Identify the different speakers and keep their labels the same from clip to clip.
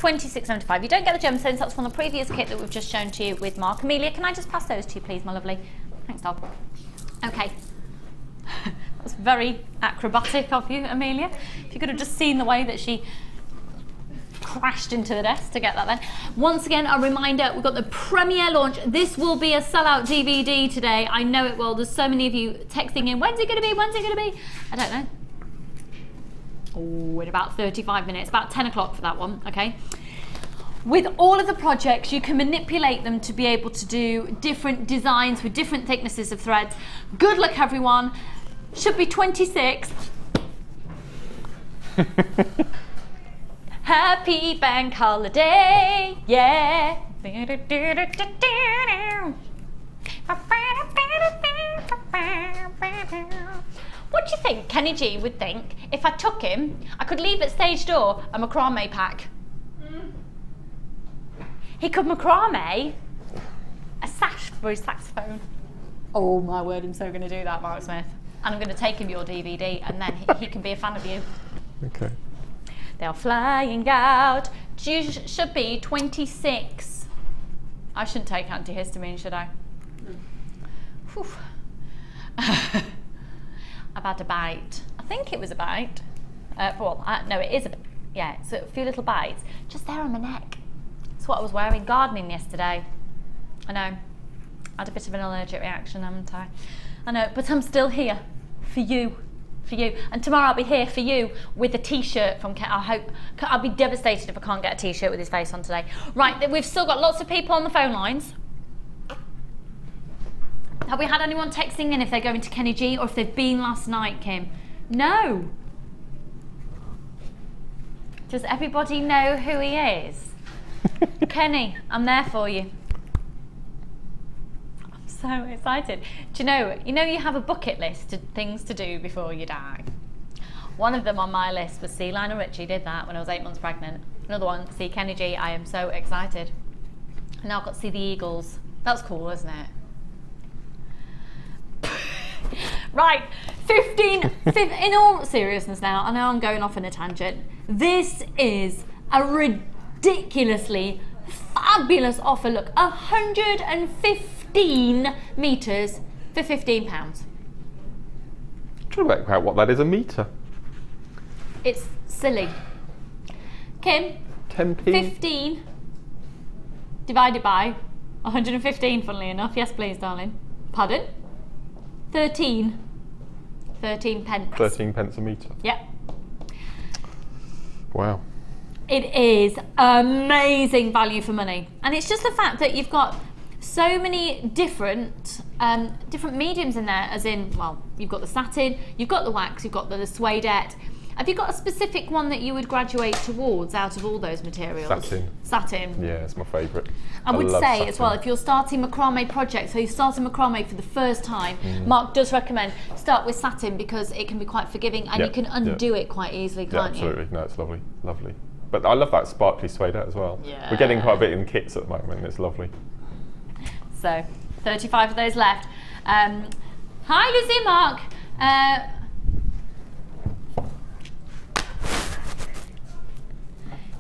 Speaker 1: 26.75. You don't get the gemstones. That's from the previous kit that we've just shown to you with Mark. Amelia, can I just pass those to you, please, my lovely? Thanks, dog. Okay. That's very acrobatic of you, Amelia. If you could have just seen the way that she crashed into the desk to get that then. Once again, a reminder, we've got the premiere launch. This will be a sellout DVD today. I know it will. There's so many of you texting in, when's it going to be? When's it going to be? I don't know. Oh, in about 35 minutes, about 10 o'clock for that one, okay? With all of the projects, you can manipulate them to be able to do different designs with different thicknesses of threads. Good luck, everyone. Should be 26. Happy bank holiday, yeah. What do you think Kenny G would think if I took him, I could leave at stage door a macrame pack? He could macrame a sash for his saxophone. Oh my word, I'm so going to do that, Mark Smith. And I'm going to take him your DVD and then he can be a fan of you. Okay. They're flying out. Should be 26. I shouldn't take antihistamine, should I? Whew. I've had a bite. I think it was a bite. No, it is a, yeah, it's a few little bites. Just there on my neck. That's what I was wearing gardening yesterday. I know. I had a bit of an allergic reaction, haven't I? I know, but I'm still here for you. For you. And tomorrow I'll be here for you with a t-shirt from Ken. I hope, I'll be devastated if I can't get a t-shirt with his face on today. Right, we've still got lots of people on the phone lines. Have we had anyone texting in if they're going to Kenny G or if they've been last night, Kim? No. Does everybody know who he is? Kenny, I'm there for you. I'm so excited. Do you know you have a bucket list of things to do before you die? One of them on my list was see Lionel Richie, did that when I was 8 months pregnant. Another one, see Kenny G. I am so excited. And now I've got to see the Eagles. That's cool, isn't it? Right, 15, in all seriousness now, I know I'm going off on a tangent. This is a ridiculously fabulous offer. Look, 115 metres for £15.
Speaker 2: I'm trying to work out what that is a metre.
Speaker 1: It's silly. Kim?
Speaker 2: 10p?
Speaker 1: 15 divided by 115, funnily enough. Yes, please, darling. Pardon? 13 pence.
Speaker 2: 13 pence a metre?
Speaker 1: Yep.
Speaker 2: Wow.
Speaker 1: It is amazing value for money. And it's just the fact that you've got so many different mediums in there, as in, well, you've got the satin, you've got the wax, you've got the suede. Have you got a specific one that you would graduate towards out of all those materials?
Speaker 2: Satin.
Speaker 1: Satin.
Speaker 2: Yeah, it's my favourite.
Speaker 1: I would say satin as well, if you're starting macrame projects, so you're starting macrame for the first time, Mark does recommend start with satin because it can be quite forgiving and you can undo it quite easily, can't you?
Speaker 2: Absolutely. No, it's lovely, lovely. But I love that sparkly suede as well. Yeah. We're getting quite a bit in kits at the moment, and it's lovely.
Speaker 1: So, 35 of those left. Hi, Lucy, Mark.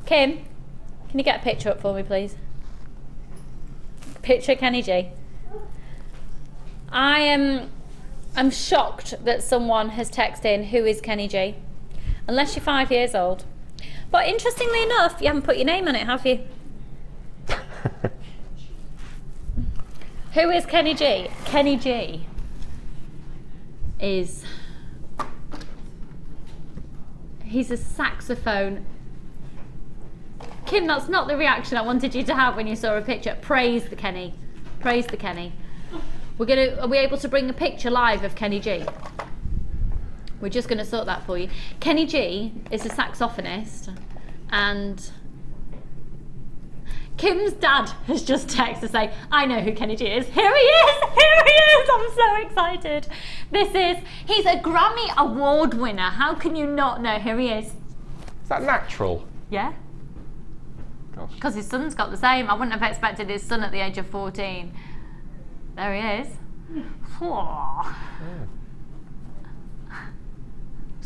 Speaker 1: Kim, can you get a picture up for me, please? Picture Kenny G. I'm shocked that someone has texted in, who is Kenny G? Unless you're 5 years old. But interestingly enough, you haven't put your name on it, have you? Who is Kenny G? Kenny G is... he's a saxophone. Kim, that's not the reaction I wanted you to have when you saw a picture. Praise the Kenny. Praise the Kenny. Are we able to bring a picture live of Kenny G? We're just going to sort that for you. Kenny G is a saxophonist, and Kim's dad has just texted to say, I know who Kenny G is. Here he is! Here he is! I'm so excited. He's a Grammy Award winner. How can you not know? Here he is.
Speaker 2: Is that natural?
Speaker 1: Yeah. Because his son's got the same. I wouldn't have expected his son at the age of 14. There he is.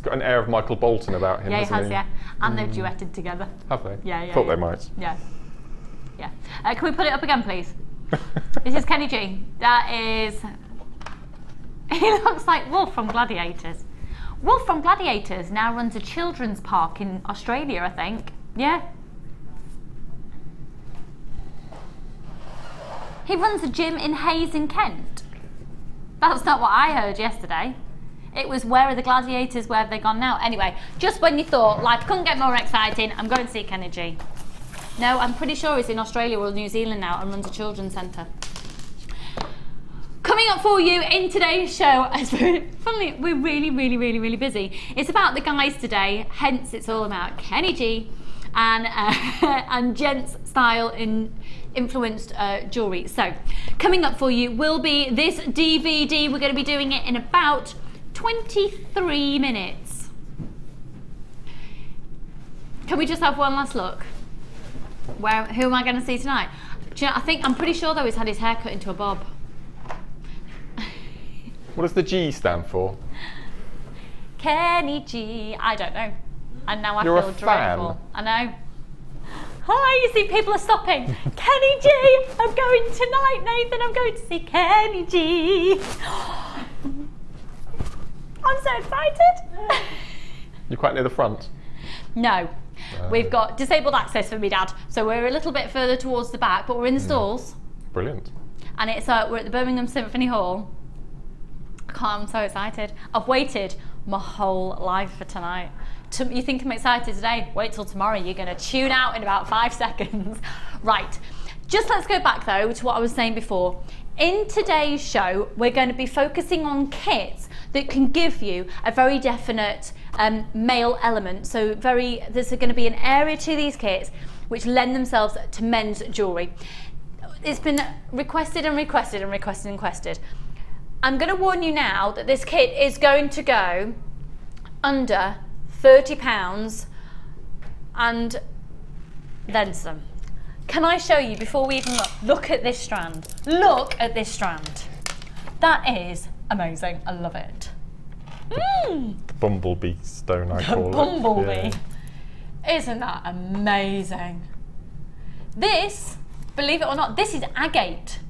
Speaker 2: got an air of Michael Bolton about him.
Speaker 1: Yeah, he has,
Speaker 2: he?
Speaker 1: yeah. And they've duetted together.
Speaker 2: Have they?
Speaker 1: Yeah.
Speaker 2: Thought they might.
Speaker 1: Yeah. Yeah. Can we put it up again, please? This is Kenny G. That is... He looks like Wolf from Gladiators. Wolf from Gladiators now runs a children's park in Australia, I think. Yeah. He runs a gym in Hayes in Kent. That's not what I heard yesterday. It was, where are the gladiators, where have they gone now? Anyway, just when you thought life couldn't get more exciting, I'm going to see Kenny G. No, I'm pretty sure he's in Australia or New Zealand now and runs a children's centre. Coming up for you in today's show, funnily, we're really busy. It's about the guys today, hence it's all about Kenny G and gents style influenced jewellery. So, coming up for you will be this DVD. We're going to be doing it in about 23 minutes. Can we just have one last look? Who am I going to see tonight? Do you know, I'm pretty sure though he's had his hair cut into a bob.
Speaker 2: What does the G stand for?
Speaker 1: Kenny G. I don't know. And now I
Speaker 2: You're
Speaker 1: feel
Speaker 2: a
Speaker 1: dreadful.
Speaker 2: fan.
Speaker 1: I know. Hi, you see people are stopping. Kenny G, I'm going tonight, Nathan. I'm going to see Kenny G. I'm so excited.
Speaker 2: You're quite near the front.
Speaker 1: No. We've got disabled access for me, Dad. So we're a little bit further towards the back, but we're in the stalls.
Speaker 2: Brilliant.
Speaker 1: And it's we're at the Birmingham Symphony Hall. I'm so excited. I've waited my whole life for tonight. You think I'm excited today? Wait till tomorrow. You're going to tune out in about 5 seconds. Right. Just let's go back though to what I was saying before. In today's show, we're going to be focusing on kits that can give you a very definite male element. So there's going to be an area to these kits which lend themselves to men's jewellery. It's been requested and requested and requested and requested. I'm going to warn you now that this kit is going to go under £30 and then some. Can I show you before we even look at this strand? Look at this strand. That is amazing. I love it.
Speaker 2: The bumblebee stone, I call it.
Speaker 1: Bumblebee. Yeah. Isn't that amazing? This, believe it or not, this is agate.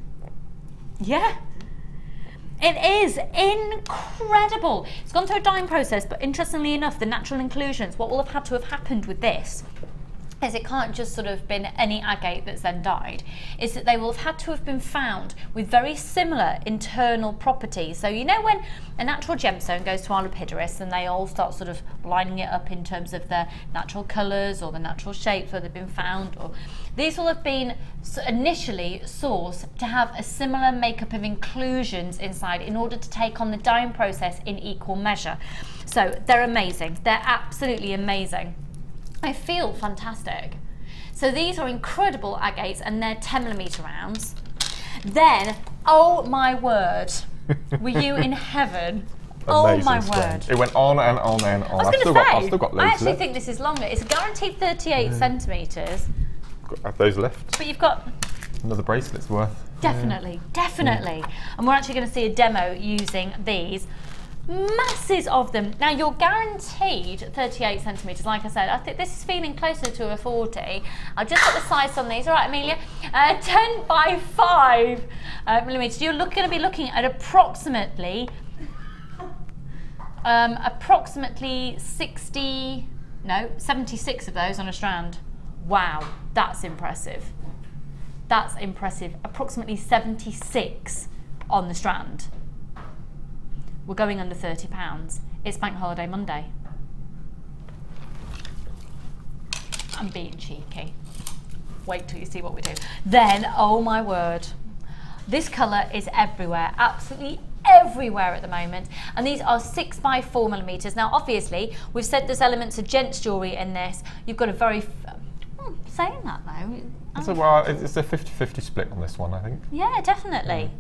Speaker 1: Yeah. It is incredible. It's gone through a dyeing process, but interestingly enough, the natural inclusions, what will have had to have happened with this is it can't just sort of been any agate that's then dyed, is that they will have had to have been found with very similar internal properties. So you know when a natural gemstone goes to our lapidarists and they all start sort of lining it up in terms of their natural colours or the natural shapes where they've been found, or these will have been initially sourced to have a similar makeup of inclusions inside in order to take on the dyeing process in equal measure. So they're amazing. They're absolutely amazing. I feel fantastic. So these are incredible agates and they're 10mm rounds. Then, oh my word, were you in heaven? Oh my word.
Speaker 2: It went on and on and on.
Speaker 1: I've still got loads I actually
Speaker 2: left.
Speaker 1: think this is longer. It's a guaranteed 38 centimetres.
Speaker 2: Have those left.
Speaker 1: But you've got
Speaker 2: another bracelet's worth.
Speaker 1: Definitely, definitely. And we're actually going to see a demo using these. Masses of them. Now you're guaranteed 38 centimetres, like I said. I think this is feeling closer to a 40. I'll just put the size on these. All right, Amelia. 10 by 5 millimetres. You're going to be looking at approximately 76 of those on a strand. Wow, that's impressive. That's impressive. Approximately 76 on the strand. We're going under £30. It's Bank Holiday Monday. I'm being cheeky. Wait till you see what we do. Then, oh my word, this colour is everywhere, absolutely everywhere at the moment. And these are 6 by 4 millimetres. Now, obviously, we've said there's elements of gents jewellery in this. You've got a very, saying that though.
Speaker 2: It's a 50-50 split on this one, I think.
Speaker 1: Yeah, definitely.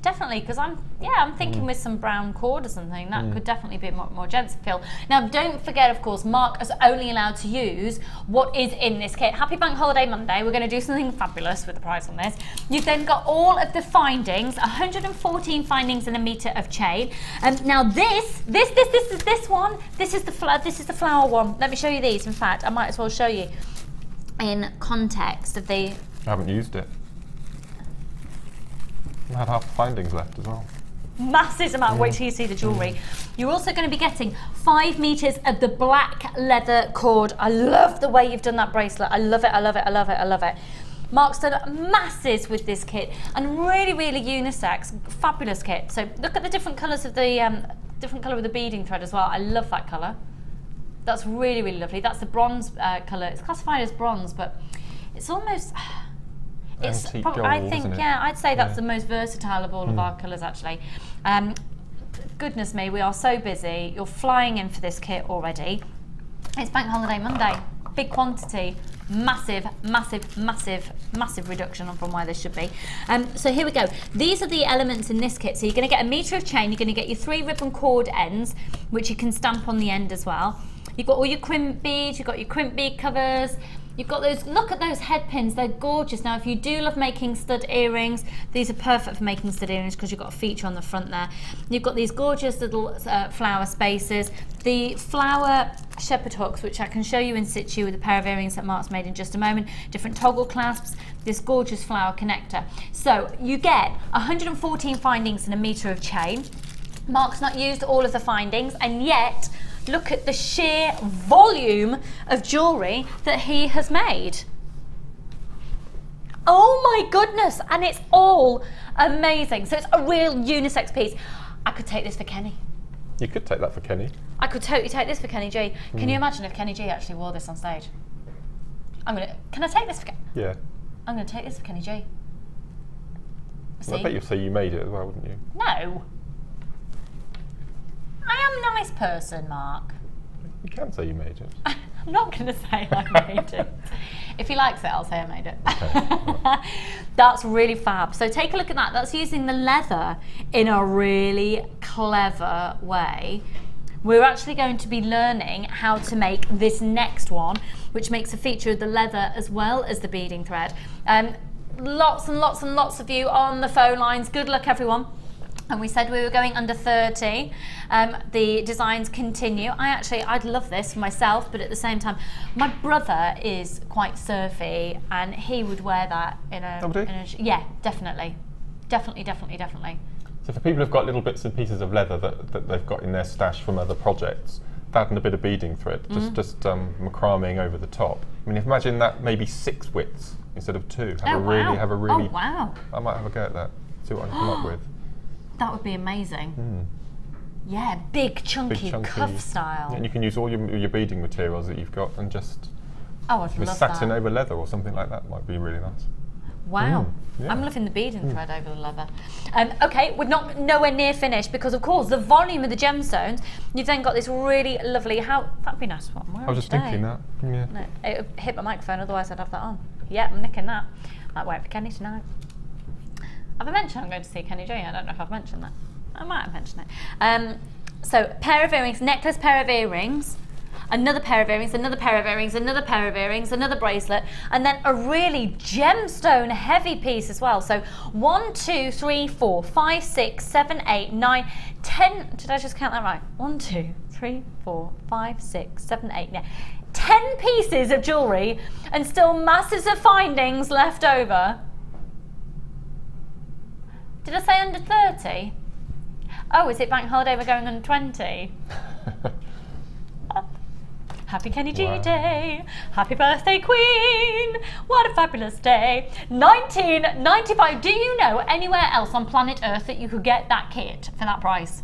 Speaker 1: definitely, because I'm thinking with some brown cord or something, that could definitely be a more gents feel. Now, don't forget, of course, Mark is only allowed to use what is in this kit. Happy Bank Holiday Monday. We're going to do something fabulous with the price on this. You've then got all of the findings, 114 findings in a metre of chain. Now this is this one. This is the flower one. Let me show you these. In fact, I might as well show you in context of the.
Speaker 2: I haven't used it. I had half the findings left as well.
Speaker 1: Massive amount. Wait till you see the jewellery. You're also going to be getting 5 metres of the black leather cord. I love the way you've done that bracelet. I love it, I love it, I love it, I love it. Mark's done masses with this kit and really, really unisex. Fabulous kit. So look at the different colours of the different colour of the beading thread as well. I love that colour. That's really, really lovely. That's the bronze colour. It's classified as bronze, but it's almost. It's probably, I think, yeah, I'd say that's the most versatile of all of our colours, actually. Goodness me, we are so busy. You're flying in for this kit already. It's Bank Holiday Monday. Big quantity, massive, massive, massive, massive reduction from where this should be. So here we go. These are the elements in this kit. So you're going to get a metre of chain. You're going to get your 3 ribbon cord ends, which you can stamp on the end as well. You've got all your crimp beads. You've got your crimp bead covers. You've got those, look at those head pins, they're gorgeous. Now if you do love making stud earrings, these are perfect for making stud earrings because you've got a feature on the front there. You've got these gorgeous little flower spaces. The flower shepherd hooks, which I can show you in situ with a pair of earrings that Mark's made in just a moment. Different toggle clasps, this gorgeous flower connector. So you get 114 findings in a metre of chain. Mark's not used all of the findings, and yet, look at the sheer volume of jewellery that he has made. Oh my goodness, and it's all amazing. So it's a real unisex piece. I could take this for Kenny.
Speaker 2: You could take that for Kenny.
Speaker 1: I could totally take this for Kenny G. Can you imagine if Kenny G actually wore this on stage? Can I take this for Kenny? Yeah. I'm gonna take this for Kenny G.
Speaker 2: Well, I bet you'd say you made it as well, wouldn't you?
Speaker 1: No. I am a nice person, Mark.
Speaker 2: You can say you made it.
Speaker 1: I'm not going to say I made it. If he likes it, I'll say I made it. Okay. That's really fab. So take a look at that. That's using the leather in a really clever way. We're actually going to be learning how to make this next one, which makes a feature of the leather as well as the beading thread. Lots and lots and lots of you on the phone lines. Good luck, everyone. And we said we were going under 30. The designs continue. I'd love this for myself, but at the same time, my brother is quite surfy, and he would wear that in a yeah, definitely.
Speaker 2: So for people who've got little bits and pieces of leather that they've got in their stash from other projects, adding a bit of beading thread, just macrameing over the top. I mean, imagine that maybe 6 widths instead of 2.
Speaker 1: Oh wow!
Speaker 2: I might have a go at that. See what I can come up with.
Speaker 1: That would be amazing. Yeah, big chunky cuff style.
Speaker 2: Yeah, and you can use all your beading materials that you've got and just
Speaker 1: with
Speaker 2: satin over leather or something like that might be really nice.
Speaker 1: Wow. Yeah. I'm loving the beading thread over the leather. Okay, we're nowhere near finished because, of course, the volume of the gemstones, you've then got this really lovely, that'd be nice what I'm wearing
Speaker 2: I was just
Speaker 1: today.
Speaker 2: thinking that. Yeah.
Speaker 1: No, it would hit my microphone, otherwise I'd have that on. Yeah, I'm nicking that. Might wear it for Kenny tonight. Have I mentioned I'm going to see Kenny G? I don't know if I've mentioned that. I might have mentioned it. So, pair of earrings, necklace, pair of earrings, another pair of earrings, another pair of earrings, another pair of earrings, another bracelet, and then a really gemstone heavy piece as well. So 1, 2, 3, 4, 5, 6, 7, 8, 9, 10. Did I just count that right? 1, 2, 3, 4, 5, 6, 7, 8, 9. 10 pieces of jewellery and still masses of findings left over. Did I say under 30? Oh, is it bank holiday we're going under 20? Happy Kenny G Day. Happy birthday, Queen. What a fabulous day. 1995. Do you know anywhere else on planet Earth that you could get that kit for that price?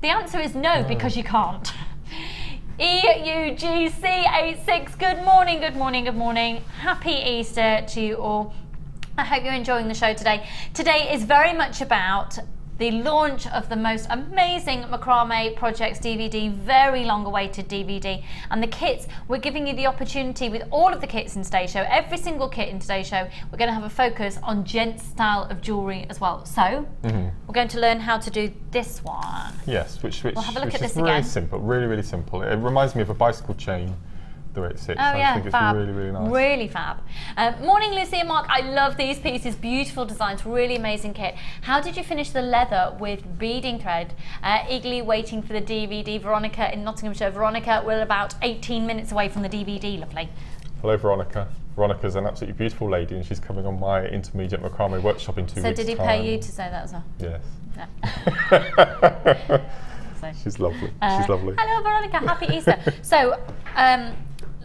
Speaker 1: The answer is no, because you can't. EUGC86. Good morning, good morning, good morning. Happy Easter to you all. I hope you're enjoying the show today. Today is very much about the launch of the most amazing Macrame Projects DVD, very long awaited DVD. And the kits, we're giving you the opportunity with all of the kits in today's show, every single kit in today's show, we're going to have a focus on gents style of jewellery as well. So we're going to learn how to do this one.
Speaker 2: Yes, which
Speaker 1: we'll have a look at this
Speaker 2: really
Speaker 1: again.
Speaker 2: Simple, really simple. It reminds me of a bicycle chain, the way it sits.
Speaker 1: Oh yeah,
Speaker 2: I think
Speaker 1: fab.
Speaker 2: it's really nice.
Speaker 1: Really fab. Morning Lucy and Mark, I love these pieces, beautiful designs, really amazing kit. How did you finish the leather with beading thread? Eagerly waiting for the DVD. Veronica in Nottinghamshire. Veronica, we're about 18 minutes away from the DVD, lovely.
Speaker 2: Hello Veronica. Veronica's an absolutely beautiful lady and she's coming on my intermediate macrame workshop in 2 weeks' time.
Speaker 1: So did he pay you to say that as well?
Speaker 2: Yes.
Speaker 1: Yeah. So.
Speaker 2: She's lovely. She's lovely.
Speaker 1: Hello Veronica, happy Easter. So,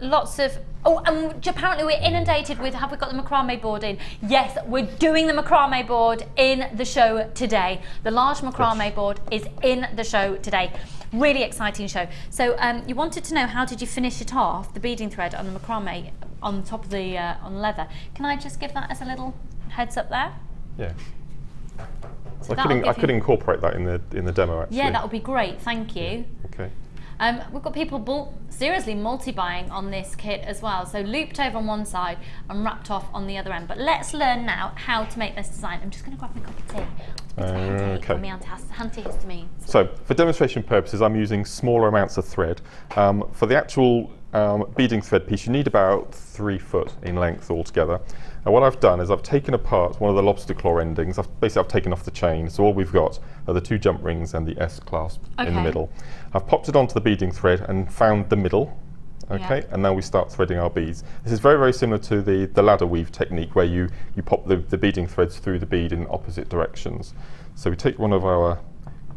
Speaker 1: lots of, and apparently we're inundated with, have we got the macrame board in? Yes, we're doing the macrame board in the show today. The large macrame board is in the show today. Really exciting show. So you wanted to know, how did you finish it off, the beading thread on the macrame on top of the on leather? Can I just give that as a little heads up there?
Speaker 2: Yeah.
Speaker 1: So
Speaker 2: I could incorporate that in the demo actually.
Speaker 1: Yeah, that would be great. Thank you.
Speaker 2: Okay.
Speaker 1: We've got people seriously multi-buying on this kit as well. So looped over on one side and wrapped off on the other end. But let's learn now how to make this design. I'm just going to grab my cup of tea.
Speaker 2: Okay.
Speaker 1: On my antihistamine.
Speaker 2: So for demonstration purposes, I'm using smaller amounts of thread. For the actual beading thread piece, you need about 3 foot in length altogether. And what I've done is I've taken apart one of the lobster claw endings. I've taken off the chain, so all we've got are the 2 jump rings and the S clasp in the middle. I've popped it onto the beading thread and found the middle. Okay, and now we start threading our beads. This is very similar to the ladder weave technique where you pop the beading threads through the bead in opposite directions. So we take one of our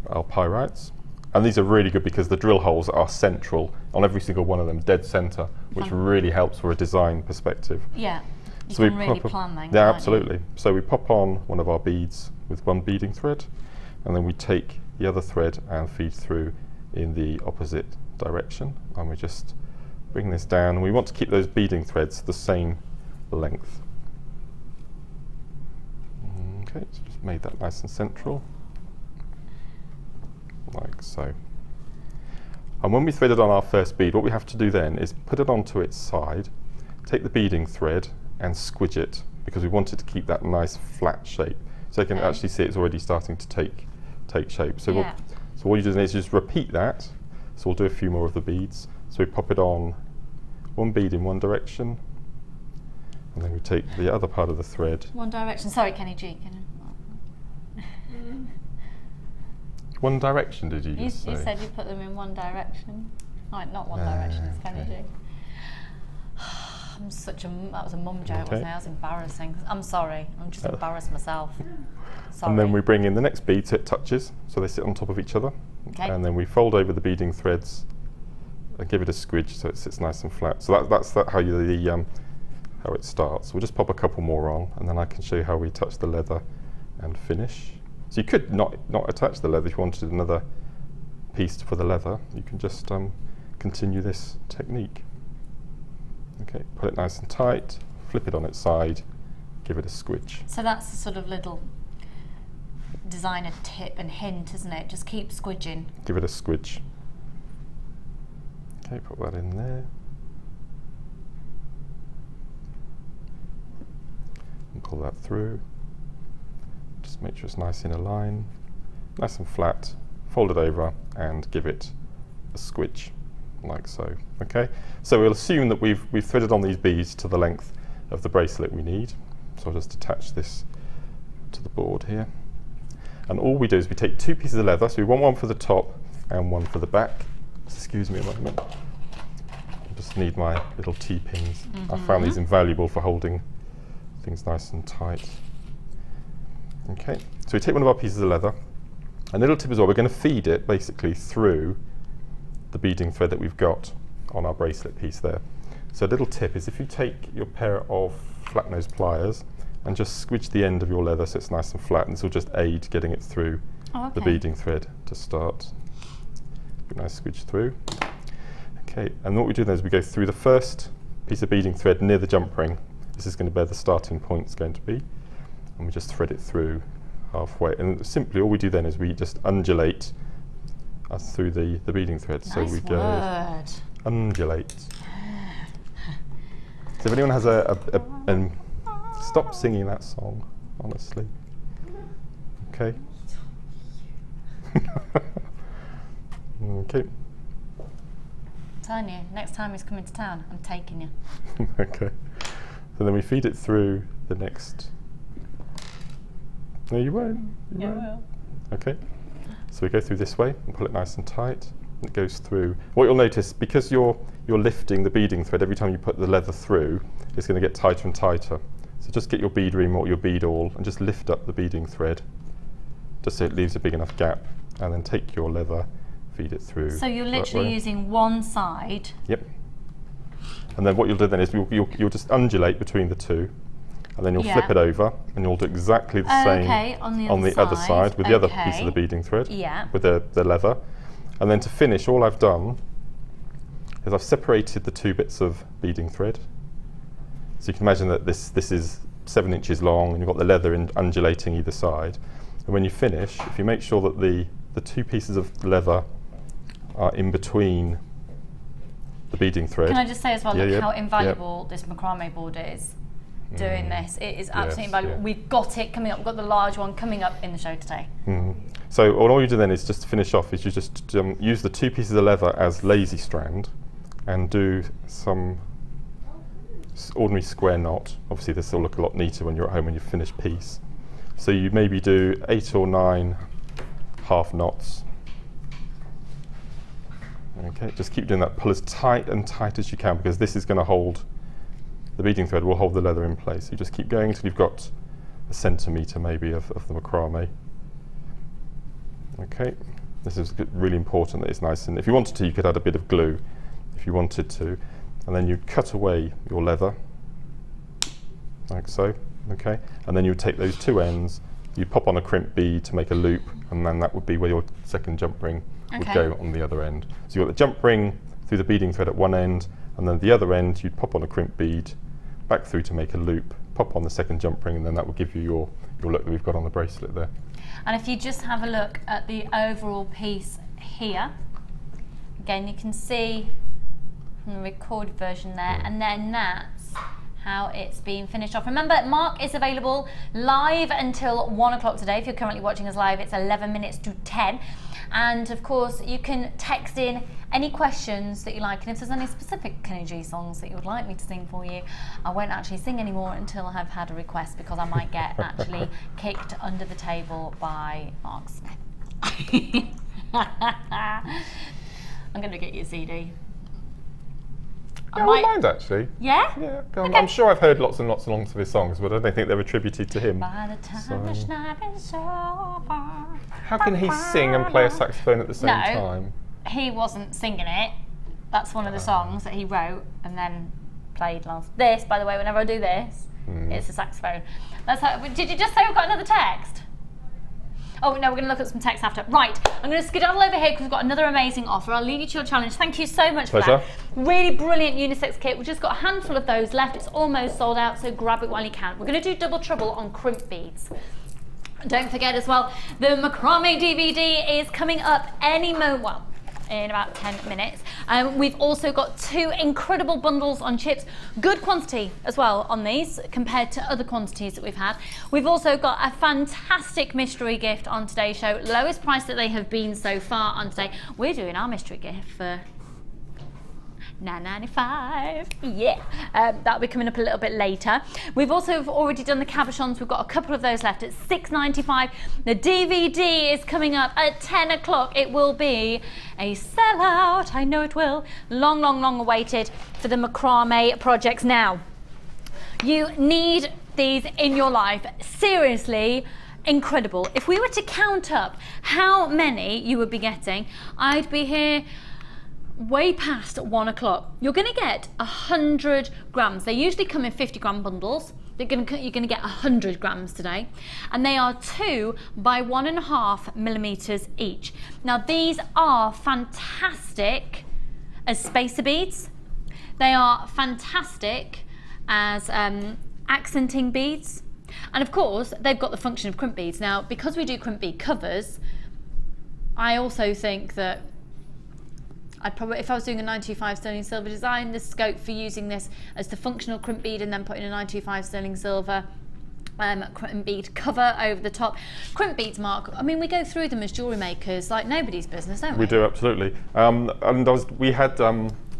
Speaker 2: pyrites, and these are really good because the drill holes are central on every single one of them, dead center, which really helps for a design perspective.
Speaker 1: Yeah, you
Speaker 2: so
Speaker 1: can really plan then.
Speaker 2: Yeah, absolutely. So we pop on one of our beads with one beading thread, and then we take the other thread and feed through in the opposite direction, and we just bring this down. We want to keep those beading threads the same length. Okay, so just made that nice and central, like so. And when we threaded on our first bead, what we have to do then is put it onto its side, take the beading thread and squidge it, because we want it to keep that nice flat shape. So you can actually see it's already starting to take shape. So, so what you do is just repeat that. So we'll do a few more of the beads. So we pop it on one bead in one direction, and then we take the other part of the thread.
Speaker 1: One direction. Sorry, Kenny G.
Speaker 2: One direction, did you just say?
Speaker 1: You said you put them in one direction. Oh, not one direction, it's Kenny G. I'm that was a mum joke, wasn't it? That was embarrassing. I'm sorry, I'm just embarrassed myself. Sorry.
Speaker 2: And then we bring in the next bead so it touches, so they sit on top of each other.
Speaker 1: Okay.
Speaker 2: And then we fold over the beading threads and give it a squidge so it sits nice and flat. So that's how how it starts. We'll just pop a couple more on, and then I can show you how we touch the leather and finish. So you could not attach the leather if you wanted another piece for the leather. You can just continue this technique. Okay, put it nice and tight, flip it on its side, give it a squidge.
Speaker 1: So that's a sort of little designer tip and hint, isn't it? Just keep squidging.
Speaker 2: Give it a squidge. Okay, put that in there. And pull that through. Just make sure it's nice in a line, nice and flat. Fold it over and give it a squidge, like so. Okay, so we'll assume that we've threaded on these beads to the length of the bracelet we need. So I'll just attach this to the board here. And all we do is we take 2 pieces of leather, so we want one for the top and one for the back. Excuse me a moment. I just need my little T-pins. I found these invaluable for holding things nice and tight. Okay, so we take one of our pieces of leather. A little tip as well, we're going to feed it basically through the beading thread that we've got on our bracelet piece there. So a little tip is if you take your pair of flat nose pliers and just squidge the end of your leather so it's nice and flat, and this will just aid getting it through the beading thread to start. Nice squidge through. Okay, and what we do then is we go through the first piece of beading thread near the jump ring. This is going to be where the starting point is going to be, and we just thread it through halfway. And simply all we do then is we just undulate through the beading thread.
Speaker 1: Nice
Speaker 2: so we go
Speaker 1: word.
Speaker 2: undulate. So if anyone has stop singing that song, honestly. Okay. Okay.
Speaker 1: I'm telling you, next time he's coming to town, I'm taking you.
Speaker 2: Okay. So then we feed it through the next. No, you won't. You won't. Okay. So we go through this way and pull it nice and tight. And it goes through. What you'll notice, because you're lifting the beading thread every time you put the leather through, it's going to get tighter and tighter. So just get your bead ream or your bead awl and just lift up the beading thread, just so it leaves a big enough gap. And then take your leather, feed it through.
Speaker 1: So you're literally using one side.
Speaker 2: Yep. And then what you'll do then is you'll just undulate between the two, and then you'll flip it over, and you'll do exactly the same
Speaker 1: on the
Speaker 2: other side with the other piece of the beading thread, with the leather. And then to finish, all I've done is I've separated the two bits of beading thread. So you can imagine that this is 7 inches long, and you've got the leather undulating either side. And when you finish, if you make sure that the two pieces of leather are in between the beading thread.
Speaker 1: Can I just say as well, how invaluable this macrame board is doing this. It is absolutely invaluable. We've got it coming up. We've got the large one coming up in the show today.
Speaker 2: So all you do then is, just to finish off, is you just use the two pieces of leather as lazy strand and do some ordinary square knot. Obviously this will look a lot neater when you're at home when you've finished piece. So you maybe do 8 or 9 half knots. Okay, just keep doing that. Pull as tight and tight as you can, because this is going to hold, the beading thread will hold the leather in place. You just keep going until you've got a centimetre maybe of the macrame. Okay, this is really important that it's nice, and if you wanted to, you could add a bit of glue if you wanted to, and then you cut away your leather like so. Okay, and then you would take those two ends, you'd pop on a crimp bead to make a loop, and then that would be where your second jump ring would go on the other end. So you've got the jump ring through the beading thread at one end, and then the other end you'd pop on a crimp bead back through to make a loop, pop on the second jump ring, and then that will give you your look that we've got on the bracelet there.
Speaker 1: And if you just have a look at the overall piece here, again you can see from the recorded version there, and then that's how it's been finished off. Remember, Mark is available live until 1 o'clock today. If you're currently watching us live, it's 11 minutes to 10. And of course, you can text in any questions that you like. And if there's any specific Kenny G songs that you would like me to sing for you, I won't actually sing anymore until I've had a request, because I might get actually kicked under the table by Mark Smith. I'm going to get you a CD.
Speaker 2: I wouldn't mind, actually.
Speaker 1: Yeah?
Speaker 2: Yeah. I'm sure I've heard lots and lots of his songs, but I don't think they're attributed to him.
Speaker 1: By the time the night is over.
Speaker 2: How can he sing and play a saxophone at the same time?
Speaker 1: He wasn't singing it. That's one of the songs that he wrote and then played last. This, by the way, whenever I do this, it's a saxophone. That's how. Did you just say we've got another text? Oh no, we're going to look at some text after. Right, I'm going to skedaddle over here because we've got another amazing offer. I'll leave you to your challenge. Thank you so much for that. Really brilliant unisex kit. We've just got a handful of those left. It's almost sold out, so grab it while you can. We're going to do double trouble on crimp beads. Don't forget as well, the Macrame DVD is coming up any moment. Well, in about 10 minutes. We've also got 2 incredible bundles on chips. Good quantity as well on these compared to other quantities that we've had. We've also got a fantastic mystery gift on today's show. Lowest price that they have been so far on today. We're doing our mystery gift for $9.95. Yeah, that'll be coming up a little bit later. We've also already done the cabochons. We've got a couple of those left at $6.95. The DVD is coming up at 10 o'clock. It will be a sellout. I know it will. Long, long, long awaited for the Macrame projects. Now, you need these in your life. Seriously, incredible. If we were to count up how many you would be getting, I'd be here way past 1 o'clock. You're going to get 100 grams. They usually come in 50-gram bundles. You're going to get 100 grams today, and they are 2 by 1.5 millimeters each. Now these are fantastic as spacer beads. They are fantastic as accenting beads. And of course, they've got the function of crimp beads. Now, because we do crimp bead covers, I also think that I'd probably, if I was doing a 925 sterling silver design, there's scope for using this as the functional crimp bead and then putting a 925 sterling silver crimp bead cover over the top. Crimp beads, Mark, I mean, we go through them as jewellery makers like nobody's business, don't we?
Speaker 2: We do, absolutely. And we had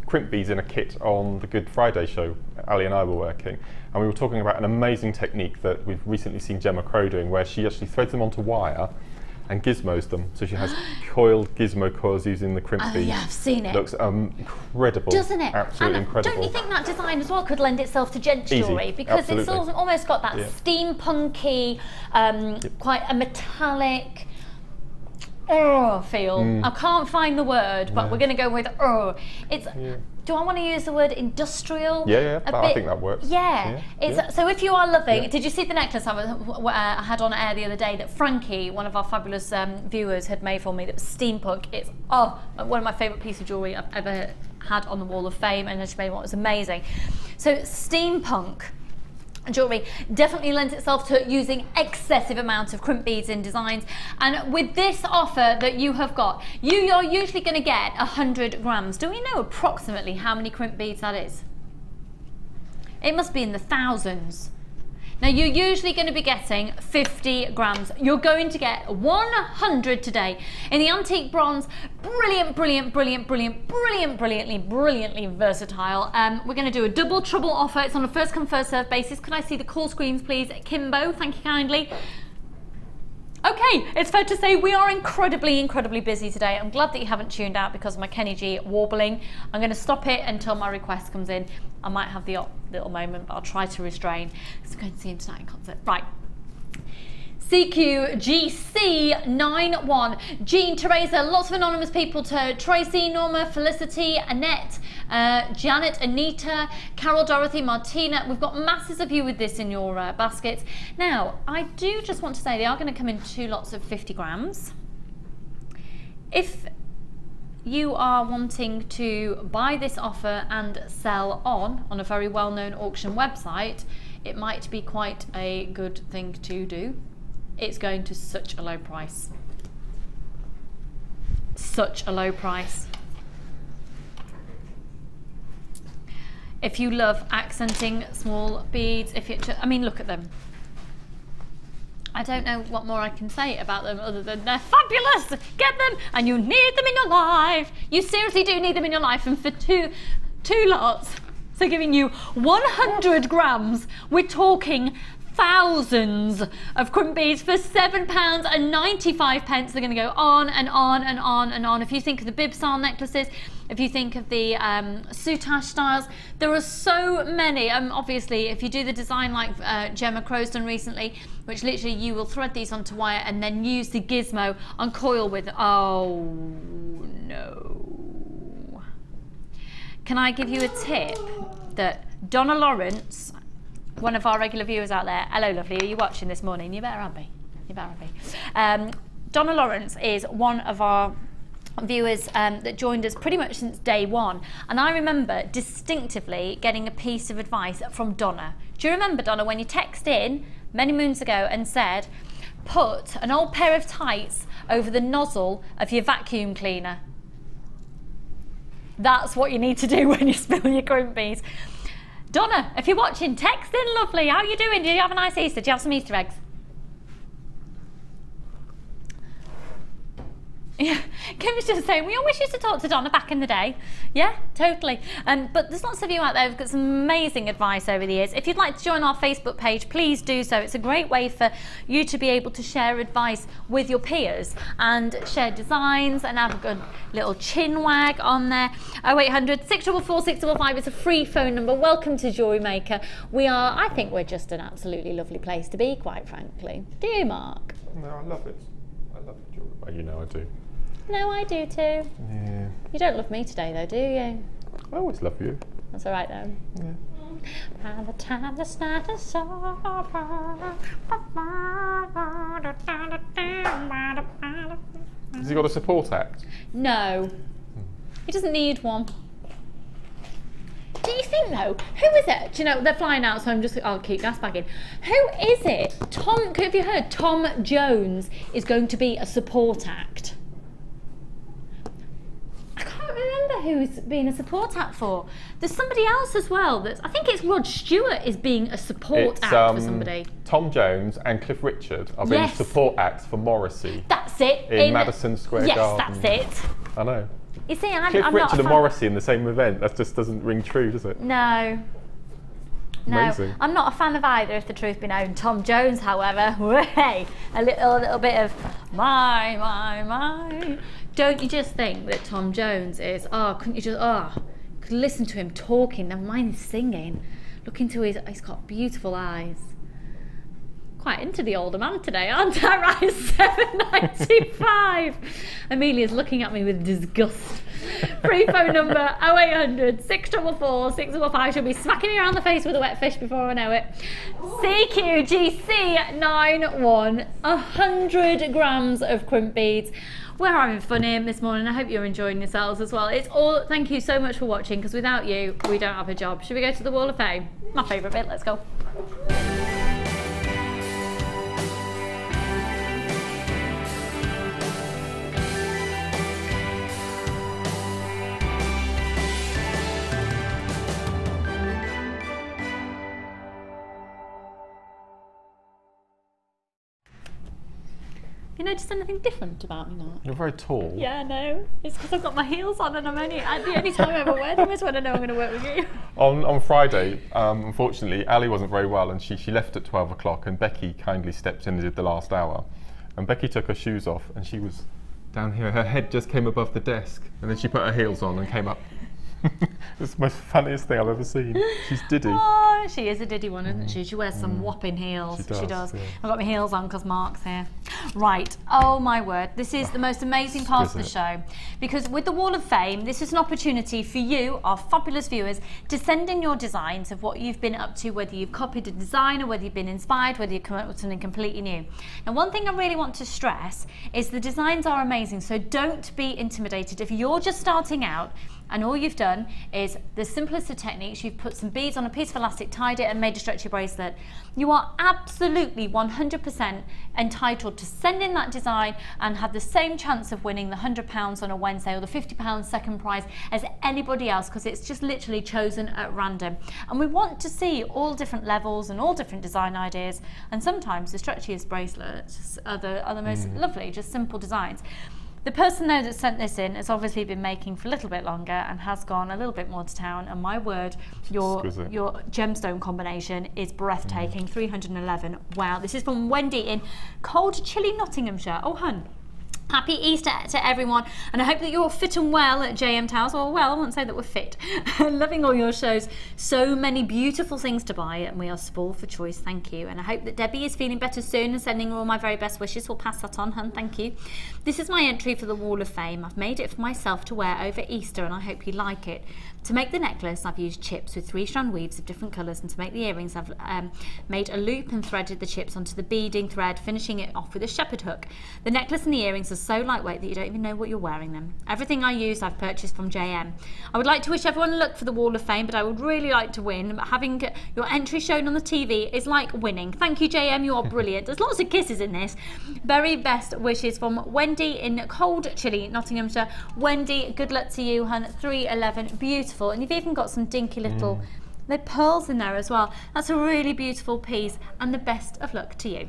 Speaker 2: crimp beads in a kit on the Good Friday show. Ali and I were working, and we were talking about an amazing technique that we've recently seen Gemma Crow doing, where she actually threads them onto wire and gizmos them. So she has coiled gizmo coils using the crimp bead.
Speaker 1: Yeah, I've seen it.
Speaker 2: Looks incredible.
Speaker 1: Doesn't it?
Speaker 2: Absolutely
Speaker 1: and
Speaker 2: incredible.
Speaker 1: Don't you think that design as well could lend itself to gents jewellery? Because it's almost got that steampunky, quite a metallic feel. I can't find the word, but we're going to go with It's. Do I want to use the word industrial?
Speaker 2: Yeah, I think that works.
Speaker 1: Yeah. So if you are loving, did you see the necklace I had on air the other day that Frankie, one of our fabulous viewers, had made for me that was steampunk? It's one of my favourite pieces of jewellery I've ever had on the Wall of Fame, and she made one that was amazing. So steampunk jewellery definitely lends itself to using excessive amounts of crimp beads in designs, and with this offer that you have got, you're usually going to get 100 grams. Do we know approximately how many crimp beads that is? It must be in the thousands. Now you're usually going to be getting 50 grams. You're going to get 100 today in the antique bronze. Brilliantly versatile. We're going to do a double trouble offer. It's on a first come first serve basis. Can I see the call screens, please? Kimbo, thank you kindly. Okay, it's fair to say we are incredibly busy today. I'm glad that you haven't tuned out because of my Kenny G warbling. I'm going to stop it until my request comes in. I might have the little moment, but I'll try to restrain because I'm going to see him tonight in concert. Right. CQGC91, Jean, Teresa, lots of anonymous people to Tracy, Norma, Felicity, Annette, Janet, Anita, Carol, Dorothy, Martina. We've got masses of you with this in your baskets. Now, I do just want to say they are going to come in 2 lots of 50 grams. If you are wanting to buy this offer and sell on a very well-known auction website, it might be quite a good thing to do. It's going to such a low price. Such a low price. If you love accenting small beads, I mean, look at them. I don't know what more I can say about them other than they're fabulous. Get them, and you need them in your life. You seriously do need them in your life, and for two lots, so giving you 100 grams, we're talking thousands of crimp beads for £7.95. They're going to go on and on and on and on. If you think of the bib style necklaces, if you think of the soutache styles, there are so many. Obviously, if you do the design like Gemma Crow's done recently, which literally you will thread these onto wire and then use the gizmo on coil with. Oh no! Can I give you a tip that Donna Lawrence, one of our regular viewers out there, hello lovely, are you watching this morning? You better be. Donna Lawrence is one of our viewers that joined us pretty much since day one, and I remember distinctively getting a piece of advice from Donna. Do you remember, Donna, when you texted in many moons ago and said, put an old pair of tights over the nozzle of your vacuum cleaner? That's what you need to do when you spill your crimp beads. Donna, if you're watching, text in, lovely. How are you doing? Do you have a nice Easter? Do you have some Easter eggs? Yeah, Kim was just saying, we always used to talk to Donna back in the day. Yeah, totally. But there's lots of you out there who've got some amazing advice over the years. If you'd like to join our Facebook page, please do so. It's a great way for you to be able to share advice with your peers and share designs and have a good little chin wag on there. 0800 644 655 is a free phone number. Welcome to JewelleryMaker. I think we're just an absolutely lovely place to be, quite frankly. Do you, Mark?
Speaker 2: No, I love it. I love it, jewellery. Well, you know I do.
Speaker 1: No, I do too.
Speaker 2: Yeah.
Speaker 1: You don't love me today though, do you?
Speaker 2: I always love you.
Speaker 1: That's all right though.
Speaker 2: Yeah.
Speaker 1: By the time the night is over.
Speaker 2: Has he got a support act?
Speaker 1: No. He doesn't need one. Do you think though, who is it? Do you know, they're flying out, so I'll keep gas bagging. Who is it? Have you heard Tom Jones is going to be a support act? I can't remember who's being a support act for. There's somebody else as well. I think it's Rod Stewart is being a support act for somebody.
Speaker 2: Tom Jones and Cliff Richard are being support acts for Morrissey.
Speaker 1: That's it.
Speaker 2: In Madison Square Garden.
Speaker 1: Yes, that's it.
Speaker 2: I know.
Speaker 1: You see,
Speaker 2: Cliff Richard and Morrissey in the same event. That just doesn't ring true, does it?
Speaker 1: No.
Speaker 2: Amazing.
Speaker 1: I'm not a fan of either, if the truth be known. Tom Jones, however, hey, a little bit of my. Don't you just think that Tom Jones is, couldn't you just, could listen to him talking, never mind singing. Look into he's got beautiful eyes. Quite into the older man today, aren't I? Right, $7.95. Amelia's looking at me with disgust. Free phone number 0800 644 655. She'll be smacking you around the face with a wet fish before I know it. CQGC91, 100 grams of crimp beads. We're having fun here this morning. I hope you're enjoying yourselves as well. Thank you so much for watching, because without you, we don't have a job. Should we go to the Wall of Fame? My favourite bit, let's go. You noticed anything different about me now?
Speaker 2: You're very tall.
Speaker 1: Yeah, I know. It's because I've got my heels on, and the only time I ever wear them is when I know I'm going to work with you.
Speaker 2: On Friday, unfortunately, Ali wasn't very well, and she left at 12 o'clock, and Becky kindly stepped in and did the last hour. And Becky took her shoes off, and she was down here. Her head just came above the desk, and then she put her heels on and came up. It's the most funniest thing I've ever seen. She's Diddy.
Speaker 1: Oh, she is a Diddy one, isn't she? She wears some whopping heels.
Speaker 2: She does. Yeah.
Speaker 1: I've got my heels on because Mark's here. Right. Oh my word. This is the most amazing part of the show, because with the Wall of Fame, this is an opportunity for you, our fabulous viewers, to send in your designs of what you've been up to, whether you've copied a design or whether you've been inspired, whether you've come up with something completely new. Now, one thing I really want to stress is the designs are amazing, so don't be intimidated. If you're just starting out and all you've done is the simplest of techniques, you've put some beads on a piece of elastic, tied it and made a stretchy bracelet, you are absolutely 100% entitled to send in that design and have the same chance of winning the £100 on a Wednesday or the £50 second prize as anybody else, because it's just literally chosen at random. And we want to see all different levels and all different design ideas, and sometimes the stretchiest bracelets are the most lovely, just simple designs. The person though that sent this in has obviously been making for a little bit longer and has gone a little bit more to town, and my word, your gemstone combination is breathtaking. 311. Wow. This is from Wendy in cold, chilly Nottinghamshire. Oh, hun. Happy Easter to everyone, and I hope that you're fit and well at JM Towers. Well, I won't say that we're fit. Loving all your shows. So many beautiful things to buy, and we are spoiled for choice. Thank you. And I hope that Debbie is feeling better soon and sending her all my very best wishes. We'll pass that on, hun. Thank you. This is my entry for the Wall of Fame. I've made it for myself to wear over Easter, and I hope you like it. To make the necklace, I've used chips with 3-strand weaves of different colours, and to make the earrings, I've made a loop and threaded the chips onto the beading thread, finishing it off with a shepherd hook. The necklace and the earrings are so lightweight that you don't even know what you're wearing them. Everything I use, I've purchased from JM. I would like to wish everyone luck for the Wall of Fame, but I would really like to win. But having your entry shown on the TV is like winning. Thank you, JM. You are brilliant. There's lots of kisses in this. Very best wishes from Wendy in cold, chilly Nottinghamshire. Wendy, good luck to you, hun. 311, beautiful. And you've even got some dinky little pearls in there as well. That's a really beautiful piece, and the best of luck to you.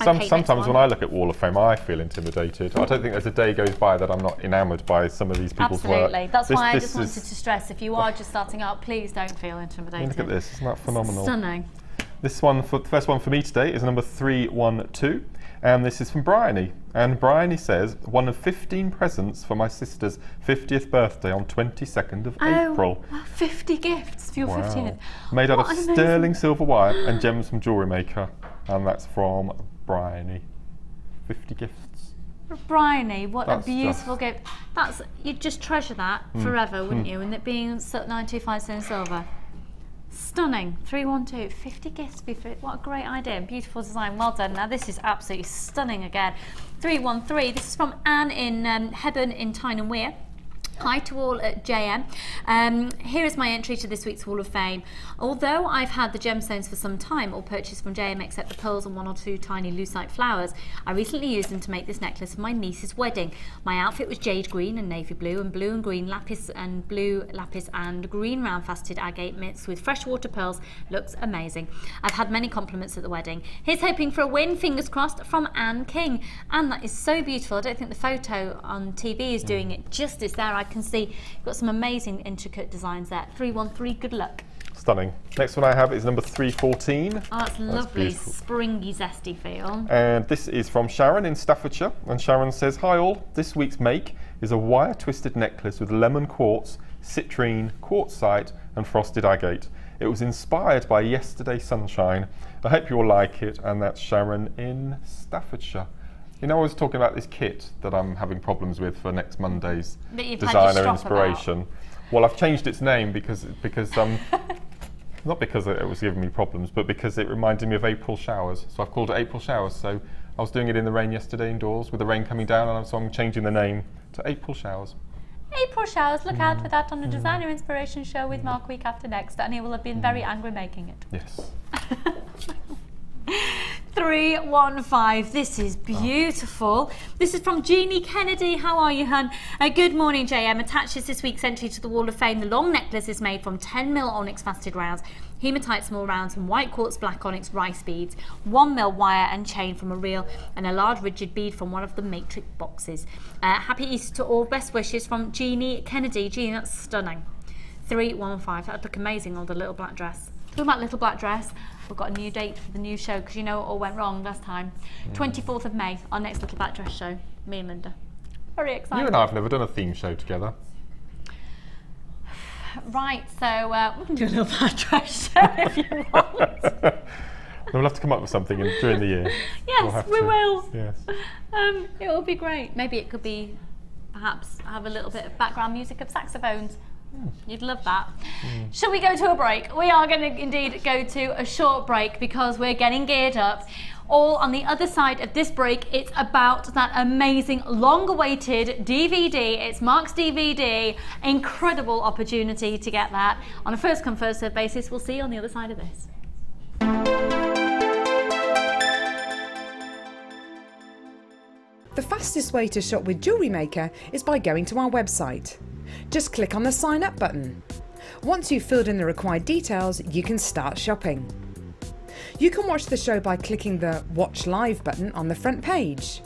Speaker 2: Sometimes when I look at Wall of Fame, I feel intimidated. I don't think there's a day goes by that I'm not enamoured by some of these people's work.
Speaker 1: Absolutely. That's why I just wanted to stress, if you are just starting out, please don't feel intimidated.
Speaker 2: Look at this. Isn't that phenomenal?
Speaker 1: Stunning.
Speaker 2: This one, the first one for me today, is number 312. And this is from Bryony. And Bryony says, one of 15 presents for my sister's 50th birthday on 22nd of April.
Speaker 1: Wow, 50 gifts for your 50th.
Speaker 2: Made out of sterling silver wire and gems from JewelleryMaker. And that's from Bryony. 50 gifts.
Speaker 1: Bryony, what a beautiful gift. You'd just treasure that forever, wouldn't you? And it being 925 sterling silver. Stunning. 312, 50 gifts. What a great idea. Beautiful design. Well done. Now this is absolutely stunning again. 313. This is from Anne in Hebburn in Tyne and Wear. Hi to all at JM. Here is my entry to this week's Hall of Fame. Although I've had the gemstones for some time, all purchased from JM except the pearls and 1 or 2 tiny lucite flowers, I recently used them to make this necklace for my niece's wedding. My outfit was jade green and navy blue and green lapis and blue lapis and green round faceted agate mixed with freshwater pearls. Looks amazing. I've had many compliments at the wedding. Here's hoping for a win, fingers crossed, from Anne King. Anne, that is so beautiful. I don't think the photo on TV is doing it justice there. I can see you've got some amazing intricate designs there. 313, good luck.
Speaker 2: Stunning. Next one I have is number 314.
Speaker 1: Oh, that's lovely, beautiful. Springy, zesty feel.
Speaker 2: And this is from Sharon in Staffordshire. And Sharon says, hi all, this week's make is a wire twisted necklace with lemon quartz, citrine, quartzite and frosted agate. It was inspired by Yesterday's Sunshine. I hope you all like it. And that's Sharon in Staffordshire. You know, I was talking about this kit that I'm having problems with for next Monday's designer inspiration. Well, I've changed its name because not because it was giving me problems, but because it reminded me of April showers. So I've called it April showers. So I was doing it in the rain yesterday indoors with the rain coming down, and so I'm changing the name to April showers. April showers. Look out for that on the designer inspiration show with Mark week after next, and he will have been very angry making it. Yes.
Speaker 1: 315. This is beautiful. This is from Jeannie Kennedy. How are you, hun? Good morning, JM. Attaches this week's entry to the Wall of Fame. The long necklace is made from 10mm onyx faceted rounds, hematite small rounds, and white quartz black onyx rice beads, 1mm wire and chain from a reel, and a large rigid bead from one of the matrix boxes. Happy Easter to all. Best wishes from Jeannie Kennedy. Jeannie, that's stunning. 315. That'd look amazing on the little black dress. Talking about little black dress, we've got a new date for the new show because you know it all went wrong last time. 24th of May, our next little black dress show. Me and Linda. Very excited.
Speaker 2: You and I have never done a theme show together.
Speaker 1: Right, so we can do a little black dress show if you want.
Speaker 2: We'll have to come up with something during the year.
Speaker 1: Yes, we will.
Speaker 2: Yes.
Speaker 1: It will be great. Maybe it could be, perhaps, have a little bit of background music of saxophones. You'd love that. Shall we go to a break? We are going to indeed go to a short break because we're getting geared up. All on the other side of this break, it's about that amazing long-awaited DVD. It's Mark's DVD. Incredible opportunity to get that on a first-come, first-served basis. We'll see you on the other side of this.
Speaker 3: The fastest way to shop with JewelleryMaker is by going to our website. Just click on the sign up button. Once you've filled in the required details, you can start shopping. You can watch the show by clicking the Watch Live button on the front page.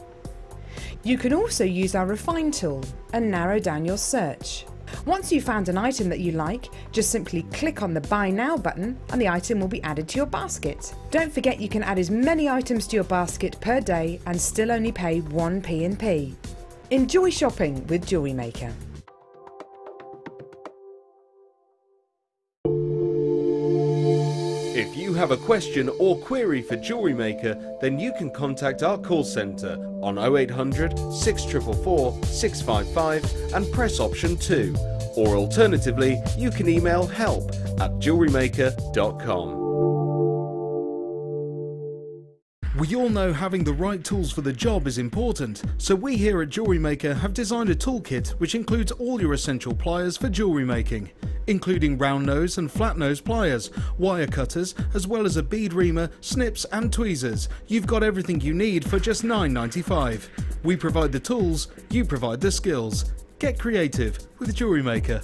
Speaker 3: You can also use our Refine tool and narrow down your search. Once you've found an item that you like, just simply click on the Buy Now button and the item will be added to your basket. Don't forget you can add as many items to your basket per day and still only pay 1 P&P. Enjoy shopping with JewelleryMaker.
Speaker 4: If you have a question or query for JewelleryMaker, then you can contact our call centre on 0800 644 655 and press option 2. Or alternatively, you can email help@jewellerymaker.com.
Speaker 5: We all know having the right tools for the job is important, so we here at JewelleryMaker have designed a toolkit which includes all your essential pliers for jewellery making, including round nose and flat nose pliers, wire cutters, as well as a bead reamer, snips and tweezers. You've got everything you need for just $9.95. We provide the tools, you provide the skills. Get creative with JewelleryMaker.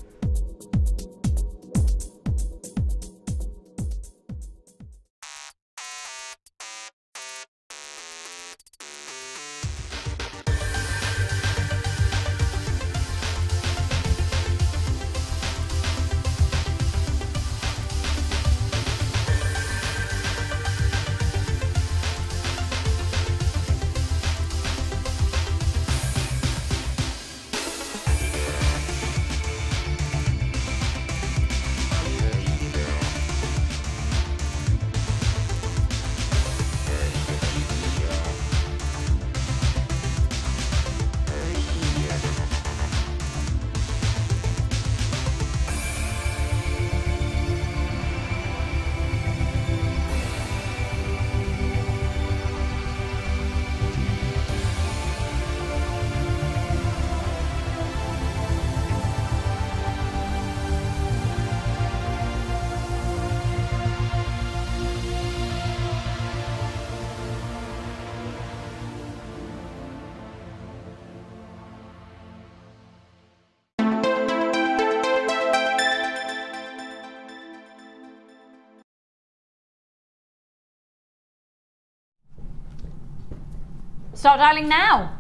Speaker 1: Start dialing now.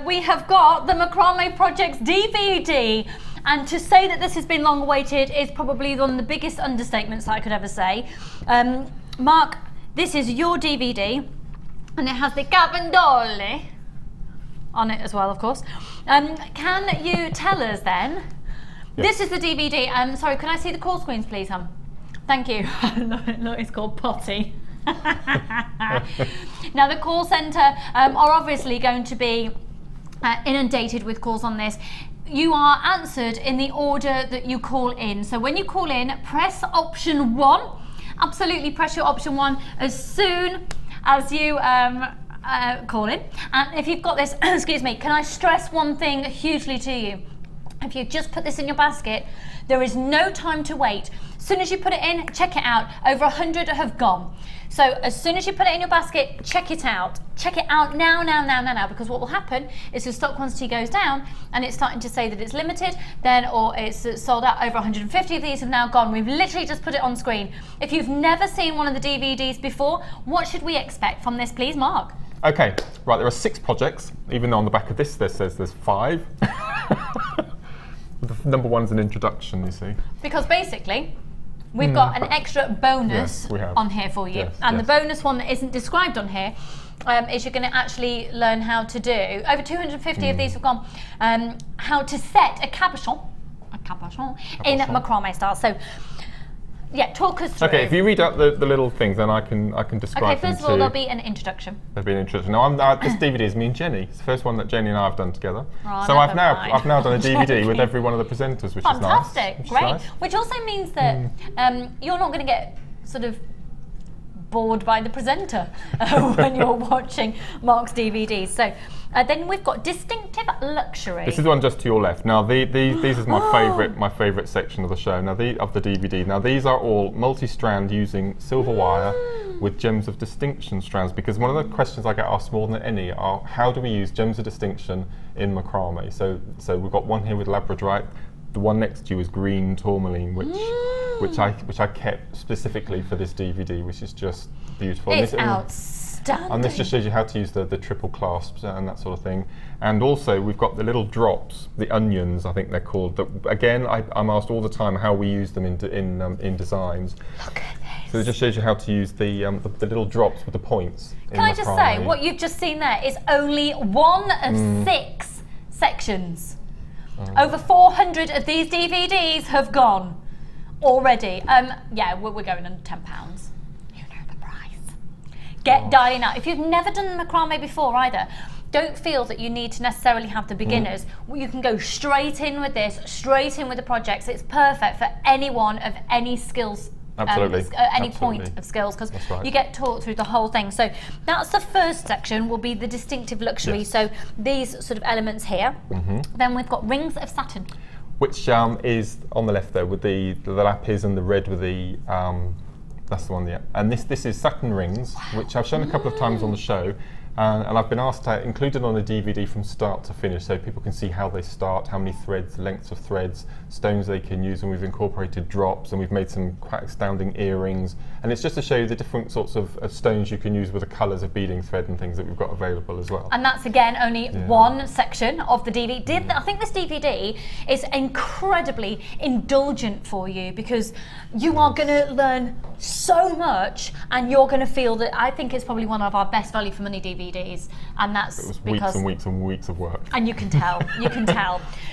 Speaker 1: We have got the Macrame Projects DVD. And to say that this has been long awaited is probably one of the biggest understatements that I could ever say. Mark, this is your DVD, and it has the Cavendole on it as well, of course. Can you tell us then? Yes. This is the DVD. Sorry, can I see the call screens, please, hon? Thank you. Look, it's called Potty. Now, the call centre are obviously going to be inundated with calls on this. You are answered in the order that you call in. So when you call in, press option 1. Absolutely press your option 1 as soon as you call in. And if you've got this, excuse me, can I stress one thing hugely to you? If you just put this in your basket, there is no time to wait. As soon as you put it in, check it out. Over 100 have gone. So as soon as you put it in your basket, check it out. Check it out now, because what will happen is the stock quantity goes down and it's starting to say that it's limited, then, or it's sold out. Over 150 of these have now gone. We've literally just put it on screen. If you've never seen one of the DVDs before, what should we expect from this, please, Mark?
Speaker 2: Okay, right, there are 6 projects, even though on the back of this there says there's 5. The number 1's an introduction, you see. Because basically,
Speaker 1: we've got an extra bonus on here for you. And the bonus one that isn't described on here is you're going to actually learn how to do, over 250 of these have gone, how to set a cabochon in macrame style. So, yeah, talk us through.
Speaker 2: Okay, if you read out the little things, then I can describe them.
Speaker 1: Okay, first of all, there'll be an introduction.
Speaker 2: There'll be an introduction. Now, this DVD is me and Jenny. It's the first one that Jenny and I have done together.
Speaker 1: Oh,
Speaker 2: so I've now done a DVD with every one of the presenters, which is nice.
Speaker 1: Fantastic, great. Which also means that you're not going to get sort of bored by the presenter when you're watching Mark's DVDs. So then we've got distinctive luxury.
Speaker 2: This is the one just to your left. Now these is my favourite section of the show. Now of the DVD. Now these are all multi-strand using silver wire with gems of distinction strands. Because one of the questions I get asked more than any are how do we use gems of distinction in macrame? So we've got one here with labradorite. The one next to you is green tourmaline, which I kept specifically for this DVD, which is just beautiful.
Speaker 1: It's outstanding.
Speaker 2: And this just shows you how to use the triple clasps and that sort of thing. And also we've got the little drops, the onions, I think they're called. That, again, I'm asked all the time how we use them in designs.
Speaker 1: Look at this.
Speaker 2: So it just shows you how to use the little drops with the points.
Speaker 1: Can I just say, what you've just seen there is only one of 6 sections. Over 400 of these DVDs have gone already. Yeah, we're going under £10. You know the price. Get dialing out. If you've never done macrame before either, don't feel that you need to necessarily have the beginners. You can go straight in with this, straight in with the projects. It's perfect for anyone of any skills.
Speaker 2: Absolutely.
Speaker 1: Any point of skills, because you get taught through the whole thing. So that's the first section, will be the distinctive luxury. Yes. So these sort of elements here. Then we've got rings of satin,
Speaker 2: which is on the left there with the lapis and the red with the that's the one, yeah. And this is satin rings, which I've shown a couple of times on the show. And I've been asked to include it on a DVD from start to finish, so people can see how they start, how many threads, lengths of threads, stones they can use, and we've incorporated drops, and we've made some quite astounding earrings. And it's just to show you the different sorts of stones you can use with the colours of beading thread and things that we've got available as well.
Speaker 1: And that's again only one section of the DVD. I think this DVD is incredibly indulgent for you, because you are going to learn so much, and you're going to feel that I think it's probably one of our best value for money DVDs. And that's
Speaker 2: it was
Speaker 1: because
Speaker 2: weeks and weeks of work.
Speaker 1: And you can tell,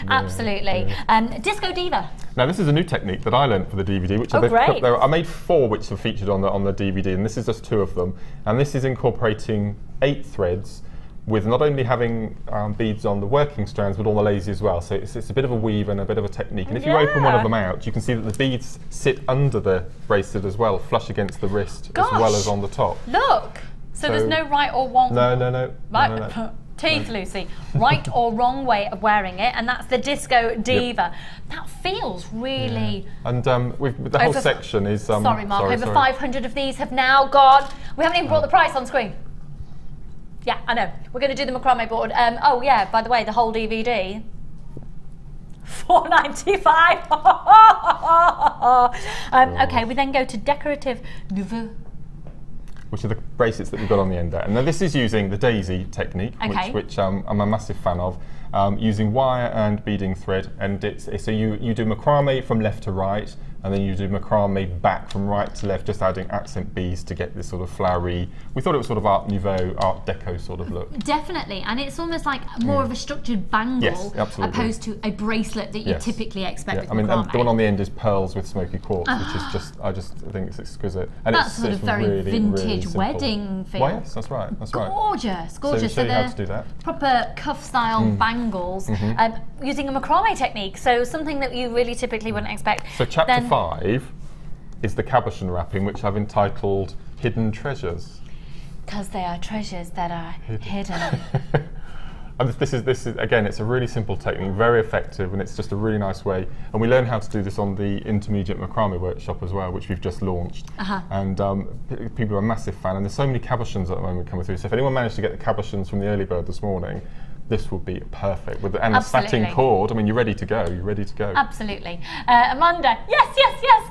Speaker 1: absolutely. Disco Diva.
Speaker 2: Now this is a new technique that I learned for the DVD, which I made 4 which are featured on the DVD, and this is just 2 of them. And this is incorporating 8 threads with not only having beads on the working strands, but on the lazy as well. So it's a bit of a weave and a bit of a technique. And if you open one of them out, you can see that the beads sit under the bracelet as well, flush against the wrist as well as on the top.
Speaker 1: Look. So there's no right or wrong.
Speaker 2: No.
Speaker 1: Right,
Speaker 2: no.
Speaker 1: Teeth, Lucy. Right or wrong way of wearing it, and that's the Disco Diva. That feels really.
Speaker 2: And the whole section is.
Speaker 1: Sorry, Mark. Over 500 of these have now gone. We haven't even brought the price on screen. Yeah, I know. We're going to do the macrame board. Oh yeah, by the way, the whole DVD. $4.95. Okay, we then go to decorative nouveau.
Speaker 2: which are the bracelets that we've got on the end there. And now this is using the daisy technique, which I'm a massive fan of, using wire and beading thread. And so you do macrame from left to right, and then you do macrame back from right to left, just adding accent beads to get this sort of flowery. We thought it was sort of Art Nouveau, Art Deco sort of look.
Speaker 1: Definitely, and it's almost like more of a structured bangle, opposed to a bracelet that you typically expect with macrame.
Speaker 2: The one on the end is pearls with smoky quartz, which is just, I think it's exquisite. And
Speaker 1: that's sort of very really, vintage really wedding feel.
Speaker 2: Well, yes, that's right. That's
Speaker 1: gorgeous, gorgeous.
Speaker 2: So we show you how to do that.
Speaker 1: Proper cuff style bangles, using a macrame technique. So something that you really typically wouldn't expect.
Speaker 2: So chapter 5 is the cabochon wrapping, which I've entitled Hidden Treasures.
Speaker 1: Because they are treasures that are hidden.
Speaker 2: And this is again, it's a really simple technique, very effective, and it's just a really nice way. And we learn how to do this on the intermediate macrame workshop as well, which we've just launched. And people are a massive fan, and there's so many cabochons at the moment coming through. So if anyone managed to get the cabochons from the early bird this morning, this would be perfect with a satin cord. I mean, you're ready to go. You're ready to go.
Speaker 1: Absolutely, Amanda. Yes,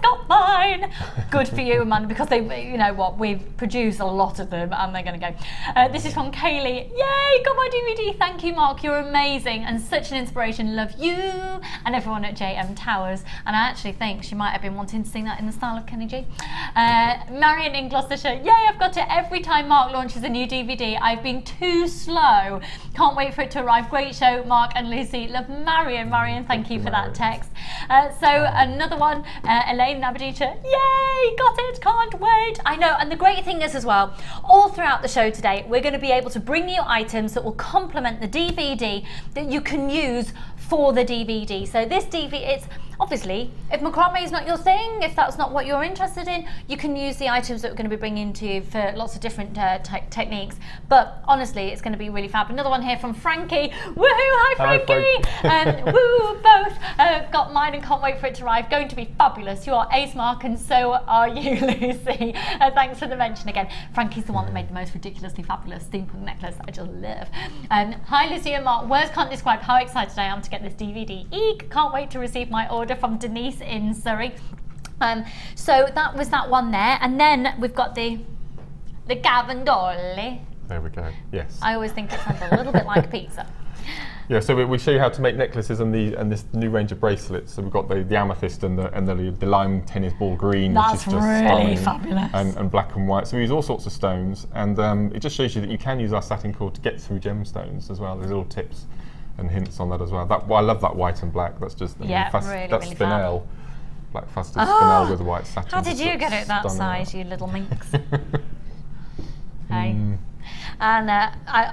Speaker 1: got mine. Good for you, Amanda, because they, you know what, we've produced a lot of them, and they're going to go. This is from Kaylee. Yay, got my DVD. Thank you, Mark. You're amazing and such an inspiration. Love you and everyone at JM Towers. And I actually think she might have been wanting to sing that in the style of Kenny G. Marion in Gloucestershire. Yay, I've got it every time Mark launches a new DVD. I've been too slow. Can't wait for it to arrive. Great show, Mark and Lucy. Love Marion. Marion, thank you for that text. So another one, Elaine in Aberdeenshire. Yay, got it, can't wait. I know, and the great thing is as well, all throughout the show today, we're going to be able to bring you items that will complement the DVD that you can use for the DVD. So this DVD, it's obviously, if macrame is not your thing, if that's not what you're interested in, you can use the items that we're going to be bringing to you for lots of different techniques. But honestly, it's going to be really fab. Another one here from Frankie. Woohoo! Hi, Frankie! Woo! Both got mine and can't wait for it to arrive. Going to be fabulous. You are ace, Mark, and so are you, Lucy. Thanks for the mention again. Frankie's the one that made the most ridiculously fabulous steampunk necklace that I just love. Hi, Lucy and Mark. Words can't describe how excited I am to get this DVD. Eek! Can't wait to receive my order from Denise in Surrey. So that was that one there, and then we've got the Gavandoli.
Speaker 2: There we go. Yes.
Speaker 1: I always think it sounds a little bit like pizza.
Speaker 2: Yeah, so we show you how to make necklaces and this new range of bracelets. So we've got the amethyst and the lime tennis ball green,
Speaker 1: that's
Speaker 2: which is just
Speaker 1: really
Speaker 2: stunning,
Speaker 1: fabulous,
Speaker 2: and black and white. So we use all sorts of stones, and it just shows you that you can use our satin cord to get through gemstones as well. There's little tips and hints on that as well. I love that white and black. That's just
Speaker 1: really
Speaker 2: spinel, black faceted spinel with white satin.
Speaker 1: How did you get it that size, you little minx? Hey. And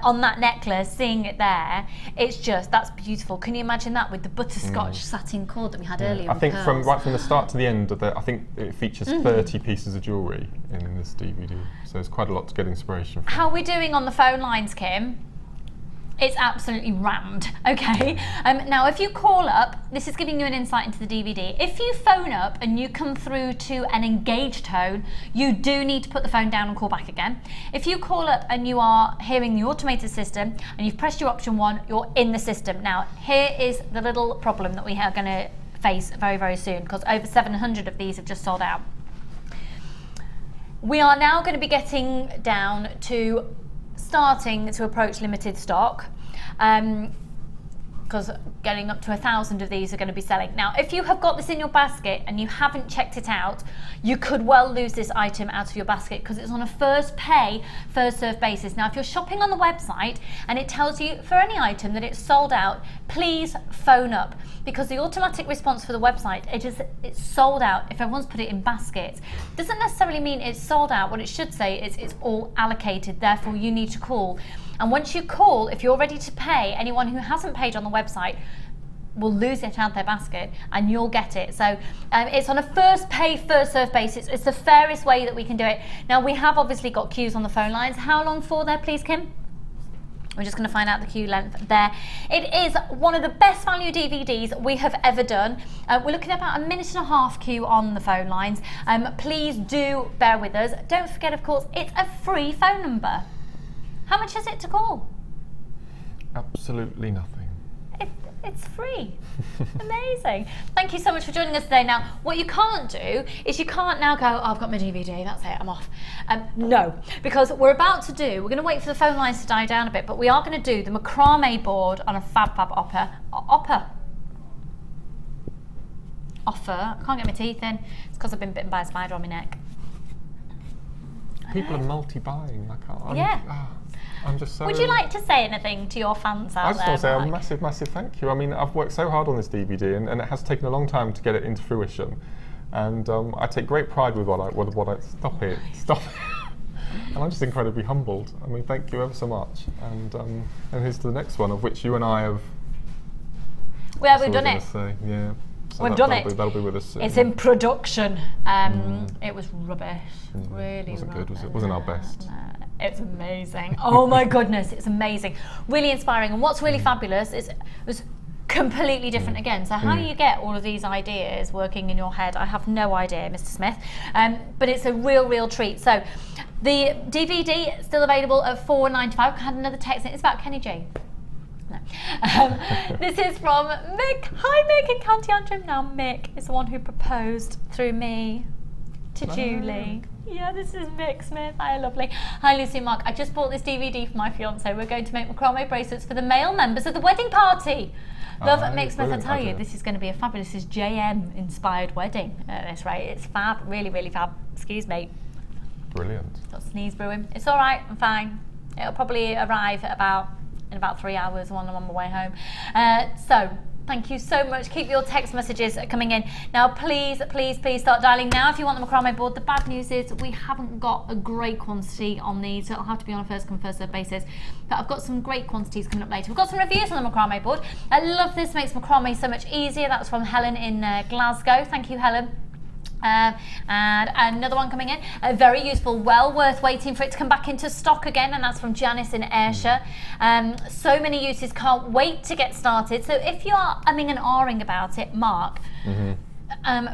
Speaker 1: on that necklace, seeing it there, that's beautiful. Can you imagine that with the butterscotch satin cord that we had earlier?
Speaker 2: I think right from the start to the end of I think it features 30 pieces of jewellery in this DVD. So there's quite a lot to get inspiration from.
Speaker 1: How are we doing on the phone lines, Kim? It's absolutely rammed, okay? Now, if you call up, this is giving you an insight into the DVD. If you phone up and you come through to an engaged tone, you do need to put the phone down and call back again. If you call up and you are hearing the automated system and you've pressed your option 1, you're in the system. Now, here is the little problem that we are going to face very, very soon, because over 700 of these have just sold out. We are now going to be getting down to starting to approach limited stock, because getting up to 1,000 of these are going to be selling. Now, if you have got this in your basket and you haven't checked it out, you could well lose this item out of your basket, because it's on a first pay, first serve basis. Now, if you're shopping on the website and it tells you for any item that it's sold out, please phone up, because the automatic response for the website, it's sold out if everyone's put it in baskets. Doesn't necessarily mean it's sold out. What it should say is it's all allocated, therefore you need to call. And once you call, if you're ready to pay, anyone who hasn't paid on the website will lose it out of their basket and you'll get it. So it's on a first pay, first serve basis. It's the fairest way that we can do it. Now, we have obviously got queues on the phone lines. How long for there, please, Kim? We're just going to find out the queue length there. It is one of the best value DVDs we have ever done. We're looking at about a 1.5-minute queue on the phone lines. Please do bear with us. Don't forget, of course, it's a free phone number. How much is it to call?
Speaker 2: Absolutely nothing.
Speaker 1: It's free. Amazing. Thank you so much for joining us today. Now, what you can't do is you can't now go, oh, I've got my DVD, that's it, I'm off. No, because we're about to do, we're going to wait for the phone lines to die down a bit, but we are going to do the macrame board on a fab offer. I can't get my teeth in. It's because I've been bitten by a spider on my neck.
Speaker 2: People are multi-buying. I'm just so...
Speaker 1: Would you like to say anything to your fans out there?
Speaker 2: I just want to say a massive thank you. I mean, I've worked so hard on this DVD, and it has taken a long time to get it into fruition. And I take great pride with what I stop it. And I'm just incredibly humbled. I mean, thank you ever so much. And here's to the next one, of which you and I have...
Speaker 1: Well, we've done it.
Speaker 2: Yeah. So
Speaker 1: we've done it.
Speaker 2: That'll be with us soon.
Speaker 1: It's in production. It was rubbish. Really
Speaker 2: wasn't
Speaker 1: rubbish.
Speaker 2: good, was it? Wasn't our best.
Speaker 1: It's amazing. Oh my goodness, it's amazing. Really inspiring. And what's really fabulous is it was completely different again. So how you get all of these ideas working in your head, I have no idea, Mr. Smith. But it's a real treat. So the DVD still available at $4.95. I had another text. It's about Kenny G. No. This is from Mick. Hi Mick in County Antrim. Now Mick is the one who proposed through me to Julie. Yeah, this is Mick Smith. Hi, lovely. Hi, Lucy and Mark. I just bought this DVD for my fiance. We're going to make macrame bracelets for the male members of the wedding party. Love Mick Smith. I tell you, this is going to be a fabulous, this is JM-inspired wedding at this rate. It's fab, really fab. Excuse me.
Speaker 2: Brilliant.
Speaker 1: Got a sneeze brewing. It's all right. I'm fine. It'll probably arrive in about 3 hours when I'm on my way home. So thank you so much. Keep your text messages coming in. Now, please start dialing now if you want the macrame board. The bad news is we haven't got a great quantity on these, so it'll have to be on a first come first served basis. But I've got some great quantities coming up later. We've got some reviews on the macrame board. I love this, makes macrame so much easier. That was from Helen in Glasgow. Thank you, Helen. And another one coming in, very useful, well worth waiting for it to come back into stock again, and that's from Janice in Ayrshire. So many uses, can't wait to get started. So if you are umming and ahhing about it, Mark,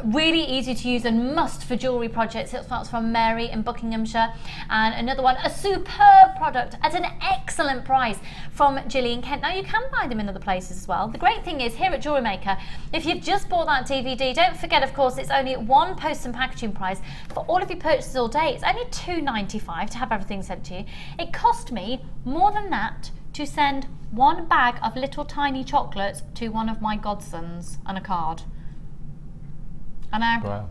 Speaker 1: really easy to use and must for jewellery projects. It starts from Mary in Buckinghamshire. And another one, a superb product at an excellent price from Gillian Kent. Now you can buy them in other places as well. The great thing is here at JewelleryMaker, if you've just bought that DVD, don't forget, of course, it's only one post and packaging price for all of your purchases all day. It's only $2.95 to have everything sent to you. It cost me more than that to send one bag of little tiny chocolates to one of my godsons and a card. I know.
Speaker 2: Wow.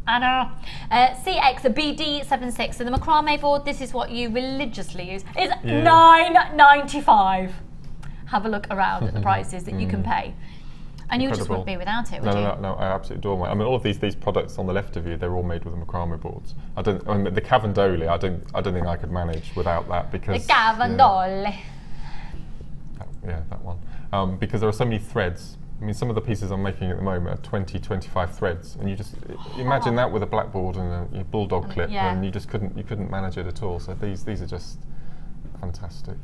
Speaker 1: I know. CXBD76, so the macrame board, this is what you religiously use, is $9.95. Have a look around at the prices that you can pay. And you just wouldn't be without it, would you?
Speaker 2: No, I absolutely adore them. I mean, all of these products on the left of you, they're all made with the macrame boards. I mean, the Cavandoli, I don't think I could manage without that, because...
Speaker 1: The Cavandoli.
Speaker 2: Yeah, that one. Because there are so many threads. I mean, some of the pieces I'm making at the moment are 20, 25 threads, and you just imagine that with a blackboard and a bulldog clip, and you couldn't manage it at all. So these are just fantastic.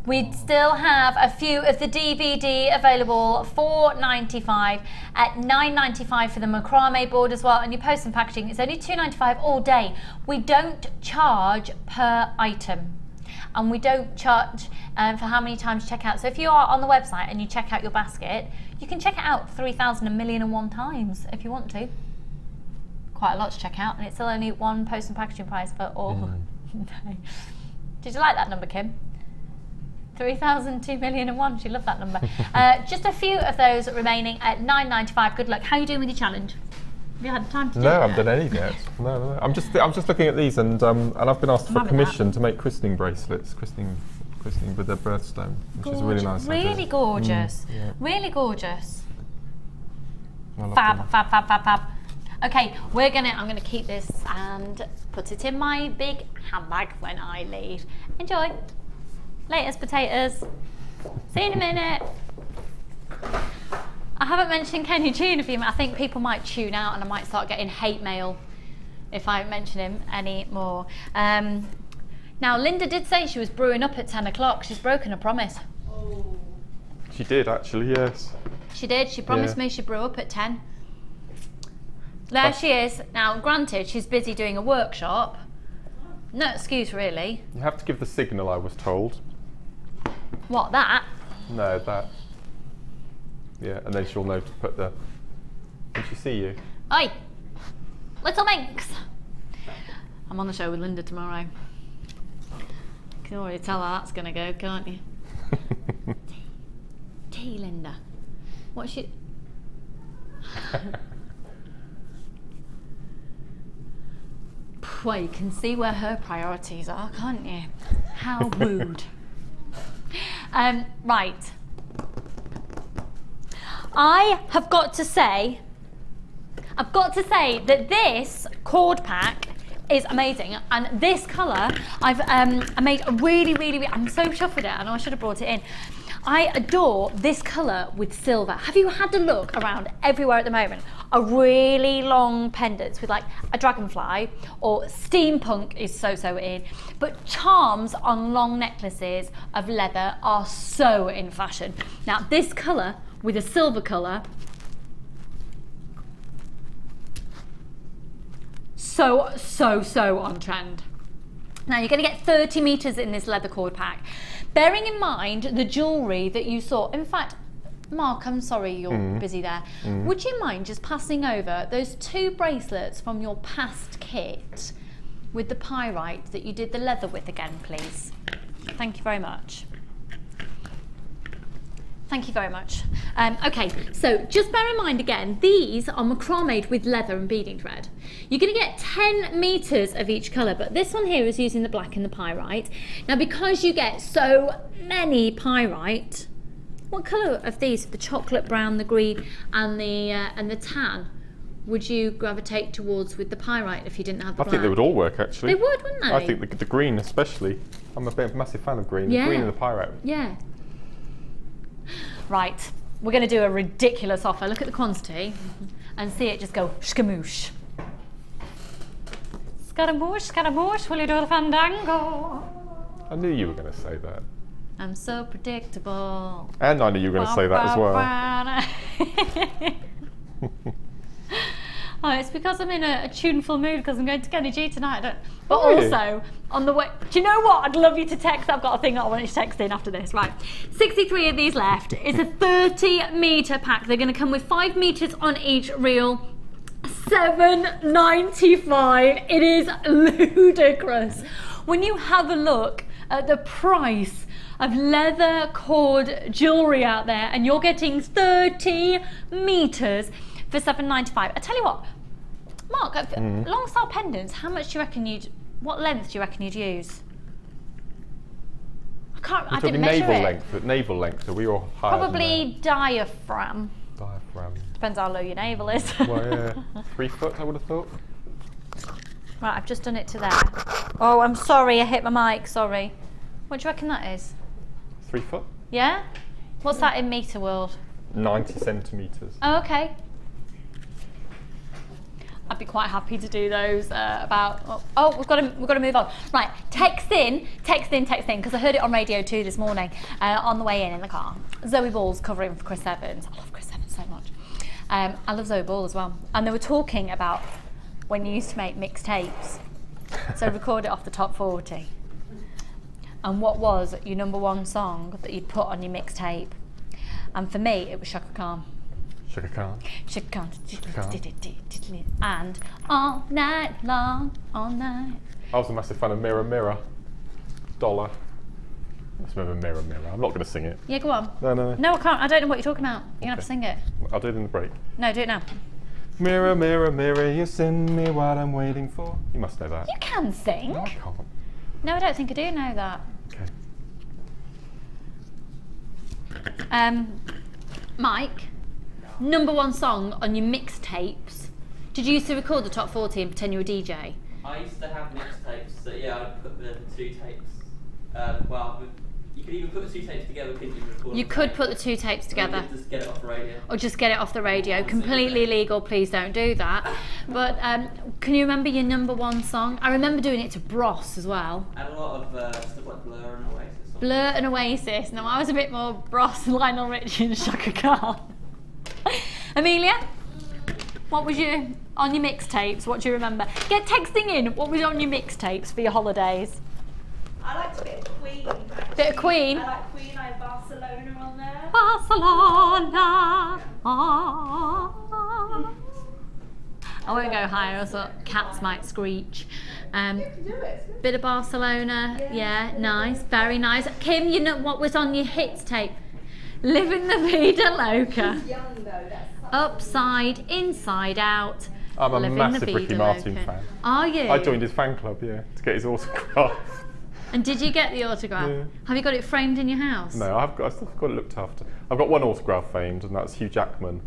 Speaker 1: We still have a few of the DVD available, $4.95 at $9.95 for the macrame board as well. And your post and packaging, it's only $2.95 all day. We don't charge per item. And we don't charge for how many times you check out. So if you are on the website and you check out your basket, you can check it out 3,000,000,001 times if you want to. Quite a lot to check out, and it's still only one post and packaging price for all day. Did you like that number, Kim? 3,002,000,001. She loved that number. Just a few of those remaining at $9.95. Good luck. How are you doing with your challenge? Have you had time to do
Speaker 2: No, I haven't done any yet. No. I'm just looking at these, and I've been asked for permission to make christening bracelets, christening with their birthstone, which is a really nice idea.
Speaker 1: Really gorgeous. Really gorgeous.
Speaker 2: Fab.
Speaker 1: Okay, I'm gonna keep this and put it in my big handbag when I leave. Enjoy. Latest potatoes. See you in a minute. I haven't mentioned Kenny G in a few minutes. I think people might tune out and I might start getting hate mail if I mention him anymore. Now, Linda did say she was brewing up at 10 o'clock. She's broken a promise.
Speaker 2: Oh. She did, actually, yes.
Speaker 1: She did. She promised me she'd brew up at 10. There she is. Now, granted, she's busy doing a workshop. No excuse, really.
Speaker 2: You have to give the signal, I was told.
Speaker 1: What, that?
Speaker 2: No, that. Yeah, and then she'll know to put the, when she see you.
Speaker 1: Oi! Little minx! I'm on the show with Linda tomorrow. You can already tell how that's going to go, can't you? Tea, Linda. What's she... Well, you can see where her priorities are, can't you? How rude. Right. I've got to say that this cord pack is amazing, and this colour I made a really, I'm so chuffed with it. I know I should have brought it in. I adore this colour with silver. Have you had a look around everywhere at the moment? A really long pendants with like a dragonfly, or steampunk is so in, but charms on long necklaces of leather are so in fashion. Now this colour with a silver colour, so on trend. Now you're going to get 30 meters in this leather cord pack. Bearing in mind the jewellery that you saw, in fact, Mark, I'm sorry you're busy there. Would you mind just passing over those 2 bracelets from your past kit with the pyrite that you did the leather with again, please? Thank you very much. Thank you very much. Okay, so just bear in mind again, these are macrame with leather and beading thread. You're going to get 10 meters of each colour, but this one here is using the black and the pyrite. Now, because you get so many pyrite, what colour of these, the chocolate brown, the green, and the tan, would you gravitate towards with the pyrite if you didn't have the black?
Speaker 2: I think they would all work actually.
Speaker 1: They would, wouldn't they?
Speaker 2: I think the green especially. I'm a massive fan of green.
Speaker 1: Yeah.
Speaker 2: The green and the pyrite.
Speaker 1: Yeah. Right, we're going to do a ridiculous offer. Look at the quantity and see it just go shkamoosh. Scaramouche, will you do the fandango?
Speaker 2: I knew you were going to say that.
Speaker 1: I'm so predictable.
Speaker 2: And I knew you were going to say that as well.
Speaker 1: Oh, it's because I'm in a tuneful mood because I'm going to Kenny G tonight. But also, on the way... Do you know what? I'd love you to text. I've got a thing that I want you to text in after this. Right. 63 of these left. It's a 30 metre pack. They're going to come with 5 metres on each reel. $7.95. It is ludicrous. When you have a look at the price of leather cord jewellery out there and you're getting 30 metres for $7.95. I tell you what, Mark, long style pendants, how much do you reckon what length do you reckon you'd use? I didn't measure it.
Speaker 2: Navel length, are we all higher?
Speaker 1: Probably diaphragm.
Speaker 2: Diaphragm.
Speaker 1: Depends how low your navel is.
Speaker 2: Well, yeah, 3 foot I would have thought.
Speaker 1: Right, I've just done it to there. Oh, I'm sorry, I hit my mic, sorry. What do you reckon that is?
Speaker 2: 3 foot?
Speaker 1: Yeah? What's that in metre world?
Speaker 2: 90 centimetres.
Speaker 1: Oh, okay. I'd be quite happy to do those about... Oh, we've got to move on. Right, text in, because I heard it on Radio 2 this morning on the way in the car. Zoe Ball's covering for Chris Evans. I love Chris Evans so much. I love Zoe Ball as well. And they were talking about when you used to make mixtapes. So record it off the top 40. And what was your #1 song that you'd put on your mixtape? And for me, it was Shaka Khan.
Speaker 2: Shaka Khan.
Speaker 1: Shaka Khan. And all night long, all night.
Speaker 2: I was a massive fan of Mirror Mirror. Dollar. I just remember Mirror Mirror. I'm not going to sing it.
Speaker 1: Yeah, go on.
Speaker 2: No.
Speaker 1: No, I can't. I don't know what you're talking about. You're going to have to sing it.
Speaker 2: I'll do it in the break.
Speaker 1: No, do it now.
Speaker 2: Mirror, mirror, mirror, you send me what I'm waiting for. You must know that.
Speaker 1: You can sing.
Speaker 2: No, I can't.
Speaker 1: No, I don't think I do know that.
Speaker 2: Okay.
Speaker 1: Mike, #1 song on your mixtapes. Did you used to record the top 40 and pretend you were a DJ?
Speaker 6: I used to have mixtapes, so yeah, I'd put the 2 tapes. Well, you could even put the 2 tapes together, couldn't you?
Speaker 1: You could put the 2 tapes together.
Speaker 6: Or just get it off the radio.
Speaker 1: Or just get it off the radio. Completely illegal, please don't do that. But can you remember your #1 song? I remember doing it to Bros as well.
Speaker 6: And a lot of stuff like Blur and Oasis.
Speaker 1: Blur and Oasis. No, I was a bit more Bros, Lionel Richie and Shaka Khan. Amelia, what was on your mixtapes? What do you remember? Get texting in. What was on your mixtapes for your holidays?
Speaker 7: I like to get Queen.
Speaker 1: Bit of Queen.
Speaker 7: I like Queen, I have Barcelona on there.
Speaker 1: Barcelona. I won't go higher, I thought cats might screech. Bit of Barcelona, yeah, nice, very nice. Kim, you know what was on your hits tape? Living the Vida Loca.
Speaker 7: Young though, that's
Speaker 1: Upside, inside out.
Speaker 2: I'm a
Speaker 1: Living
Speaker 2: massive
Speaker 1: the
Speaker 2: Ricky
Speaker 1: Vida
Speaker 2: Martin
Speaker 1: Loca.
Speaker 2: fan.
Speaker 1: Are you?
Speaker 2: I joined his fan club, yeah, to get his autograph.
Speaker 1: And did you get the autograph?
Speaker 2: Yeah.
Speaker 1: Have you got it framed in your house?
Speaker 2: No, I've still got it looked after. I've got one autograph framed, and that's Hugh Jackman.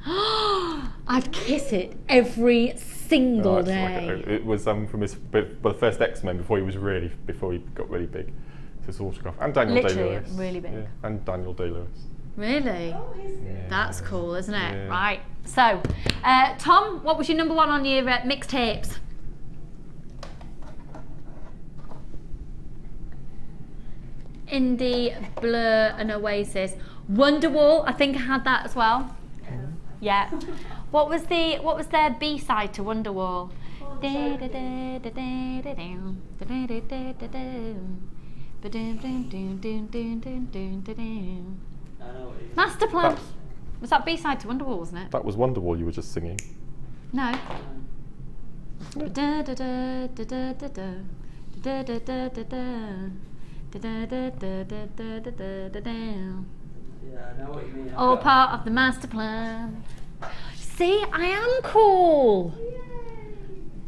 Speaker 1: I'd kiss it every single
Speaker 2: It's
Speaker 1: day.
Speaker 2: it was from his the first X-Men before he got really big. It's his autograph, and Daniel
Speaker 1: Literally
Speaker 2: Day-Lewis.
Speaker 1: really big.
Speaker 2: Yeah, and Daniel Day-Lewis.
Speaker 1: Really?
Speaker 2: Yeah.
Speaker 1: That's cool, isn't it?
Speaker 2: Yeah.
Speaker 1: Right. So, Tom, what was your number one on your mixtapes? Indie, Blur, and Oasis. Wonderwall, I think I had that as well. Yeah. What was their B-side to Wonderwall? Master Plan. Was that B-side to Wonderwall, wasn't it?
Speaker 2: That was Wonderwall you were just singing.
Speaker 1: No.
Speaker 6: Yeah, I know what you mean.
Speaker 1: All part of the master plan. See, I am cool.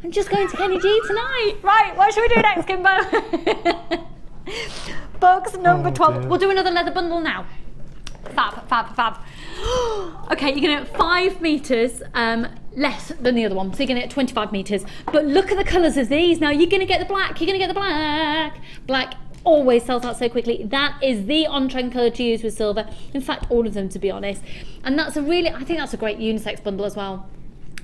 Speaker 1: I'm just going to Kenny G tonight. Right, what should we do next, Kimbo? Box number 12.
Speaker 2: Dear.
Speaker 1: We'll do another leather bundle now. Fab, fab, fab. Okay, you're going to get 5 metres less than the other one. So you're going to get 25 metres. But look at the colours of these. Now, you're going to get the black. You're going to get the black. Black always sells out so quickly. That is the on-trend colour to use with silver. In fact, all of them, to be honest. And that's I think that's a great unisex bundle as well.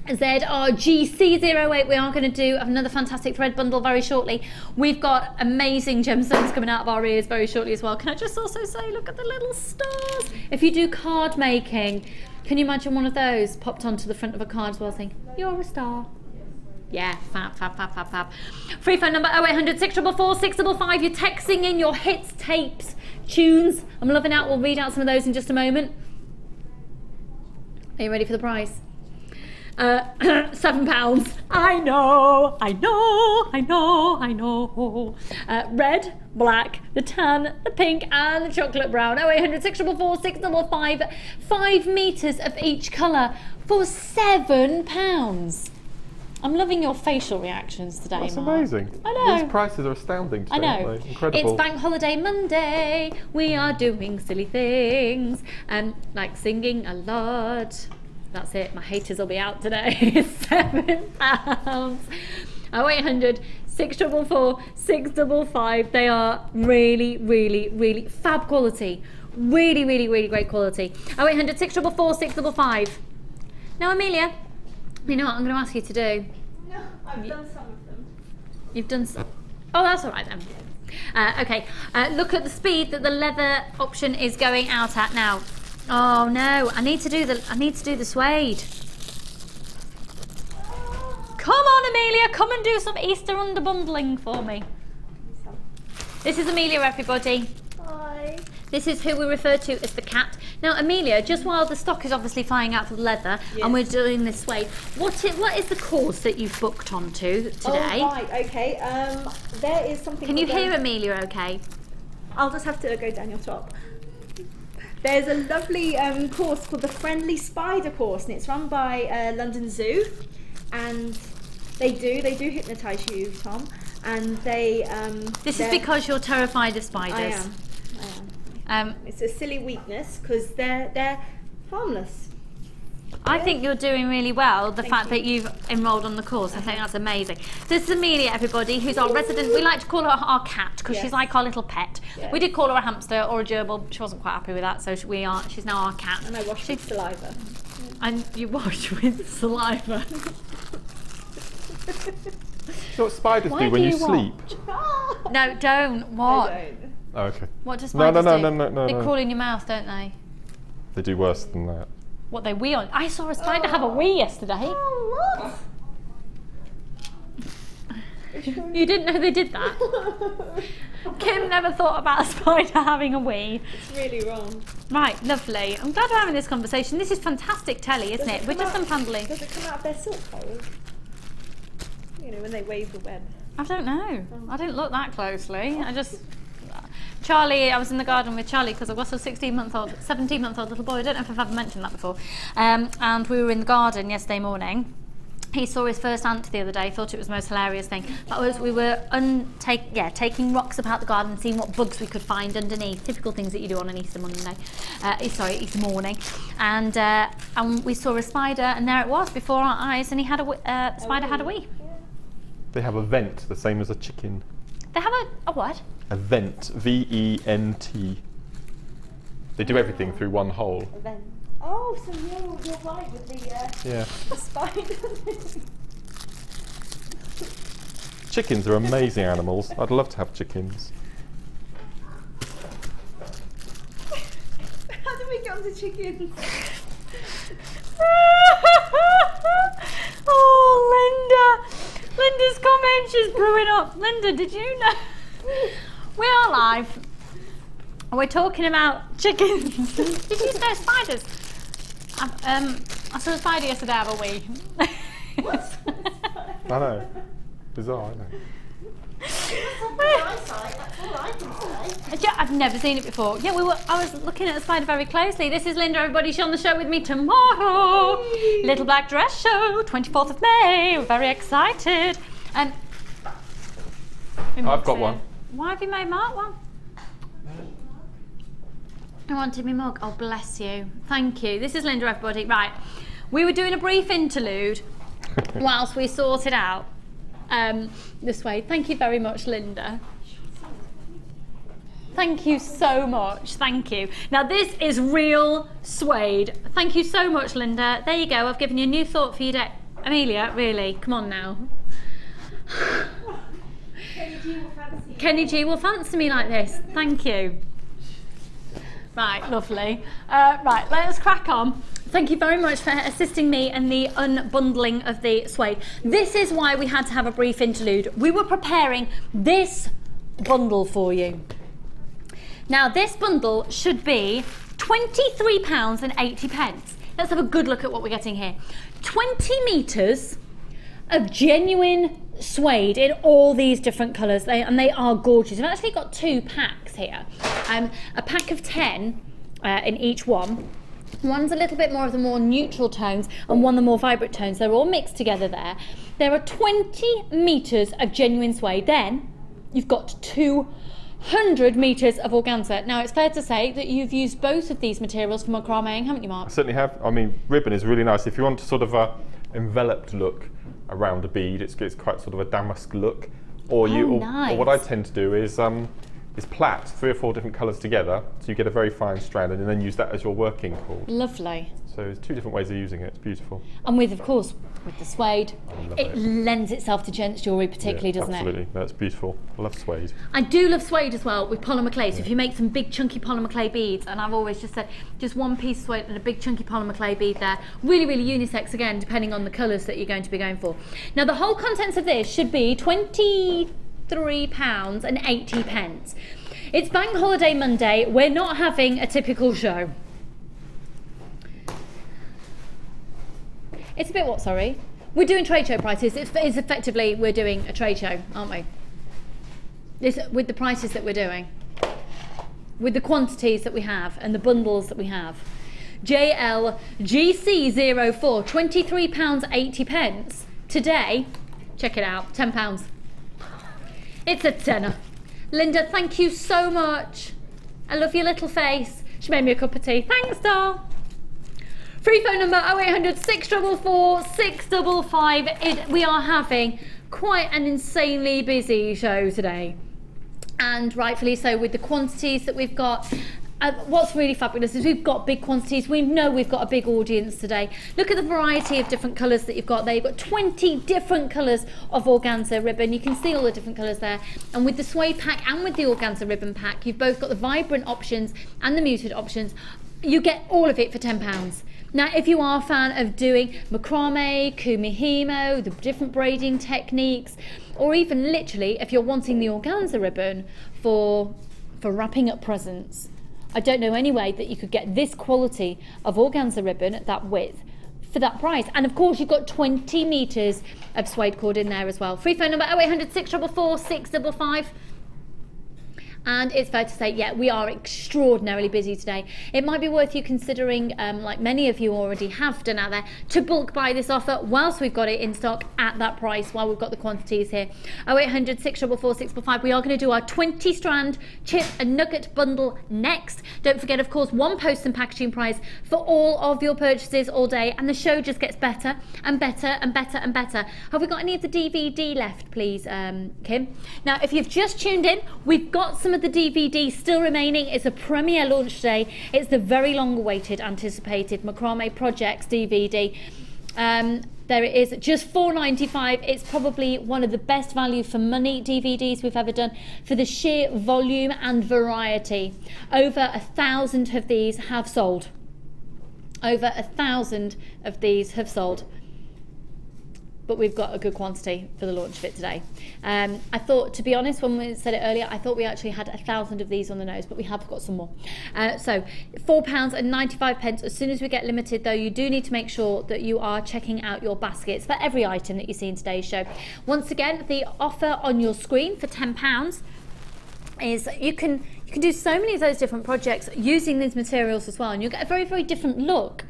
Speaker 1: ZRGC08, we are going to do another fantastic thread bundle very shortly. We've got amazing gemstones coming out of our ears very shortly as well. Can I just also say, look at the little stars. If you do card making, can you imagine one of those popped onto the front of a card as well saying, you're a star? Yeah, fab, fab, fab, fab, fab. Free phone number 0800 644 655. You're texting in your hits, tapes, tunes. I'm loving out. We'll read out some of those in just a moment. Are you ready for the price? £7. I know, I know, I know, I know. Red, black, the tan, the pink, and the chocolate brown. 0800 644 655. 5 metres of each colour for £7. I'm loving your facial reactions today,
Speaker 2: That's
Speaker 1: Mark.
Speaker 2: amazing.
Speaker 1: I know.
Speaker 2: These prices are astounding today.
Speaker 1: I know.
Speaker 2: Aren't they? Incredible.
Speaker 1: It's Bank Holiday Monday. We are doing silly things and like singing a lot. That's it. My haters will be out today. £7. 0800 644 655. They are really, really, really fab quality. Really, really, really great quality. 0800 644 655. Now, Amelia, you know what I'm going to ask you to do?
Speaker 7: No, I've done some of them.
Speaker 1: You've done some. Oh, that's all right then. Okay, look at the speed that the leather option is going out at now. Oh no, I need to do the suede. Come on, Amelia, come and do some Easter underbundling for me. This is Amelia, everybody.
Speaker 7: Hi.
Speaker 1: This is who we refer to as the cat. Now, Amelia, just while the stock is obviously flying out for the leather, and we're doing this suede, what is the course that you've booked onto today?
Speaker 7: Oh, right, okay. There is something...
Speaker 1: Can you
Speaker 7: called
Speaker 1: hear Amelia okay?
Speaker 7: I'll just have to go down your top. There's a lovely course called the Friendly Spider course, and it's run by London Zoo, and they do hypnotise you, Tom, and they...
Speaker 1: This is because you're terrified of spiders.
Speaker 7: I am. It's a silly weakness because they're harmless.
Speaker 1: I think you're doing really well, the
Speaker 7: Thank
Speaker 1: fact
Speaker 7: you.
Speaker 1: that you've enrolled on the course. I think that's amazing. So this is Amelia, everybody, who's our resident. We like to call her our cat because she's
Speaker 7: Yes.
Speaker 1: like our little pet.
Speaker 7: Yes.
Speaker 1: We did call her a hamster or a gerbil. She wasn't quite happy with that, so she's now our cat.
Speaker 7: And I wash with saliva.
Speaker 1: And you wash with saliva.
Speaker 2: So what spiders
Speaker 1: Why
Speaker 2: do when
Speaker 1: do
Speaker 2: you
Speaker 1: you
Speaker 2: sleep?
Speaker 1: No, don't. What?
Speaker 7: I don't.
Speaker 2: Oh, okay.
Speaker 1: What do
Speaker 2: No,
Speaker 1: spiders
Speaker 2: no,
Speaker 1: do?
Speaker 2: no, no, no,
Speaker 1: They
Speaker 2: no.
Speaker 1: crawl in your mouth, don't they?
Speaker 2: They do worse than that.
Speaker 1: What, they wee on? I saw a spider have a wee yesterday.
Speaker 7: Oh, what?
Speaker 1: You didn't know they did that? Kim never thought about a spider having a wee.
Speaker 7: It's really wrong.
Speaker 1: Right, lovely. I'm glad we're having this conversation. This is fantastic telly, isn't it? We're just unbundling.
Speaker 7: Does it come out of their silk hole? You know, when they wave the web.
Speaker 1: I don't know. I didn't look that closely. I was in the garden with Charlie because I've got a 17-month-old little boy. I don't know if I've ever mentioned that before. And we were in the garden yesterday morning. He saw his first ant the other day, thought it was the most hilarious thing. We were taking rocks about the garden, seeing what bugs we could find underneath. Typical things that you do on an Easter Monday. Easter morning. And we saw a spider, and there it was before our eyes, and the spider had a wee.
Speaker 2: They have a vent, the same as a chicken.
Speaker 1: They have a what?
Speaker 2: A vent, V-E-N-T. They do everything through one hole.
Speaker 7: Oh, so you're right with the spider.
Speaker 2: Chickens are amazing animals. I'd love to have chickens.
Speaker 7: How did we get onto chickens?
Speaker 1: Oh, Linda! Linda's comment, she's brewing up. Linda, did you know? We are live. We're talking about chickens. Did you say spiders? I saw a spider yesterday have a wee.
Speaker 7: What?
Speaker 2: I know. Bizarre, I know.
Speaker 7: That's all I can say.
Speaker 1: Yeah, I've never seen it before. Yeah, I was looking at the spider very closely. This is Linda, everybody. She's on the show with me tomorrow. Yay. Little Black Dress Show, 24th of May. We're very excited. And
Speaker 2: I've got one.
Speaker 1: Why have you made Mark one? I wanted me mug. Oh, bless you. Thank you. This is Linda, everybody. Right. We were doing a brief interlude whilst we sorted out this way. Thank you very much, Linda. Thank you so much. Thank you. Now, this is real suede. Thank you so much, Linda. There you go. I've given you a new thought for your day. Amelia, really? Come on now. Kenny G will fancy me like this. Thank you. Right, lovely. Right, let's crack on. Thank you very much for assisting me in the unbundling of the suede. This is why we had to have a brief interlude. We were preparing this bundle for you. Now, this bundle should be £23.80. Let's have a good look at what we're getting here. 20 metres of genuine suede in all these different colours, and they are gorgeous. I've actually got two packs here, a pack of 10 in each one. One's a little bit more of the more neutral tones and one the more vibrant tones. They're all mixed together there. There are 20 metres of genuine suede. Then you've got 200 metres of organza. Now, it's fair to say that you've used both of these materials for macrame, haven't you, Mark?
Speaker 2: I certainly have. I mean, ribbon is really nice. If you want sort of a enveloped look around a bead, it's quite sort of a damask look. Or
Speaker 1: nice.
Speaker 2: or what I tend to do is plait 3 or 4 different colours together, so you get a very fine strand, and then use that as your working cord.
Speaker 1: Lovely.
Speaker 2: So there's 2 different ways of using it. It's beautiful.
Speaker 1: And with, of course, with the suede, it lends itself to gents jewellery particularly, doesn't
Speaker 2: absolutely. It? Absolutely, that's beautiful. I love suede.
Speaker 1: I do love suede as well with polymer clay. So if you make some big chunky polymer clay beads, and I've always just said just one piece of suede and a big chunky polymer clay bead there, really, really unisex again, depending on the colours that you're going to be going for. Now, the whole contents of this should be £23.80. It's Bank Holiday Monday. We're not having a typical show. It's a bit what, sorry? We're doing trade show prices. It's effectively, we're doing a trade show, aren't we? With the prices that we're doing. With the quantities that we have and the bundles that we have. JLGC04, £23.80. Today, check it out, £10. It's a tenner. Linda, thank you so much. I love your little face. She made me a cup of tea. Thanks, doll. Free phone number 0800 644 655. We are having quite an insanely busy show today, and rightfully so with the quantities that we've got. What's really fabulous is we've got big quantities. We know we've got a big audience today. Look at the variety of different colours that you've got there. You've got 20 different colours of organza ribbon. You can see all the different colours there. And with the suede pack and with the organza ribbon pack, you've both got the vibrant options and the muted options. You get all of it for £10. Now, if you are a fan of doing macrame, kumihimo, the different braiding techniques, or even literally if you're wanting the organza ribbon for wrapping up presents, I don't know any way that you could get this quality of organza ribbon at that width for that price. And of course, you've got 20 meters of suede cord in there as well. Free phone number 0800 644 655. And it's fair to say, yeah, we are extraordinarily busy today. It might be worth you considering, like many of you already have done out there, to bulk buy this offer whilst we've got it in stock at that price, while we've got the quantities here. 0800 644 655. We are going to do our 20 strand chip and nugget bundle next. Don't forget, of course, one post and packaging price for all of your purchases all day, and the show just gets better and better and better and better. Have we got any of the DVD left, please, Kim? Now, if you've just tuned in, we've got some of the DVD still remaining. It's a premiere launch day. It's the very long awaited, anticipated Macrame Projects DVD. There it is, just $4.95. It's probably one of the best value for money DVDs we've ever done for the sheer volume and variety. Over 1,000 of these have sold. Over 1,000 of these have sold. But we've got a good quantity for the launch of it today. I thought, to be honest, when we said it earlier, I thought we actually had 1,000 of these on the nose, but we have got some more. So £4.95. As soon as we get limited, though, you do need to make sure that you are checking out your baskets for every item that you see in today's show. Once again, the offer on your screen for £10 is you can do so many of those different projects using these materials as well, and you'll get a very, very different look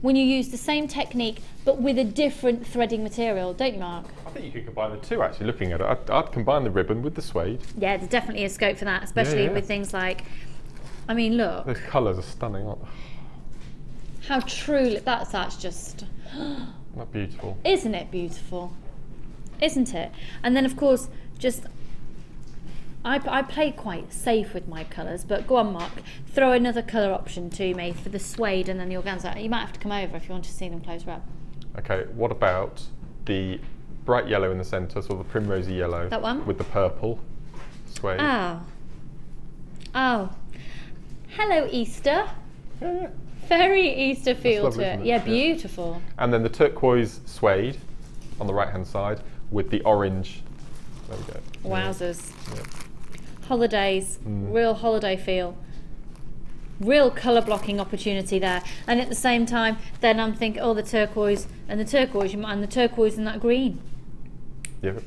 Speaker 1: when you use the same technique but with a different threading material, don't you, Mark?
Speaker 2: I think you could combine the two, actually, looking at it. I'd combine the ribbon with the suede.
Speaker 1: Yeah, there's definitely a scope for that, especially with things like, I mean, look.
Speaker 2: Those colours are stunning, aren't they?
Speaker 1: How truly, that's just...
Speaker 2: Not beautiful.
Speaker 1: Isn't it beautiful? Isn't it? And then, of course, just... I play quite safe with my colours, but go on, Mark, throw another colour option to me for the suede and then the organza. You might have to come over if you want to see them closer up.
Speaker 2: Okay, what about the bright yellow in the centre, sort of the primrosy yellow?
Speaker 1: That one?
Speaker 2: With the purple suede.
Speaker 1: Oh. Oh. Hello, Easter.
Speaker 2: Yeah.
Speaker 1: Very Easter feel
Speaker 2: lovely,
Speaker 1: to it.
Speaker 2: isn't it?
Speaker 1: Yeah,
Speaker 2: Yeah.
Speaker 1: beautiful.
Speaker 2: And then the turquoise suede on the right-hand side with the orange. There we go.
Speaker 1: Wowzers.
Speaker 2: Yeah.
Speaker 1: Holidays, real holiday feel. Real colour blocking opportunity there. And at the same time, then I'm thinking, oh, the turquoise and the turquoise, and the turquoise and that green.
Speaker 2: Yeah.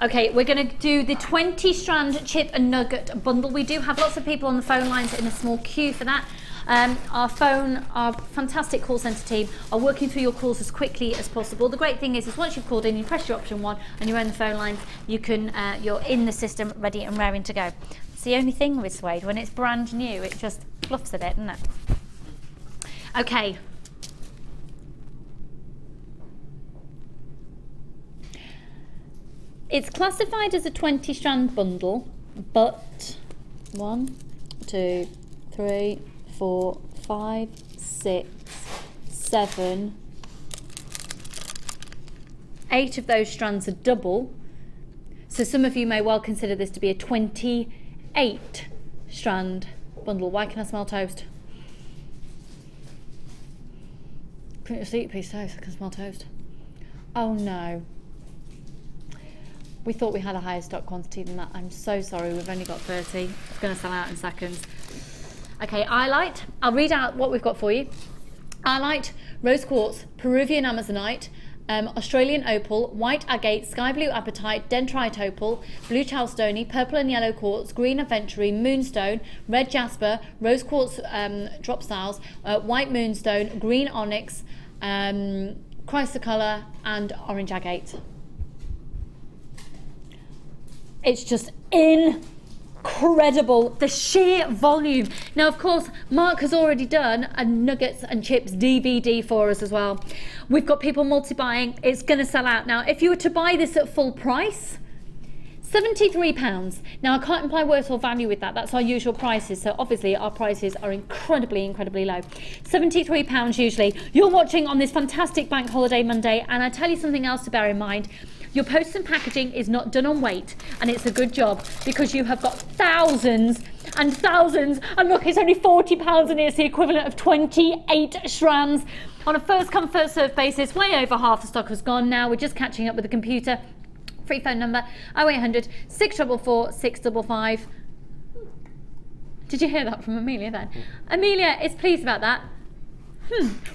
Speaker 1: Okay, we're going to do the 20 strand chip and nugget bundle. We do have lots of people on the phone lines in a small queue for that. Our fantastic call centre team are working through your calls as quickly as possible. The great thing is once you've called in, you press your option 1 and you're on the phone lines, you can, you're in the system ready and raring to go. It's the only thing with suede, when it's brand new, it just fluffs at it, doesn't it? Okay. It's classified as a 20 strand bundle, but 1, 2, 3, 4, 5, 6, 7, 8 of those strands are double. So some of you may well consider this to be a 28 strand bundle. Why can I smell toast? Put your seat, piece of toast. I can smell toast. Oh no. We thought we had a higher stock quantity than that. I'm so sorry, we've only got 30. It's going to sell out in seconds. Okay, Iolite. I'll read out what we've got for you. Iolite, rose quartz, Peruvian amazonite, Australian opal, white agate, sky blue apatite, dendrite opal, blue chalcedony, purple and yellow quartz, green aventurine, moonstone, red jasper, rose quartz drop styles, white moonstone, green onyx, chrysocolor and orange agate. It's just incredible, the sheer volume. Now, of course, Mark has already done a nuggets and chips DVD for us as well. We've got people multi-buying. It's going to sell out. Now, if you were to buy this at full price, £73. Now, I can't imply worth or value with that. That's our usual prices. So obviously our prices are incredibly, incredibly low. £73 usually. You're watching on this fantastic bank holiday Monday. And I tell you something else to bear in mind. Your post and packaging is not done on weight, and it's a good job because you have got thousands and thousands. And look, it's only £40 and it's the equivalent of 28 strands. On a first come first served basis, way over half the stock has gone now. We're just catching up with the computer. Free phone number 0800 644 655. Did you hear that from Amelia then? Amelia is pleased about that.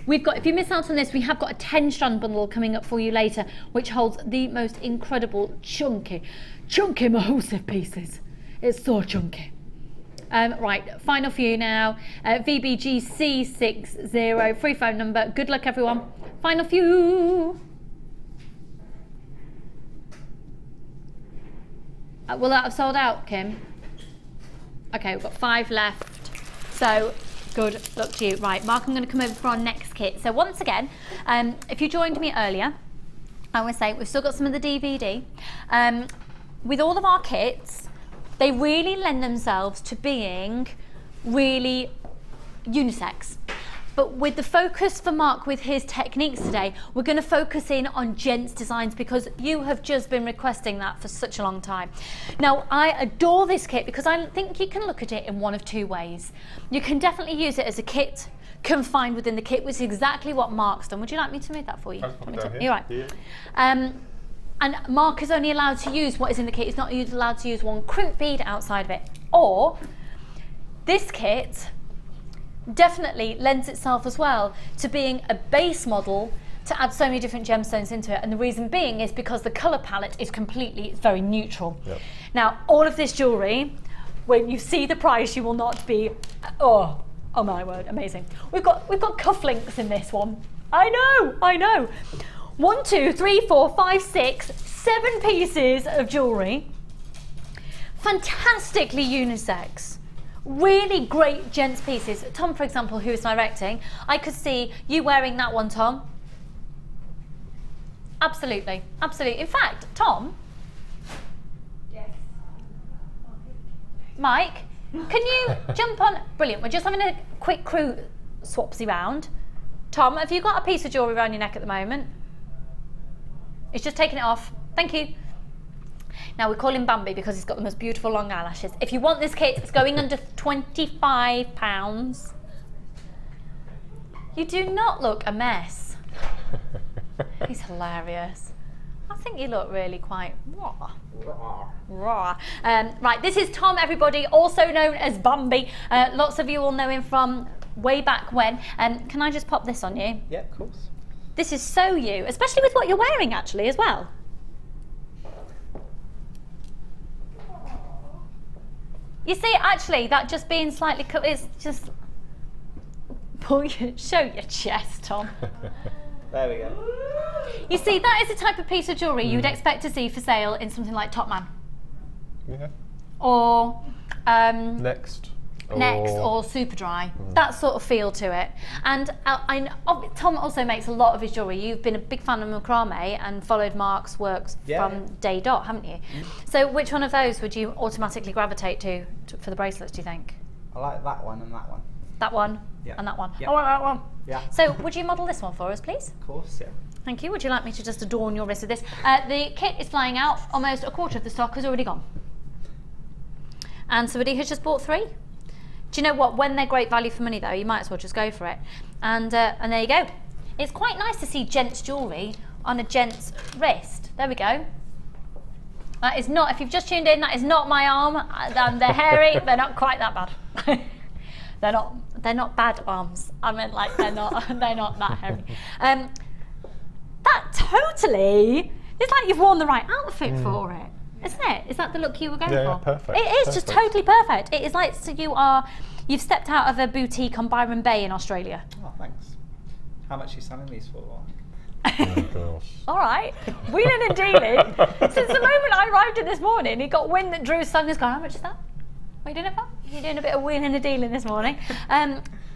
Speaker 1: We've got, if you miss out on this, we have got a 10 strand bundle coming up for you later, which holds the most incredible chunky Mahosive pieces. It's so chunky. Right, final few now. VBGC60, free phone number. Good luck, everyone. Final few. Will that have sold out, Kim? Okay, we've got 5 left. So, good luck to you. Right, Mark, I'm going to come over for our next kit. So once again, if you joined me earlier, I would say we've still got some of the DVD. With all of our kits, they really lend themselves to being really unisex. But with the focus for Mark with his techniques today, we're going to focus in on gents designs because you have just been requesting that for such a long time. Now, I adore this kit because I think you can look at it in one of 2 ways. You can definitely use it as a kit confined within the kit, which is exactly what Mark's done. Would you like me to move that for you? You're right. Yeah. And Mark is only allowed to use what is in the kit. He's not allowed to use one crimp bead outside of it. Or this kit definitely lends itself as well to being a base model to add so many different gemstones into it, and the reason being is because the colour palette is it's very neutral. Yep. Now, all of this jewellery, when you see the price, you will not be, oh my word, amazing. We've got cufflinks in this one. I know. 1, 2, 3, 4, 5, 6, 7 pieces of jewellery. Fantastically unisex. Really great gents pieces. Tom, for example, who is directing, I could see you wearing that one, Tom. Absolutely. In fact, Tom. Yes. Mike, can you jump on? Brilliant. We're just having a quick crew swapsy round. Tom, have you got a piece of jewellery around your neck at the moment? It's just taking it off. Thank you. Now, we call him Bambi because he's got the most beautiful long eyelashes. If you want this kit, it's going under £25. You do not look a mess. He's hilarious. I think you look really quite raw. Right, this is Tom, everybody, also known as Bambi. Lots of you will know him from way back when. Can I just pop this on you?
Speaker 6: Yeah, of course.
Speaker 1: This is so you, especially with what you're wearing, actually, as well. You see, actually, that just being slightly cut, it's just... Show your chest, Tom.
Speaker 6: There we go.
Speaker 1: You see, that is the type of piece of jewellery you would expect to see for sale in something like Top Man.
Speaker 2: Yeah.
Speaker 1: Or...
Speaker 2: Next
Speaker 1: or Superdry, that sort of feel to it. And Tom also makes a lot of his jewellery. You've been a big fan of Macrame and followed Mark's works from day dot, haven't you? So which one of those would you automatically gravitate to for the bracelets, do you think?
Speaker 6: I like that one and that one.
Speaker 1: That one and that one.
Speaker 6: Yeah.
Speaker 1: I want that one.
Speaker 6: Yeah.
Speaker 1: So would you model this one for us, please?
Speaker 6: Of course, yeah.
Speaker 1: Thank you. Would you like me to just adorn your wrist with this? The kit is flying out. Almost a quarter of the stock has already gone. And somebody has just bought 3. Do you know what? When they're great value for money, though, you might as well just go for it. And there you go. It's quite nice to see gents jewellery on a gent's wrist. There we go. That is not, if you've just tuned in, that is not my arm. They're hairy. They're not quite that bad. They're not bad arms. I mean, like they're not that hairy. That totally. It's like you've worn the right outfit for it. Isn't it? Is that the look you were going for?
Speaker 2: Yeah, perfect.
Speaker 1: It is just totally perfect. It is like you've stepped out of a boutique on Byron Bay in Australia.
Speaker 6: Oh, thanks. How much are you selling these for?
Speaker 2: Oh, gosh.
Speaker 1: All right, wheeling and dealing. Since the moment I arrived in this morning, he got wind that Drew's son is going, how much is that? What are you doing it for? You're doing a bit of wheeling and dealing this morning.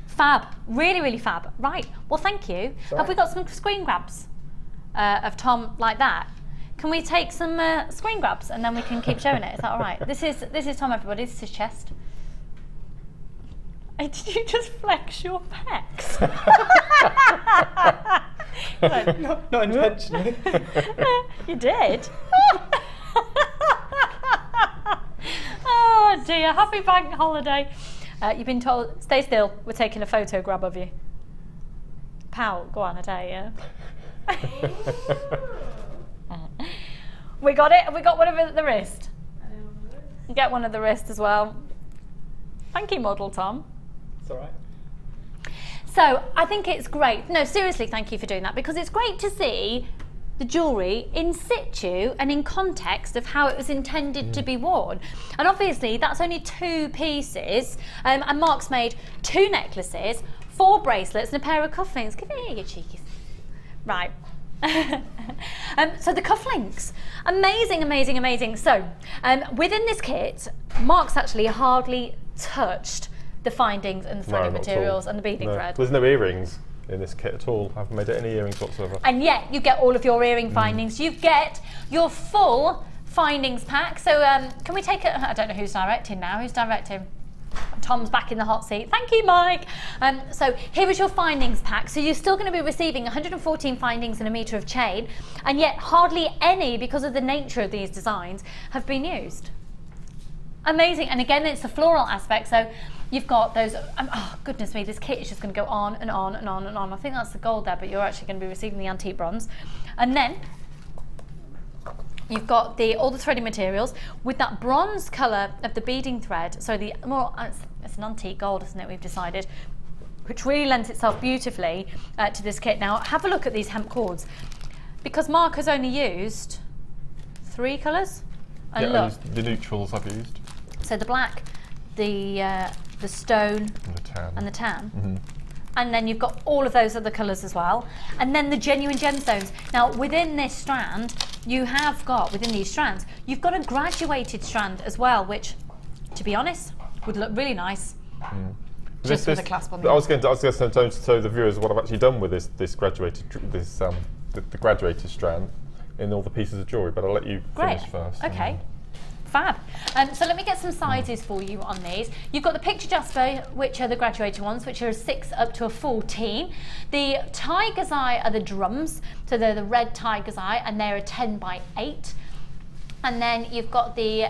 Speaker 1: Fab, really, really fab. Right, well, thank you.
Speaker 6: Sorry.
Speaker 1: Have we got some screen grabs of Tom like that? Can we take some screen grabs and then we can keep showing it? Is that all right? This is Tom, everybody. This is his chest. Did you just flex your pecs?
Speaker 6: Not intentionally.
Speaker 1: You did. Oh dear. Happy bank holiday. You've been told, stay still. We're taking a photo grab of you. Pal, go on, I dare you. We got it. Have we got one of the wrist? Get one of the wrist as well. Thank you, model Tom.
Speaker 6: It's all right.
Speaker 1: So I think it's great. No, seriously, thank you for doing that, because it's great to see the jewellery in situ and in context of how it was intended to be worn. And obviously that's only 2 pieces, and Mark's made 2 necklaces, 4 bracelets and a pair of cufflinks. Give it here, you cheekies. Right. So the cufflinks, amazing, amazing, amazing. So within this kit, Mark's actually hardly touched the findings and the threaded materials and the beading thread.
Speaker 2: There's no earrings in this kit at all. I haven't made any earrings whatsoever.
Speaker 1: And yet you get all of your earring findings. You get your full findings pack. So can we take it? I don't know who's directing now. Who's directing? Tom's back in the hot seat. Thank you, Mike. So here is your findings pack. So you're still going to be receiving 114 findings and a metre of chain, and yet hardly any, because of the nature of these designs, have been used. Amazing. And again, it's the floral aspect. So you've got those, oh goodness me, this kit is just going to go on and on and on and on. I think that's the gold there, but you're actually going to be receiving the antique bronze. And then you've got all the threading materials with that bronze colour of the beading thread. So the more, it's an antique gold, isn't it, we've decided, which really lends itself beautifully to this kit. Now have a look at these hemp cords, because Mark has only used 3 colours. And
Speaker 2: yeah,
Speaker 1: look,
Speaker 2: the neutrals I've used.
Speaker 1: So the black, the stone and the tan. And then you've got all of those other colours as well. And then the genuine gemstones. Now within this strand, you have got, within these strands, you've got a graduated strand as well, which, to be honest, would look really nice. Just with a clasp on the
Speaker 2: I was going to show the viewers what I've actually done with this graduated, the graduated strand in all the pieces of jewellery, but I'll let you finish first.
Speaker 1: Okay. Fab. So let me get some sizes for you on these. You've got the picture jasper, which are the graduated ones, which are a 6 up to a 14. The tiger's eye are the drums, so they're the red tiger's eye, and they're a 10 by 8. And then you've got the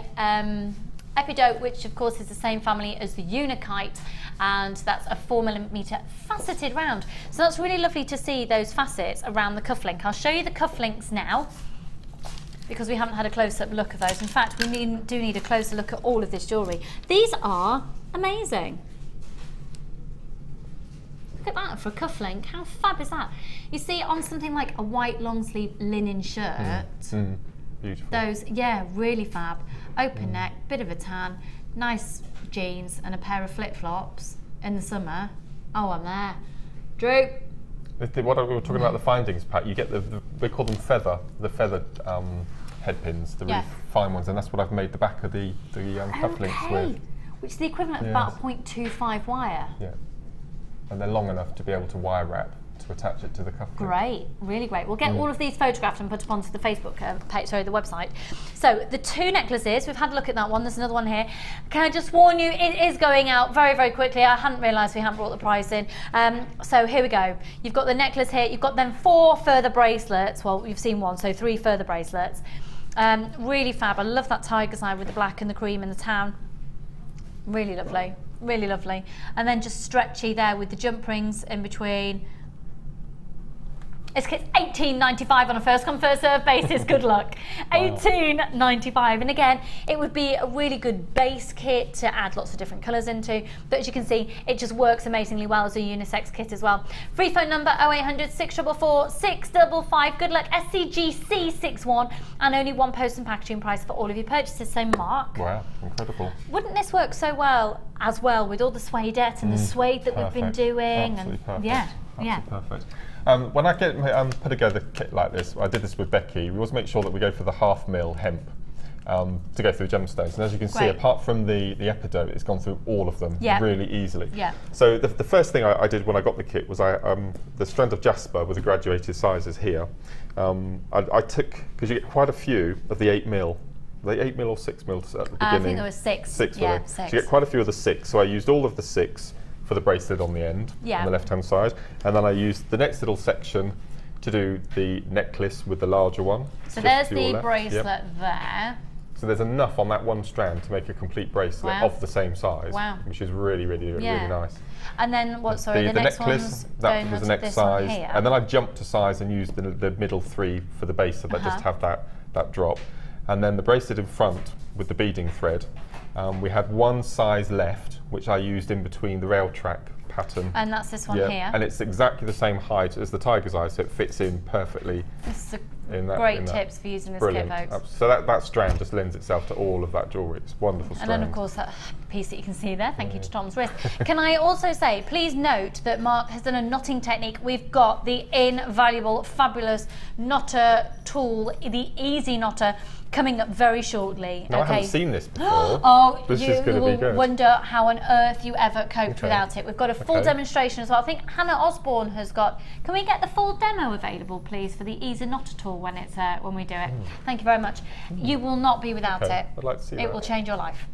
Speaker 1: epidote, which of course is the same family as the unikite, and that's a 4mm faceted round. So that's really lovely to see those facets around the cufflink. I'll show you the cufflinks now, because we haven't had a close-up look of those. In fact, we do need a closer look at all of this jewellery. These are amazing. Look at that for a cufflink. How fab is that? You see, on something like a white long-sleeve linen shirt,
Speaker 2: beautiful.
Speaker 1: Those, yeah, really fab. Open neck, bit of a tan, nice jeans and a pair of flip-flops in the summer. Oh, I'm there. Drew.
Speaker 2: What we were talking about, the findings pack, you get they call them the feathered head pins, the really fine ones, and that's what I've made the back of the cufflinks with.
Speaker 1: Which is the equivalent of about a 0.25 wire.
Speaker 2: Yeah, and they're long enough to be able to wire wrap to attach it to the cufflink.
Speaker 1: Great, really great. We'll get all of these photographed and put up onto the Facebook page, sorry, the website. So the 2 necklaces, we've had a look at that one. There's another one here. Can I just warn you, it is going out very, very quickly. I hadn't realised we hadn't brought the price in. So here we go. You've got the necklace here. You've got then 4 further bracelets. Well, you've seen 1, so 3 further bracelets. Really fab. I love that tiger's eye with the black and the cream and the tan. Really lovely, really lovely. And then just stretchy there with the jump rings in between. It's $18.95 on a first come first serve basis. Good luck. $18.95, and again, it would be a really good base kit to add lots of different colours into. But as you can see, it just works amazingly well as a unisex kit as well. Free phone number 0800 644 655. Good luck. SCGC61, and only 1 post and packaging price for all of your purchases. So Mark,
Speaker 2: wow, incredible.
Speaker 1: Wouldn't this work so well as well with all the suedette and the suede that we've been doing?
Speaker 2: Absolutely
Speaker 1: and
Speaker 2: perfect.
Speaker 1: Yeah,
Speaker 2: absolutely perfect. When I get put together a kit like this, I did this with Becky, we always make sure that we go for the 1/2 mil hemp to go through gemstones. And as you can see, apart from the epidote, it's gone through all of them really easily. Yeah. So the first thing I did when I got the kit was the strand of jasper with the graduated sizes here. I took, because you get quite a few of the 8 mil. Were they 8 mil or 6 mil at the beginning?
Speaker 1: I think there was 6.
Speaker 2: 6,
Speaker 1: yeah,
Speaker 2: were they?
Speaker 1: 6.
Speaker 2: So you get quite a few of the 6. So I used all of the 6 for the bracelet on the end, on the left-hand side, and then I used the next little section to do the necklace with the larger one.
Speaker 1: So there's the bracelet there.
Speaker 2: So there's enough on that one strand to make a complete bracelet
Speaker 1: Wow.
Speaker 2: of the same size,
Speaker 1: Wow.
Speaker 2: which is really, really, really nice.
Speaker 1: And then what? Sorry, the next
Speaker 2: necklace,
Speaker 1: one's
Speaker 2: that
Speaker 1: going
Speaker 2: was the
Speaker 1: onto
Speaker 2: next
Speaker 1: this one
Speaker 2: size,
Speaker 1: here.
Speaker 2: and then I jumped to size and used the middle 3 for the base, so that just have that drop. And then the bracelet in front with the beading thread, we had one size left, which I used in between the rail track pattern.
Speaker 1: And that's this one here.
Speaker 2: And it's exactly the same height as the tiger's eye, so it fits in perfectly.
Speaker 1: This is
Speaker 2: in that,
Speaker 1: great tips for using this kit, folks.
Speaker 2: So that strand just lends itself to all of that jewellery. It's wonderful strand.
Speaker 1: And then of course that piece that you can see there, thank you to Tom's wrist. Can I also say, please note that Mark has done a knotting technique. We've got the invaluable, fabulous knotter tool, the Easy Knotter, coming up very shortly.
Speaker 2: No, I haven't seen this before.
Speaker 1: Oh,
Speaker 2: this is going to be good.
Speaker 1: Wonder how on earth you ever coped without it. We've got a full demonstration as well. I think Hannah Osborne has got. Can we get the full demo available, please, for the Easy Knotter tool when it's when we do it? Thank you very much. You will not be without it.
Speaker 2: I'd like to see that.
Speaker 1: It will change your life.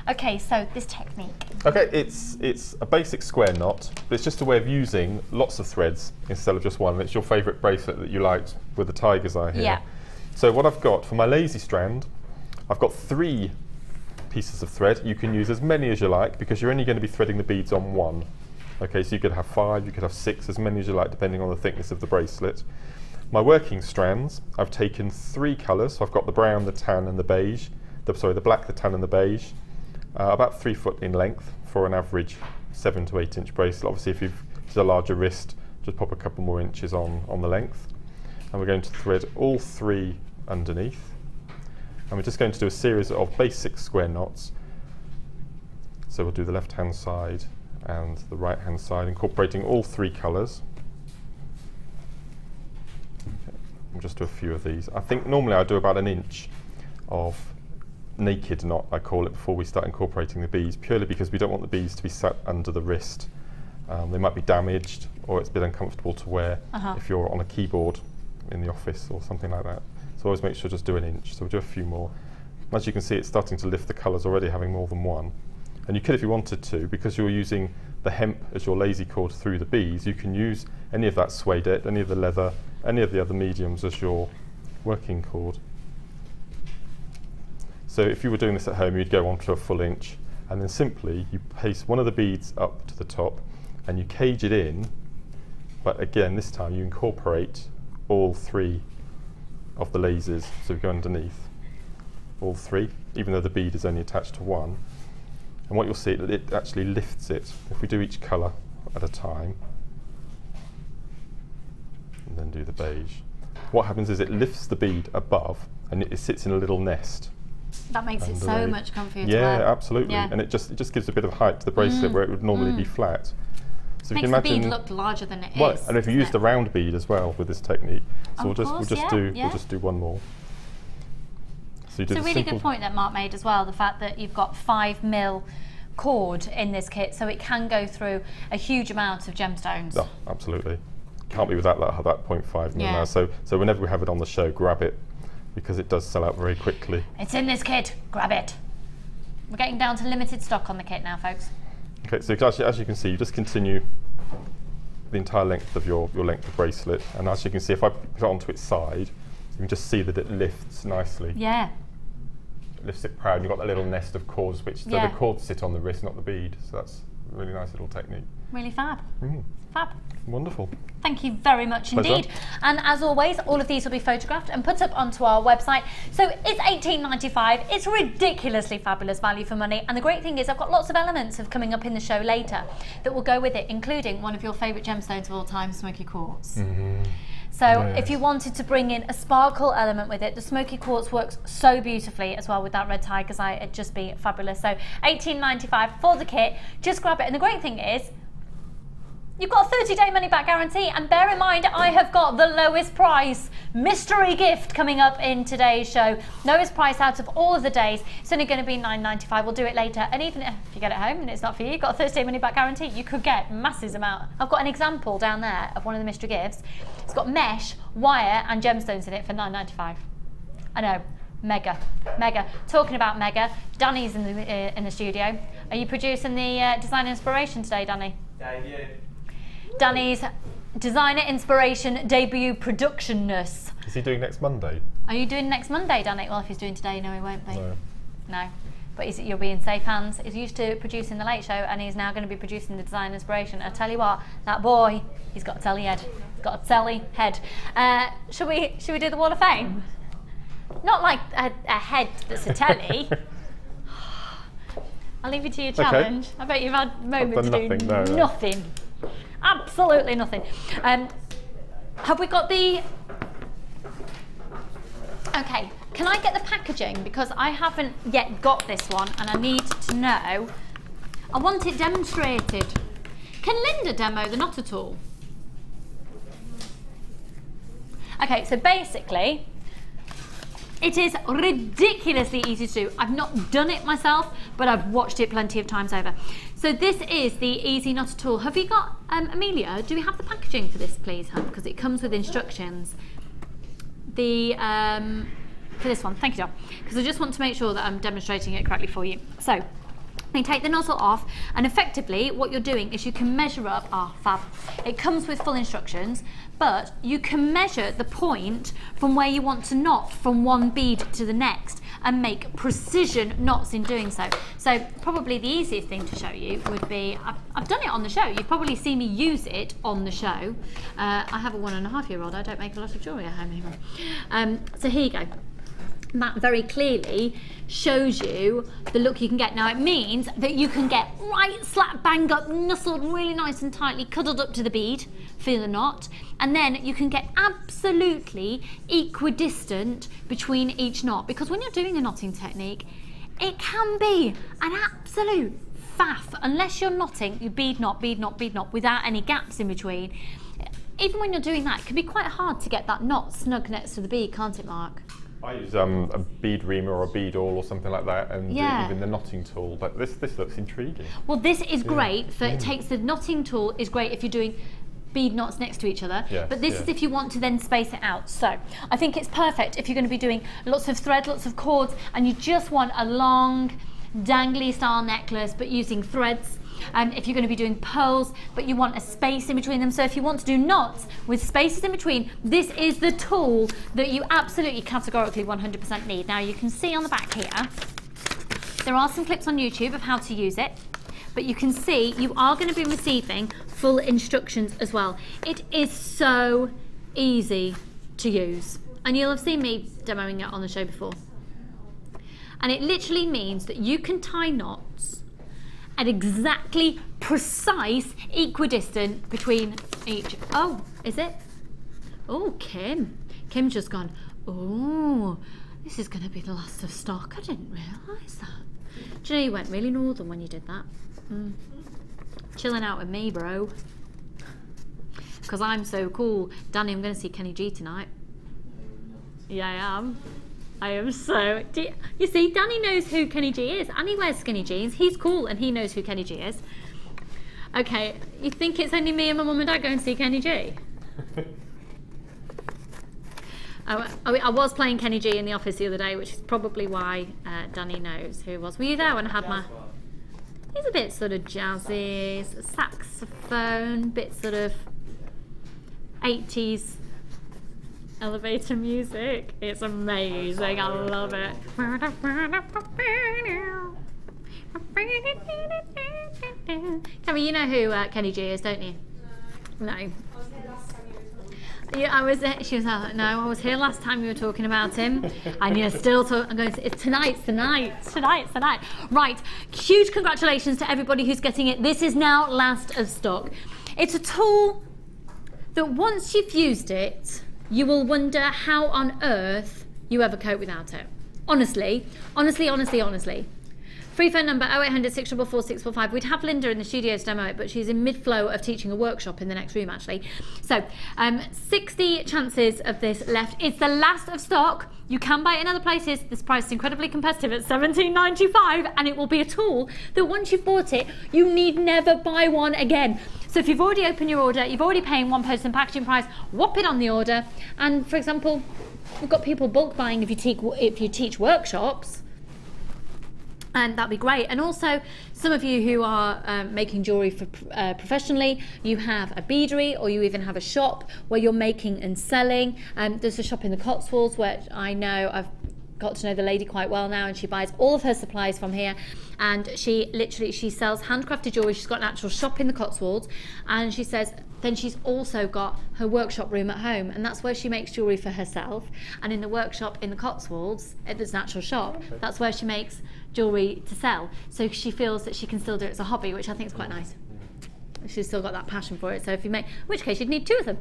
Speaker 1: Okay, so this technique.
Speaker 2: Okay, it's a basic square knot, but it's just a way of using lots of threads instead of just one. It's your favourite bracelet that you liked with the tiger's eye here.
Speaker 1: Yeah.
Speaker 2: So what I've got for my lazy strand, I've got 3 pieces of thread. You can use as many as you like because you're only going to be threading the beads on one. Okay, so you could have 5, you could have 6, as many as you like depending on the thickness of the bracelet. My working strands, I've taken 3 colours. So I've got the brown, the tan and the beige. The black, the tan and the beige. About 3 foot in length for an average 7 to 8 inch bracelet. Obviously if you've a larger wrist, just pop a couple more inches on the length. And we're going to thread all 3 underneath. And we're just going to do a series of basic square knots. So we'll do the left hand side and the right hand side, incorporating all 3 colours. Okay. We'll just do a few of these. I think normally I do about an inch of naked knot, I call it, before we start incorporating the beads, purely because we don't want the beads to be sat under the wrist. They might be damaged or it's a bit uncomfortable to wear if you're on a keyboard in the office or something like that. So always make sure just do an inch. So we'll do a few more. As you can see, it's starting to lift the colours already, having more than one. And you could, if you wanted to, because you're using the hemp as your lazy cord through the beads, you can use any of that suede, any of the leather, any of the other mediums as your working cord. So if you were doing this at home, you'd go on to a full inch, and then simply you paste one of the beads up to the top and you cage it in, but again this time you incorporate all 3 of the lasers, so we go underneath all 3, even though the bead is only attached to one. And what you'll see, it actually lifts it. If we do each colour at a time, and then do the beige, what happens is it lifts the bead above and it sits in a little nest.
Speaker 1: That makes it so much comfier to
Speaker 2: wear.
Speaker 1: wear.
Speaker 2: Absolutely. Yeah. And it just gives a bit of height to the bracelet where it would normally be flat. So
Speaker 1: makes
Speaker 2: you can imagine
Speaker 1: the bead look larger than it
Speaker 2: well,
Speaker 1: is.
Speaker 2: and if you use the round bead as well with this technique, so
Speaker 1: we'll
Speaker 2: just do one more. So
Speaker 1: it's a really good point that Mark made as well, the fact that you've got 5mm cord in this kit, so it can go through a huge amount of gemstones.
Speaker 2: Oh, absolutely. Can't be without that 0.5mm now. So whenever we have it on the show, grab it, because it does sell out very quickly.
Speaker 1: It's in this kit, grab it. We're getting down to limited stock on the kit now, folks.
Speaker 2: Okay, so as you can see, you just continue the entire length of your length of bracelet, and as you can see, if I put it onto its side, you can just see that it lifts nicely.
Speaker 1: Yeah.
Speaker 2: It lifts it proud, and you've got that little nest of cords, which the cords sit on the wrist, not the bead, so that's a really nice little technique.
Speaker 1: Really fab. Fab.
Speaker 2: Wonderful.
Speaker 1: Thank you very much
Speaker 2: Pleasure.
Speaker 1: indeed. And as always, all of these will be photographed and put up onto our website. So it's $18.95. It's ridiculously fabulous value for money. And the great thing is I've got lots of elements of coming up in the show later that will go with it, including one of your favourite gemstones of all time, smoky quartz. So if you wanted to bring in a sparkle element with it, the smoky quartz works so beautifully as well with that red tiger's eye. It'd just be fabulous. So $18.95 for the kit. Just grab it. And the great thing is, you've got a 30-day money-back guarantee, and bear in mind, I have got the lowest price mystery gift coming up in today's show. Lowest price out of all of the days. It's only going to be $9.95. We'll do it later. And even if you get it home and it's not for you, you've got a 30-day money-back guarantee, you could get masses amount. I've got an example down there of one of the mystery gifts. It's got mesh, wire, and gemstones in it for $9.95. I know. Mega, mega. Talking about mega, Danny's in the studio. Are you producing the design inspiration today, Danny?
Speaker 6: Debut.
Speaker 1: Danny's Designer Inspiration Debut Productionness.
Speaker 2: Is he doing next Monday?
Speaker 1: Are you doing next Monday, Danny? Well, if he's doing today, no, he won't be.
Speaker 2: No.
Speaker 1: No. But you'll be in safe hands. He's used to producing the Late Show, and he's now going to be producing the Design Inspiration. I tell you what, that boy, he's got a telly head. He's got a telly head. Should we do the Wall of Fame? Not like a head that's a telly. I'll leave you to your challenge. Okay. I bet you've had moments to do nothing. Absolutely nothing. Have we got the... Okay, can I get the packaging? Because I haven't yet got this one and I need to know. I want it demonstrated. Can Linda demo the knot at all? Okay, so basically, it is ridiculously easy to do. I've not done it myself, but I've watched it plenty of times over. So this is the Easy Knot Tool. Have you got, Amelia, do we have the packaging for this, please, hun? Because it comes with instructions. For this one, thank you, Dom. Because I just want to make sure that I'm demonstrating it correctly for you. So, you take the nozzle off, and effectively what you're doing is you can measure up, fab. It comes with full instructions, but you can measure the point from where you want to knot from one bead to the next and make precision knots in doing so. So probably the easiest thing to show you would be, I've done it on the show. You've probably seen me use it on the show. I have a 1.5-year-old. I don't make a lot of jewellery at home anymore. So here you go. That very clearly shows you the look you can get. Now it means that you can get right slap bang up, nestled really nice and tightly, cuddled up to the bead, feel the knot, and then you can get absolutely equidistant between each knot, because when you're doing a knotting technique, it can be an absolute faff unless you're knotting, you bead knot, bead knot, bead knot, without any gaps in between. Even when you're doing that, it can be quite hard to get that knot snug next to the bead, can't it, Mark?
Speaker 2: I use a bead reamer or a bead awl or something like that, and even the knotting tool. But this looks intriguing. Well, this is great for, it takes the knotting tool is great if you're doing bead knots next to each other, but this is if you want to then space it out. So I think it's perfect if you're going to be doing lots of thread, lots of cords, and you just want a long dangly style necklace but using threads. If you're going to be doing pearls but you want a space in between them, so if you want to do knots with spaces in between, this is the tool that you absolutely categorically 100% need. Now you can see on the back here there are some clips on YouTube of how to use it, but you can see you are going to be receiving full instructions as well. It is so easy to use, and you'll have seen me demoing it on the show before, and it literally means that you can tie knots at exactly precise equidistant between each. Oh, is it? Oh, Kim's just gone, oh, this is going to be the last of stock. I didn't realise that. Do you know you went really northern when you did that? Chilling out with me, bro. Because I'm so cool. Danny, I'm going to see Kenny G tonight. Yeah, I am. I am so... You see, Danny knows who Kenny G is, and he wears skinny jeans. He's cool, and he knows who Kenny G is. Okay, you think it's only me and my mum and dad going to see Kenny G? I was playing Kenny G in the office the other day, which is probably why Danny knows who it was. Were you there when I had my... He's a bit sort of jazzy, saxophone, bit sort of 80s elevator music. It's amazing. I love it. Cammy, you know who Kenny G is, don't you? No. Yeah, I was. She was like, no, I was here last time you were talking about him, and you're still talking. I'm going. It's tonight's the night. Tonight's the night. Right. Huge congratulations to everybody who's getting it. This is now last of stock. It's a tool that once you've used it, you will wonder how on earth you ever cope without it. Honestly, honestly, honestly, honestly. Free phone number 0800 644 645. We'd have Linda in the studio to demo it, but she's in mid-flow of teaching a workshop in the next room, actually. So, 60 chances of this left. It's the last of stock. You can buy it in other places. This price is incredibly competitive at $17.95, and it will be a tool that once you've bought it, you need never buy one again. So if you've already opened your order, you've already paying one post and packaging price, whop it on the order. And for example, we've got people bulk buying if you teach workshops.
Speaker 1: And that'd be great. And also, some of you who are making jewellery for professionally, you have a beadery, or you even have a shop where you're making and selling. There's a shop in the Cotswolds where I know I've got to know the lady quite well now, and she buys all of her supplies from here, and she sells handcrafted jewellery. She's got an actual shop in the Cotswolds, and she says then she's also got her workshop room at home, and that's where she makes jewellery for herself. And in the workshop in the Cotswolds, there's an actual shop, that's where she makes jewellery to sell. So she feels that she can still do it as a hobby, which I think is quite nice. She's still got that passion for it. So if you make, in which case you'd need 2 of them.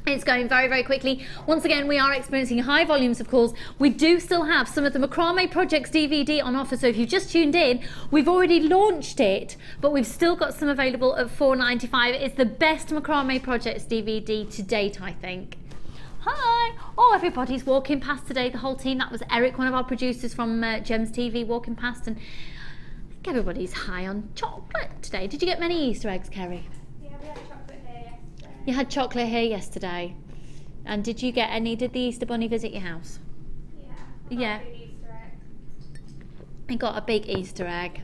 Speaker 1: It's going very, very quickly. Once again, we are experiencing high volumes of calls. We do still have some of the Macrame Projects DVD on offer, so if you've just tuned in, we've already launched it, but we've still got some available at $4.95. It's the best Macrame Projects DVD to date, I think. Hi! Oh, everybody's walking past today, the whole team. That was Eric, one of our producers from Gems TV, walking past, and I think everybody's high on chocolate today. Did you get many Easter eggs, Kerry? You had chocolate here yesterday. And did you get any, did the Easter Bunny visit your house? Yeah. I got a big Easter egg.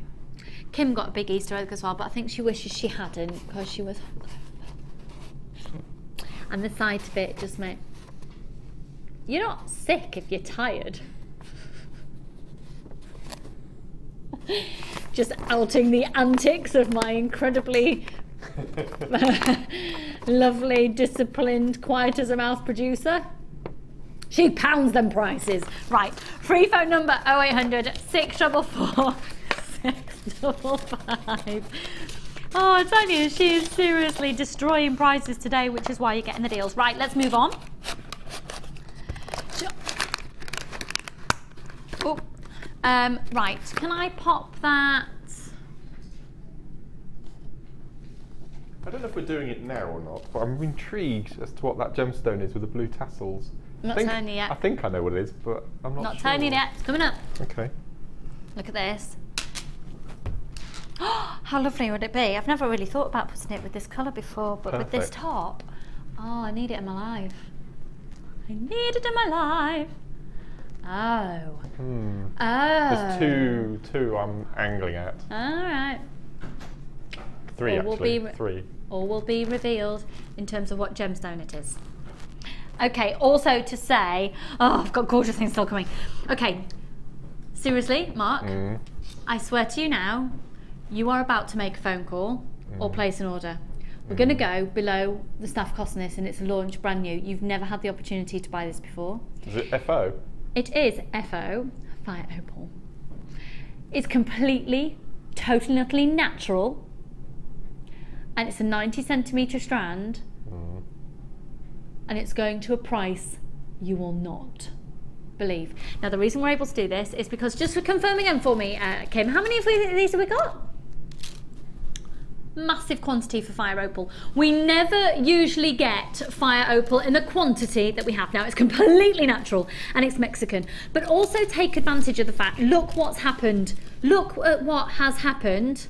Speaker 1: Kim got a big Easter egg as well, but I think she wishes she hadn't because she was... And the sight of it just meant, you're not sick if you're tired. Just outing the antics of my incredibly lovely, disciplined, quiet as a mouse producer. She pounds them prices. Right, free phone number 0800 644 655. Oh, I tell you, she is seriously destroying prices today, which is why you're getting the deals. Right, let's move on. Oh, right, can I pop that?
Speaker 2: I don't know if we're doing it now or not, but I'm intrigued as to what that gemstone is with the blue tassels.
Speaker 1: I'm not telling you yet.
Speaker 2: I think I know what it is, but I'm not sure.
Speaker 1: Not telling you yet. It's coming up.
Speaker 2: Okay.
Speaker 1: Look at this. How lovely would it be? I've never really thought about putting it with this colour before, but with this top, oh, I need it in my life. I need it in my life. Oh. Oh.
Speaker 2: There's two I'm angling at.
Speaker 1: All right.
Speaker 2: 3 actually. 3.
Speaker 1: All will be revealed in terms of what gemstone it is. Okay, also to say, oh, I've got gorgeous things still coming. Okay, seriously, Mark, I swear to you now, you are about to make a phone call or place an order. We're going to go below the staff cost on this, and it's a launch, brand new. You've never had the opportunity to buy this before.
Speaker 2: Is it FO?
Speaker 1: It is FO, Fire Opal. It's completely, totally, utterly natural. And it's a 90 centimetre strand, and it's going to a price you will not believe. Now, the reason we're able to do this is because, just for confirming them for me, Kim, how many of these have we got? Massive quantity for Fire Opal. We never usually get Fire Opal in the quantity that we have now. It's completely natural and it's Mexican. But also take advantage of the fact, look what's happened. Look at what has happened.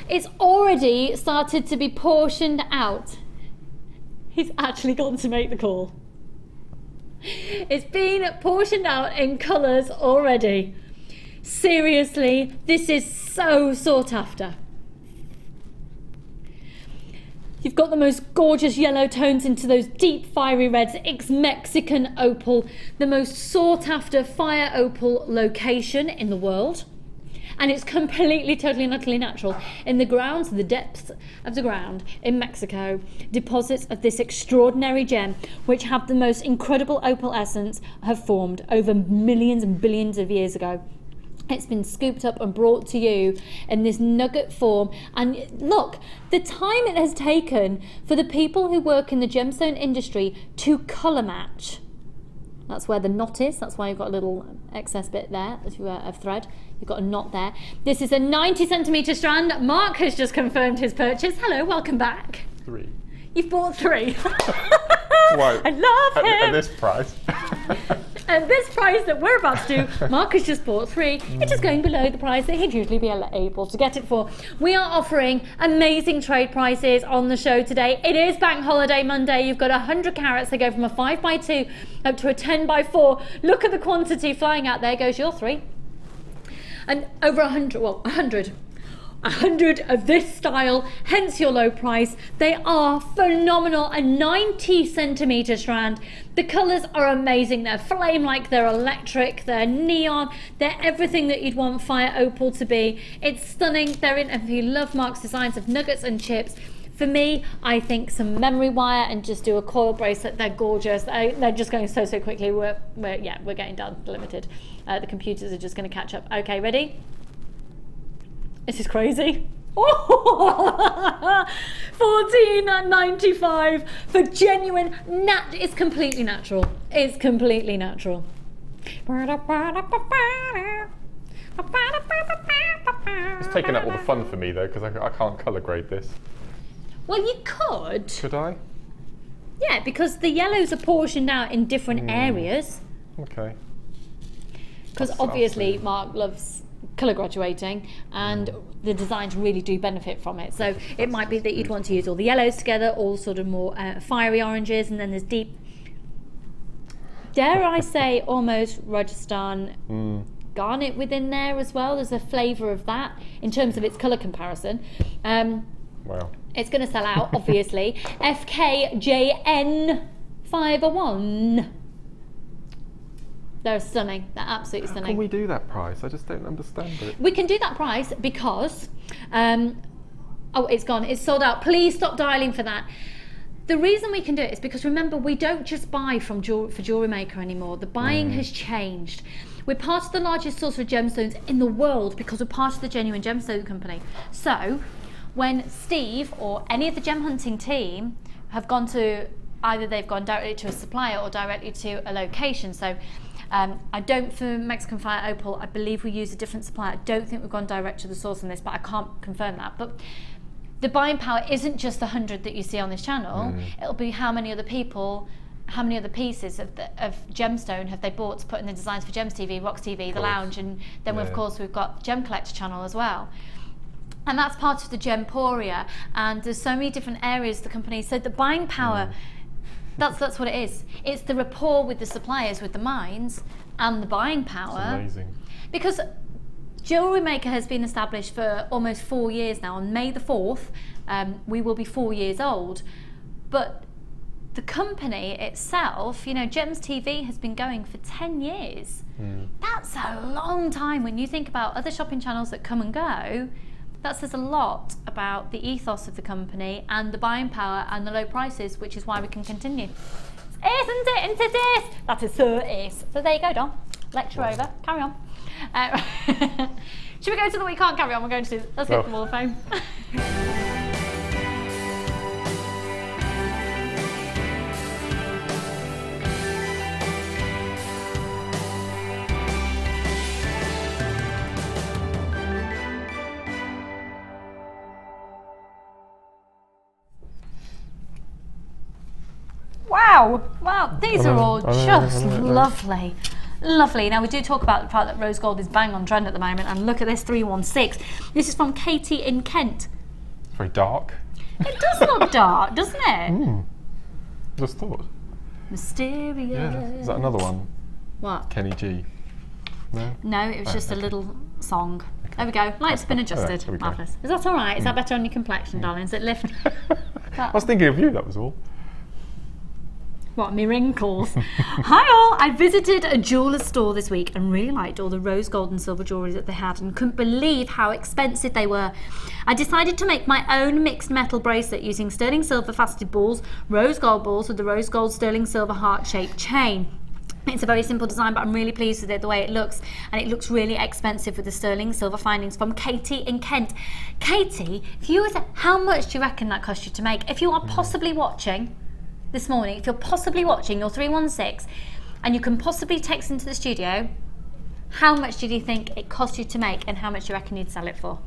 Speaker 1: It's already started to be portioned out. He's actually gone to make the call. It's been portioned out in colours already. Seriously, this is so sought after. You've got the most gorgeous yellow tones into those deep fiery reds. It's Mexican opal, the most sought after Fire Opal location in the world. And it's completely, totally and utterly natural. In the grounds, the depths of the ground in Mexico, deposits of this extraordinary gem, which have the most incredible opal essence, have formed over millions and billions of years ago. It's been scooped up and brought to you in this nugget form. And look, the time it has taken for the people who work in the gemstone industry to colour match. That's where the knot is. That's why you've got a little excess bit there of thread. You've got a knot there. This is a 90 centimetre strand. Mark has just confirmed his purchase. Hello, welcome back.
Speaker 2: 3.
Speaker 1: You've bought 3.
Speaker 2: Why?
Speaker 1: I love him.
Speaker 2: At this price.
Speaker 1: At this price that we're about to do, Mark has just bought 3. It is going below the price that he'd usually be able to get it for. We are offering amazing trade prices on the show today. It is Bank Holiday Monday. You've got 100 carats. They go from a 5x2 up to a 10x4. Look at the quantity flying out. There goes your 3. and over 100, well, 100 of this style, hence your low price. They are phenomenal, a 90 centimetre strand. The colours are amazing. They're flame-like, they're electric, they're neon, they're everything that you'd want fire opal to be. It's stunning. They're in, if you love Mark's designs of nuggets and chips, for me, I think some memory wire and just do a coil bracelet. They're gorgeous. They're just going so quickly. We're getting done. Limited. The computers are just going to catch up. Okay, ready? This is crazy. Oh, $14.95 for genuine it's completely natural. It's completely natural.
Speaker 2: It's taking up all the fun for me though, because I can't colour grade this.
Speaker 1: Well, you could.
Speaker 2: Could I?
Speaker 1: Yeah, because the yellows are portioned out in different areas.
Speaker 2: Okay.
Speaker 1: Because obviously Mark loves colour graduating and the designs really do benefit from it. So it might be that you'd want to use all the yellows together, all sort of more fiery oranges, and then there's deep, dare I say, almost Rajasthan garnet within there as well. There's a flavour of that in terms of its colour comparison.
Speaker 2: Wow.
Speaker 1: It's going to sell out, obviously. FKJN 501. They're stunning. They're absolutely
Speaker 2: How
Speaker 1: stunning.
Speaker 2: can we do that price? I just don't understand it.
Speaker 1: We can do that price because, oh, it's gone. It's sold out. Please stop dialing for that. The reason we can do it is because, remember, we don't just buy from for Jewellery Maker anymore. The buying has changed. We're part of the largest source of gemstones in the world because we're part of the Genuine Gemstone Company. So when Steve or any of the gem hunting team have gone to, either they've gone directly to a supplier or directly to a location. So I don't, for Mexican Fire Opal, I believe we use a different supplier. I don't think we've gone direct to the source on this, but I can't confirm that. But the buying power isn't just the 100 that you see on this channel. It'll be how many other people, how many other pieces of gemstone have they bought to put in the designs for Gems TV, Rocks TV, The Lounge, and then of course we've got Gem Collector channel as well. And that's part of the Gemporia, and there's so many different areas the company, so the buying power, that's what it is. It's the rapport with the suppliers, with the mines, and the buying power.
Speaker 2: It's amazing.
Speaker 1: Because Jewellery Maker has been established for almost 4 years now. On May the 4th, we will be 4 years old. But the company itself, you know, Gems TV has been going for 10 years. That's a long time when you think about other shopping channels that come and go. That says a lot about the ethos of the company and the buying power and the low prices, which is why we can continue. Isn't it? Isn't it? That is so is. So there you go, Don. Lecture over. Carry on. Should we go to the we can't carry on? We're going to, let's hit the Wall of Fame. Wow, wow, these are all just lovely. Lovely. Now we do talk about the fact that rose gold is bang on trend at the moment, and look at this 316. This is from Katie in Kent.
Speaker 2: It's very dark.
Speaker 1: It does look dark, doesn't it?
Speaker 2: Just thought.
Speaker 1: Mysterious.
Speaker 2: Yeah. Is that another one?
Speaker 1: What?
Speaker 2: Kenny G. No?
Speaker 1: No, it was just a little song. Okay. There we go. Light's been adjusted.
Speaker 2: Right,
Speaker 1: marvellous. Is that all right? Is that better on your complexion, darling? Does it lift?
Speaker 2: I was thinking of you, that was all.
Speaker 1: What, me wrinkles? Hi all! I visited a jeweller's store this week and really liked all the rose gold and silver jewellery that they had and couldn't believe how expensive they were. I decided to make my own mixed metal bracelet using sterling silver faceted balls, rose gold balls with the rose gold sterling silver heart-shaped chain. It's a very simple design, but I'm really pleased with it, the way it looks, and it looks really expensive with the sterling silver findings. From Katie in Kent. Katie, if you were to, how much do you reckon that cost you to make? If you are possibly watching this morning, if you're possibly watching your 316 and you can possibly text into the studio, how much did you think it cost you to make and how much do you reckon you'd sell it for?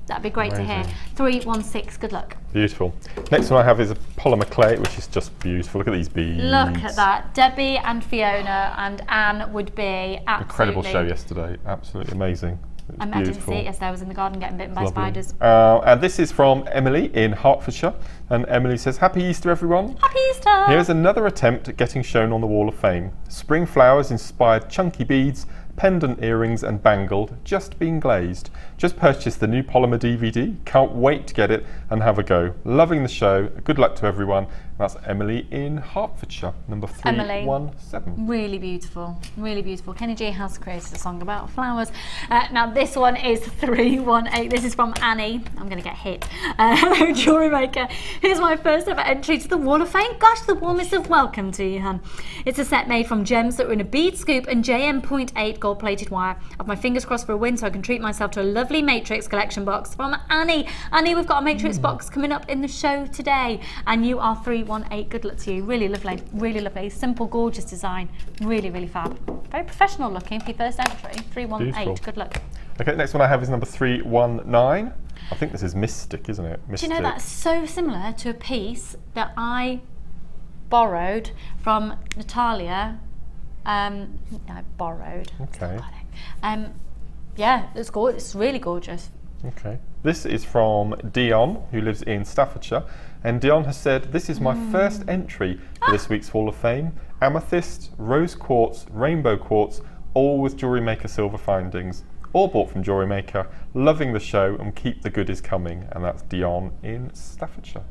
Speaker 1: That'd be great to hear. 316, good luck.
Speaker 2: Beautiful. Next one I have is a polymer clay, which is just beautiful. Look at these beads.
Speaker 1: Look at that. Debbie and Fiona and Anne would be absolutely...
Speaker 2: Incredible show yesterday. Absolutely amazing.
Speaker 1: I didn't see it yesterday. I was in the garden getting bitten by spiders.
Speaker 2: And this is from Emily in Hertfordshire. And Emily says, Happy Easter, everyone.
Speaker 1: Happy Easter.
Speaker 2: Here's another attempt at getting shown on the Wall of Fame. Spring flowers inspired chunky beads pendant earrings and bangled, just been glazed. Just purchased the new polymer DVD, can't wait to get it and have a go. Loving the show, good luck to everyone. That's Emily in Hertfordshire, number 317.
Speaker 1: Emily, really beautiful, really beautiful. Kenny G has created a song about flowers. Now this one is 318. This is from Annie. I'm going to get hit. Hello, Jewellery Maker. Here's my first ever entry to the Wall of Fame. Gosh, the warmest of welcome to you, hun. It's a set made from gems that were in a bead scoop and JM.8 gold-plated wire. I have my fingers crossed for a win so I can treat myself to a lovely Matrix collection box from Annie. Annie, we've got a Matrix box coming up in the show today, and you are 318. Good luck to you. Really lovely, really lovely. Simple, gorgeous design. Really, really fab. Very professional looking for your first entry. 318.
Speaker 2: Beautiful.
Speaker 1: Good luck.
Speaker 2: Okay, next one I have is number 319. I think this is Mystic, isn't it? Mystic.
Speaker 1: Do you know that's so similar to a piece that I borrowed from Natalia? I borrowed.
Speaker 2: Okay.
Speaker 1: Yeah, it's gorgeous. It's really gorgeous.
Speaker 2: Okay. This is from Dion, who lives in Staffordshire, and Dion has said, this is my first entry for this week's Hall of Fame. Amethyst, rose quartz, rainbow quartz, all with Jewellery Maker silver findings. All bought from Jewellery Maker. Loving the show and keep the goodies coming. And that's Dion in Staffordshire.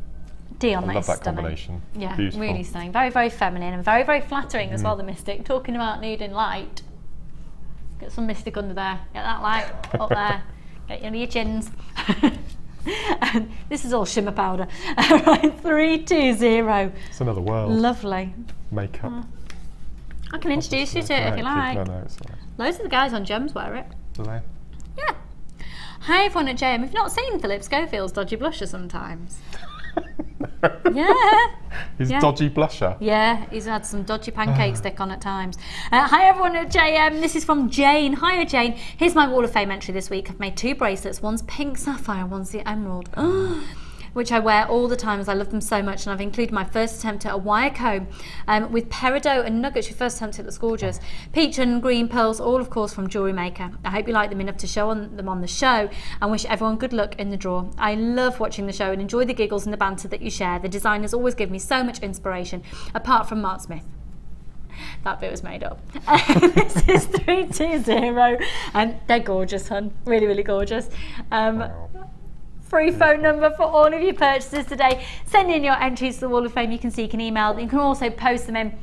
Speaker 1: Dion,
Speaker 2: I love that
Speaker 1: stunning.
Speaker 2: combination.
Speaker 1: Yeah,
Speaker 2: beautiful.
Speaker 1: Really stunning. Very, very feminine and very, very flattering as well, the Mystic. Talking about needing light. Get some Mystic under there. Get that light up there. Get you under your chins. And this is all shimmer powder. Right, 320.
Speaker 2: It's another world.
Speaker 1: Lovely.
Speaker 2: Makeup.
Speaker 1: I can introduce you to it if you like.
Speaker 2: No, it's all right.
Speaker 1: Loads of the guys on Gems wear it.
Speaker 2: Do they?
Speaker 1: Yeah. Hi everyone at JM. Have you not seen Philip Schofield's dodgy blusher sometimes? Yeah.
Speaker 2: His
Speaker 1: Yeah.
Speaker 2: dodgy blusher.
Speaker 1: Yeah, he's had some dodgy pancake stick on at times. Hi everyone at JM, this is from Jane. Hiya Jane, here's my Wall of Fame entry this week. I've made 2 bracelets, one's pink sapphire, one's the emerald. Which I wear all the time as I love them so much, and I've included my first attempt at a wire comb with peridot and nuggets. Your first attempt at that's gorgeous. Peach and green pearls, all of course from Jewellery Maker. I hope you like them enough to show them on the show, and wish everyone good luck in the draw. I love watching the show and enjoy the giggles and the banter that you share. The designers always give me so much inspiration, apart from Mark Smith. That bit was made up. This is 320, and they're gorgeous, hun. Really, really gorgeous.
Speaker 2: Wow.
Speaker 1: Free phone number for all of your purchases today. Send in your entries to the Wall of Fame. You can email. You can also post them in.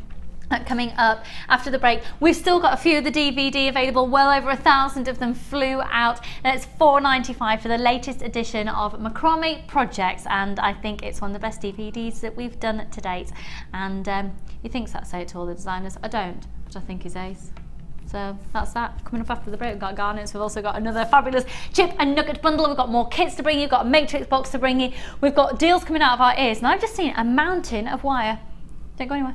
Speaker 1: Coming up after the break, we've still got a few of the DVD available. Well over 1,000 of them flew out, and it's $4.95 for the latest edition of Macrame Projects, and I think it's one of the best DVDs that we've done to date. And he thinks that's it to all the designers. I don't, but I think he's ace. So that's that. Coming up after the break, we've got Garnets. We've also got another fabulous chip and nugget bundle. We've got more kits to bring you. We've got a Matrix box to bring you. We've got deals coming out of our ears. And I've just seen a mountain of wire. Don't go anywhere.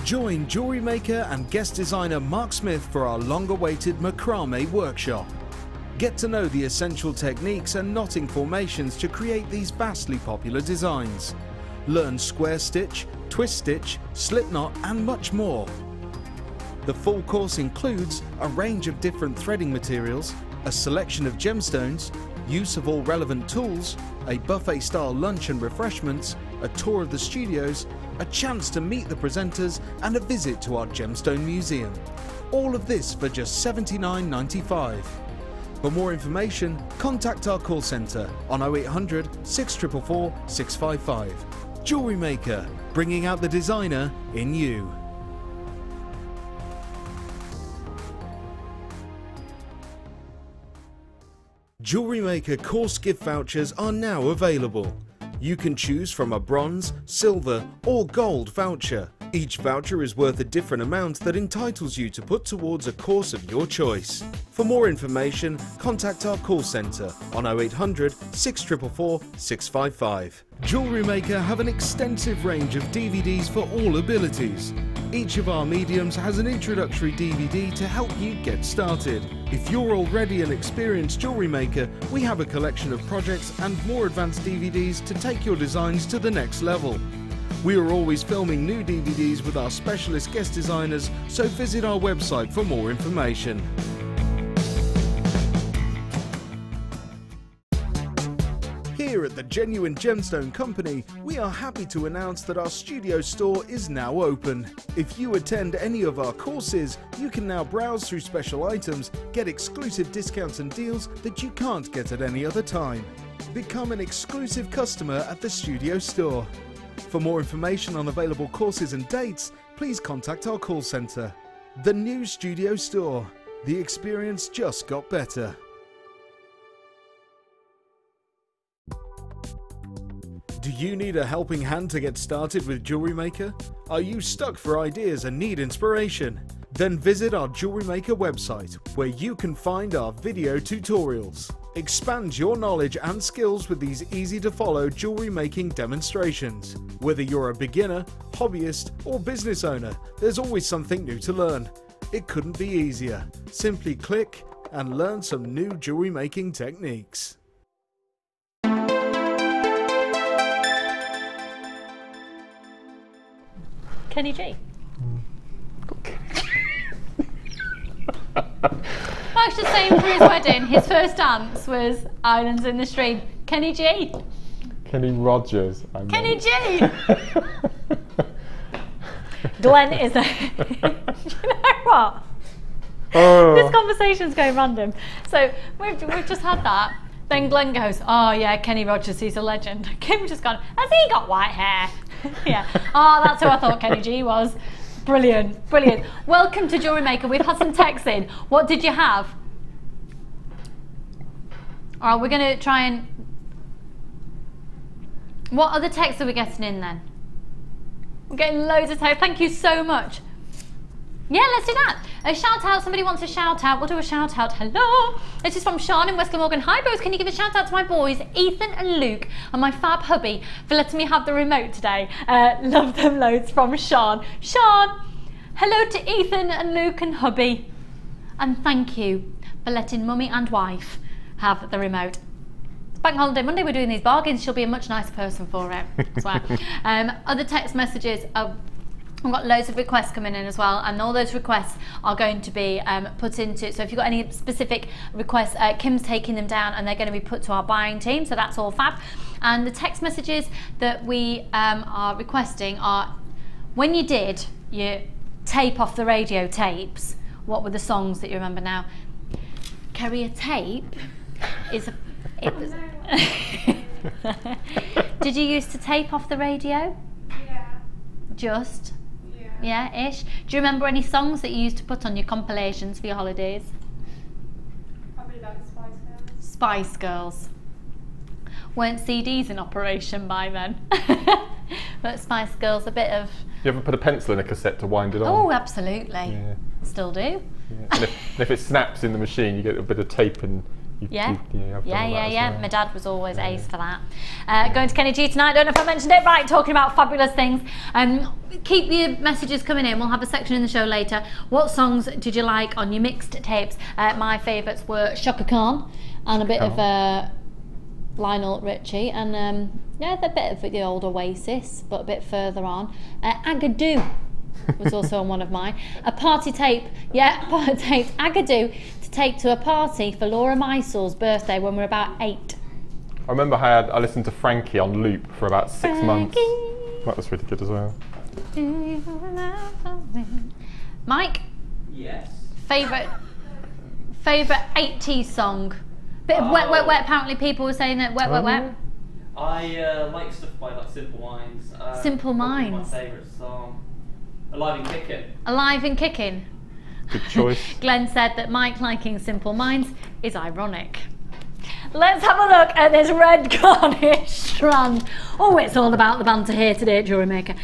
Speaker 5: Join Jewellery Maker and guest designer Mark Smith for our long-awaited Macrame workshop. Get to know the essential techniques and knotting formations to create these vastly popular designs. Learn square stitch, twist stitch, slip knot and much more. The full course includes a range of different threading materials, a selection of gemstones, use of all relevant tools, a buffet-style lunch and refreshments, a tour of the studios, a chance to meet the presenters and a visit to our Gemstone Museum. All of this for just $79.95. For more information, contact our call centre on 0800 644 655. Jewellery Maker, bringing out the designer in you. Jewellery Maker course gift vouchers are now available. You can choose from a bronze, silver or gold voucher. Each voucher is worth a different amount that entitles you to put towards a course of your choice. For more information, contact our call centre on 0800 644 655. Jewellery Maker have an extensive range of DVDs for all abilities. Each of our mediums has an introductory DVD to help you get started. If you're already an experienced jewellery maker, we have a collection of projects and more advanced DVDs to take your designs to the next level. We are always filming new DVDs with our specialist guest designers, so visit our website for more information. At Genuine Gemstone Company, we are happy to announce that our studio store is now open. If you attend any of our courses, you can now browse through special items, get exclusive discounts and deals that you can't get at any other time. Become an exclusive customer at the studio store. For more information on available courses and dates, please contact our call centre. The new studio store. The experience just got better. Do you need a helping hand to get started with JewelleryMaker? Are you stuck for ideas and need inspiration? Then visit our JewelleryMaker website, where you can find our video tutorials. Expand your knowledge and skills with these easy-to-follow jewellery making demonstrations. Whether you're a beginner, hobbyist, or business owner, there's always something new to learn. It couldn't be easier. Simply click and learn some new jewellery making techniques.
Speaker 1: Kenny G. Mike's just saying for his wedding, his first dance was Islands in the Stream. Kenny G.
Speaker 2: Kenny Rogers.
Speaker 1: Kenny G. Glenn is a... you know what?
Speaker 2: Oh.
Speaker 1: This conversation's going random. So we've just had that. Then Glenn goes, oh yeah, Kenny Rogers, he's a legend. Kim's just gone, has he got white hair? Yeah. Oh, that's who I thought Kenny G was. Brilliant, brilliant. Welcome to JewelleryMaker. We've had some texts in. What did you have? All right, we're going to try and... What other texts are we getting in then? We're getting loads of texts. Thank you so much. Yeah, let's do that. A shout out. Somebody wants a shout out. We'll do a shout out. Hello. This is from Sean in West Glamorgan. Hi, boys. Can you give a shout out to my boys, Ethan and Luke, and my fab hubby for letting me have the remote today? Love them loads from Sean. Sean, hello to Ethan and Luke and hubby. And thank you for letting mummy and wife have the remote. It's Bank Holiday Monday. We're doing these bargains. She'll be a much nicer person for it. I swear. Other text messages are... We've got loads of requests coming in as well, and all those requests are going to be put into, so if you've got any specific requests, Kim's taking them down and they're going to be put to our buying team, so that's all fab. And the text messages that we are requesting are, when you did your tape off the radio tapes, what were the songs that you remember now? Kerry, a tape is a... It was, did you used to tape off the radio?
Speaker 8: Yeah.
Speaker 1: Just?
Speaker 8: Yeah.
Speaker 1: Yeah, ish. Do you remember any songs that you used to put on your compilations for your holidays?
Speaker 8: Probably like Spice Girls.
Speaker 1: Spice Girls. Weren't CDs in operation by then? But Spice Girls, a bit of...
Speaker 2: You ever put a pencil in a cassette to wind it on?
Speaker 1: Oh, absolutely.
Speaker 2: Yeah.
Speaker 1: Still do.
Speaker 2: Yeah. And if it snaps in the machine, you get a bit of tape and...
Speaker 1: Yeah,
Speaker 2: Well.
Speaker 1: My dad was always ace for that. Going to Kenny G tonight, don't know if I mentioned it, right, talking about fabulous things. Keep your messages coming in, we'll have a section in the show later. What songs did you like on your mixed tapes? My favourites were Shaka Khan and a bit of Lionel Richie, and yeah, a bit of the old Oasis, but a bit further on. Agadoo was also on one of mine. A party tape, party tape, Agadoo, to take to a party for Laura Meissel's birthday when we were about 8.
Speaker 2: I remember I listened to Frankie on loop for about 6 months. That was really good as well.
Speaker 1: Mike?
Speaker 6: Yes.
Speaker 1: Favourite 80s song? Bit of Wet, Wet, Wet. Apparently people were saying that Wet, Wet, Wet.
Speaker 6: I like stuff by like Simple Minds.
Speaker 1: Simple Minds.
Speaker 6: My favourite song. Alive and Kicking. Alive
Speaker 1: and Kicking.
Speaker 2: Good choice.
Speaker 1: Glenn said that Mike liking Simple Minds is ironic. Let's have a look at this red garnish strand. Oh, it's all about the banter here today at JewelleryMaker.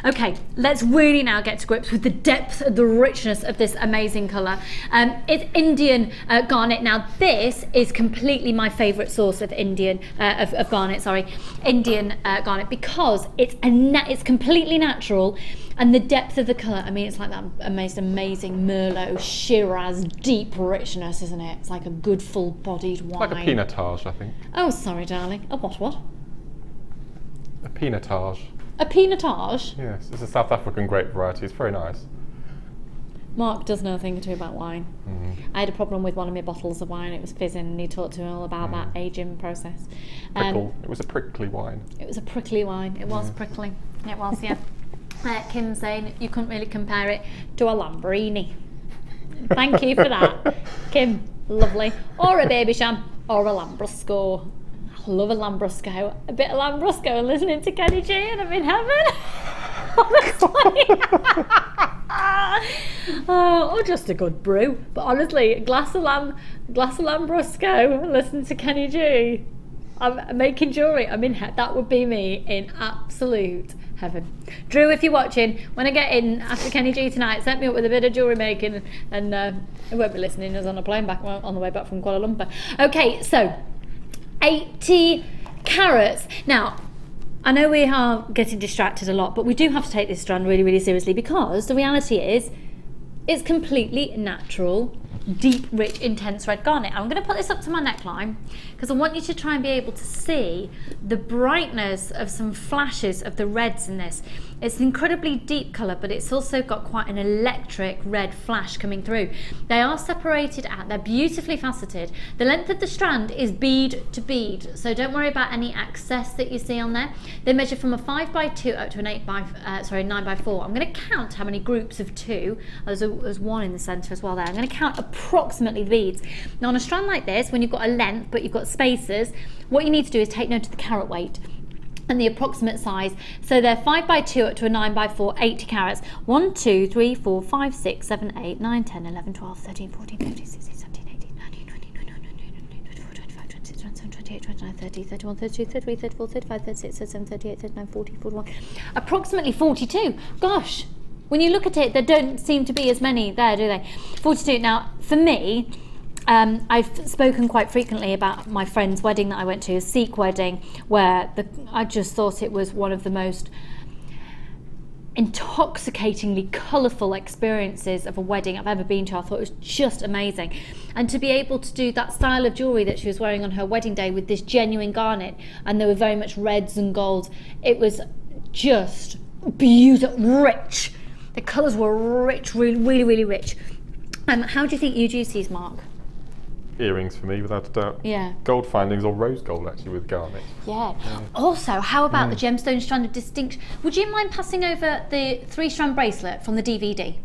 Speaker 1: Okay, let's really now get to grips with the depth and the richness of this amazing colour. It's Indian garnet. Now, this is completely my favourite source of Indian garnet. Sorry, Indian garnet, because it's completely natural. And the depth of the colour, I mean, it's like that amazing Merlot, Shiraz, deep richness, isn't it? It's like a good full-bodied wine.
Speaker 2: Like a pinotage, I think.
Speaker 1: Oh, sorry, darling. A what?
Speaker 2: A pinotage.
Speaker 1: A pinotage?
Speaker 2: Yes, it's a South African grape variety. It's very nice.
Speaker 1: Mark does know a thing or two about wine. I had a problem with one of my bottles of wine. It was fizzing, and he talked to me all about that aging process.
Speaker 2: It was a prickly wine.
Speaker 1: It was a prickly wine. It was prickly. It was, yeah. Kim saying you couldn't really compare it to a Lamborghini. Thank you for that, Kim. Lovely. Or a Babycham, or a Lambrusco. I love a Lambrusco. A bit of Lambrusco and listening to Kenny G, and I'm in heaven. Honestly. Or just a good brew. But honestly, a glass of Lambrusco and listening to Kenny G. I'm making jewellery. That would be me in absolute heaven. Drew, if you're watching, when I get in after Kenny G tonight, set me up with a bit of jewellery making, and I won't be listening as on a plane back on the way back from Kuala Lumpur. Okay, so 80 carats. Now, I know we are getting distracted a lot, but we do have to take this strand really, really seriously, because the reality is it's completely natural, deep, rich, intense red garnet. I'm going to put this up to my neckline because I want you to try and be able to see the brightness of some flashes of the reds in this. It's an incredibly deep colour, but it's also got quite an electric red flash coming through. They are separated out, they're beautifully faceted. The length of the strand is bead to bead, so don't worry about any excess that you see on there. They measure from a 5x2 up to an 9x4. I'm going to count how many groups of 2. There's one in the centre as well there. I'm going to count approximately the beads. Now on a strand like this, when you've got a length but you've got spaces, what you need to do is take note of the carat weight and the approximate size. So they're 5x2 up to a 9x4, 80 carats. 1, 2, 3, 4, 5, 6, 7, 8, 9, 10, 11, 12, 13, 14, 15, 16, 17, 18, 19, 20, 21, 22, 24, 25, 26, 27, 28, 29, 30, 31, 32, 33, 34, 35, 36, 37, 38, 39, 40, 41. Approximately 42. Gosh, when you look at it, there don't seem to be as many there, do they? 42. Now, for me, I've spoken quite frequently about my friend's wedding that I went to, a Sikh wedding, where I just thought it was one of the most intoxicatingly colourful experiences of a wedding I've ever been to. I thought it was just amazing. And to be able to do that style of jewellery that she was wearing on her wedding day with this genuine garnet, and there were very much reds and golds, it was just beautiful, rich. The colours were rich, really, really, really rich. How do you think you'd use these, Mark?
Speaker 2: Earrings for me, without a doubt.
Speaker 1: Yeah.
Speaker 2: Gold findings or rose gold actually with garnet.
Speaker 1: Yeah. Also, how about the gemstone strand of distinction? Would you mind passing over the 3-strand bracelet from the DVD?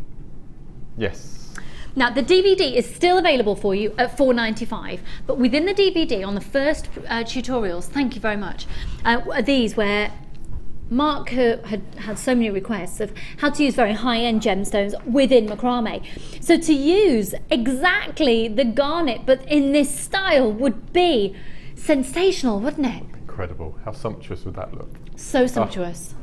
Speaker 2: Yes.
Speaker 1: Now, the DVD is still available for you at $4.95, but within the DVD, on the first tutorials, thank you very much, are these where Mark had so many requests of how to use very high-end gemstones within macrame. So to use exactly the garnet, but in this style, would be sensational, wouldn't it?
Speaker 2: Incredible. How sumptuous would that look?
Speaker 1: So sumptuous.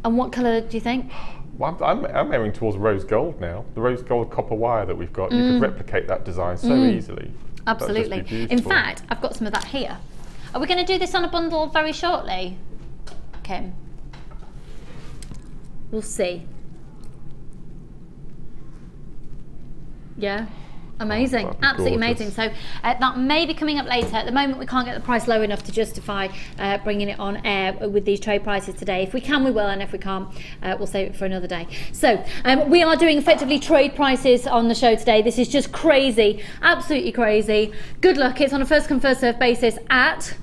Speaker 1: And what colour do you think?
Speaker 2: Well, I'm aiming towards rose gold now. The rose gold copper wire that we've got, you could replicate that design so easily.
Speaker 1: Absolutely. In fact, I've got some of that here. Are we going to do this on a bundle very shortly, Kim? We'll see. Yeah, amazing, absolutely amazing. So that may be coming up later. At the moment, we can't get the price low enough to justify bringing it on air with these trade prices today. If we can, we will, and if we can't, we'll save it for another day. So we are doing effectively trade prices on the show today. This is just crazy, absolutely crazy. Good luck. It's on a first come first served basis at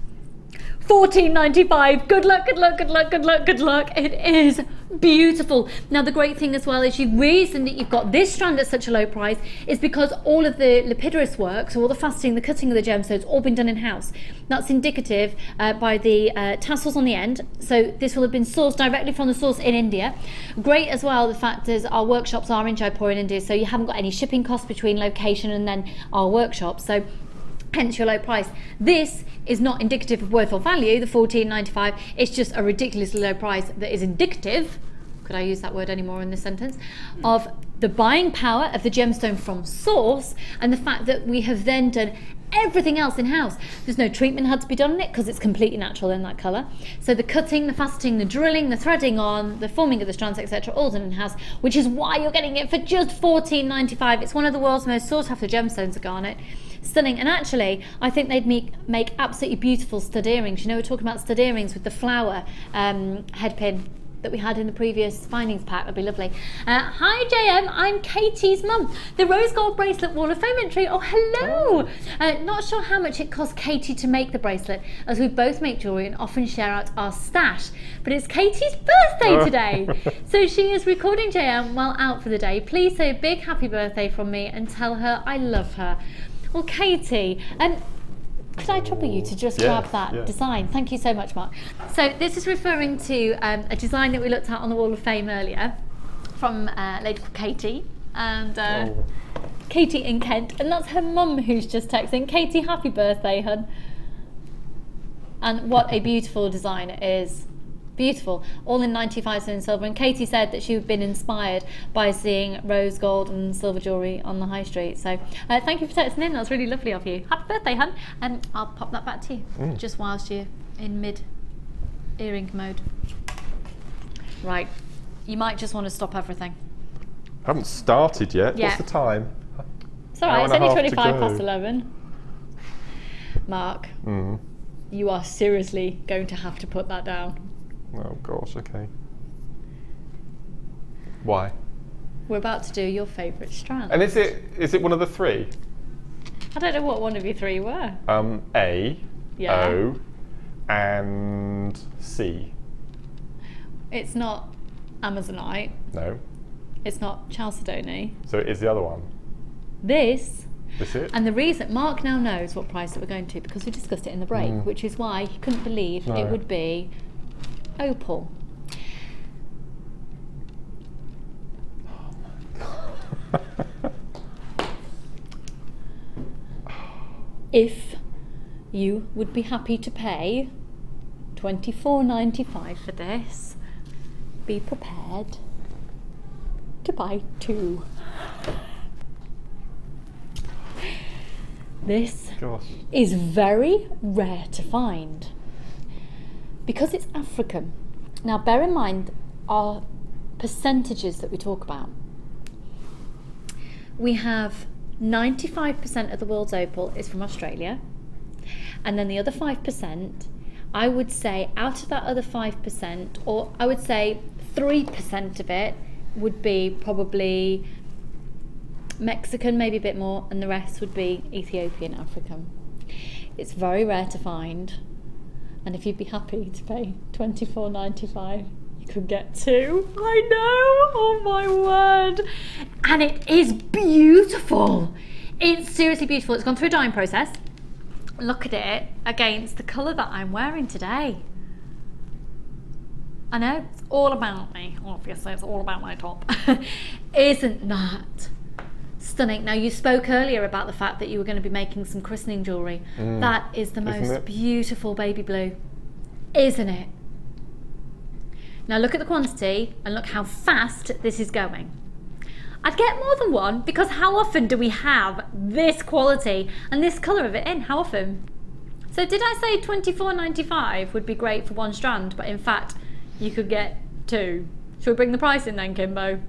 Speaker 1: $14.95. Good luck, good luck, good luck, good luck, good luck. It is beautiful. Now the great thing as well is the reason that you've got this strand at such a low price is because all of the lapidary work, so all the faceting, the cutting of the gemstones, all been done in-house. That's indicative by the tassels on the end. So this will have been sourced directly from the source in India. Great as well, the fact is our workshops are in Jaipur in India, so you haven't got any shipping costs between location and then our workshop. So hence your low price. This is not indicative of worth or value, the $14.95. It's just a ridiculously low price that is indicative, could I use that word anymore in this sentence, of the buying power of the gemstone from source and the fact that we have then done everything else in-house. There's no treatment had to be done on it because it's completely natural in that colour. So the cutting, the faceting, the drilling, the threading on, the forming of the strands, etc., all done in-house, which is why you're getting it for just $14.95. It's one of the world's most sought after gemstones, of garnet. Stunning. And actually, I think they'd make absolutely beautiful stud earrings. You know, we're talking about stud earrings with the flower head pin that we had in the previous findings pack. That'd be lovely. Hi JM, I'm Katie's mum. The rose gold bracelet wall of fame entry. Oh, hello. Not sure how much it cost Katie to make the bracelet, as we both make jewellery and often share out our stash. But it's Katie's birthday today. So she is recording JM while out for the day. Please say a big happy birthday from me and tell her I love her. Well, Katie, could I trouble you to just grab that design? Thank you so much, Mark. So this is referring to a design that we looked at on the Wall of Fame earlier from a lady called Katie, and Katie in Kent, and that's her mum who's just texting, Katie, happy birthday, hun. And what a beautiful design it is. Beautiful, all in 95 in silver. And Katie said that she'd been inspired by seeing rose gold and silver jewellery on the high street. So thank you for texting in, that's really lovely of you. Happy birthday, hun. And I'll pop that back to you just whilst you're in mid earring mode. Right, you might just want to stop everything.
Speaker 2: I haven't started yet.
Speaker 1: Yeah.
Speaker 2: What's the time?
Speaker 1: It's alright, it's only 25 past 11. Mark, you are seriously going to have to put that down.
Speaker 2: Oh gosh, okay. Why?
Speaker 1: We're about to do your favourite strand.
Speaker 2: And is it one of the three?
Speaker 1: I don't know what one of you three were.
Speaker 2: A, O, and C.
Speaker 1: It's not Amazonite.
Speaker 2: No.
Speaker 1: It's not Chalcedony.
Speaker 2: So it is the other one.
Speaker 1: This.
Speaker 2: This it?
Speaker 1: And the reason Mark now knows what price that we're going to, because we discussed it in the break, which is why he couldn't believe it would be opal. If you would be happy to pay $24.95 for this, be prepared to buy two. This is very rare to find because it's African. Now bear in mind our percentages that we talk about. We have 95% of the world's opal is from Australia, and then the other 5%, I would say out of that other 5%, or I would say 3% of it would be probably Mexican, maybe a bit more, and the rest would be Ethiopian African. It's very rare to find, and if you'd be happy to pay $24.95, you could get two. I know, oh my word. And it is beautiful. It's seriously beautiful. It's gone through a dyeing process. Look at it against the colour that I'm wearing today. I know, it's all about me. Obviously, it's all about my top. Isn't that stunning? Now, you spoke earlier about the fact that you were going to be making some christening jewellery. That is the most beautiful baby blue, isn't it? Now look at the quantity and look how fast this is going. I'd get more than one, because how often do we have this quality and this colour of it in? How often? So did I say $24.95 would be great for one strand, but in fact you could get two? Shall we bring the price in then, Kimbo?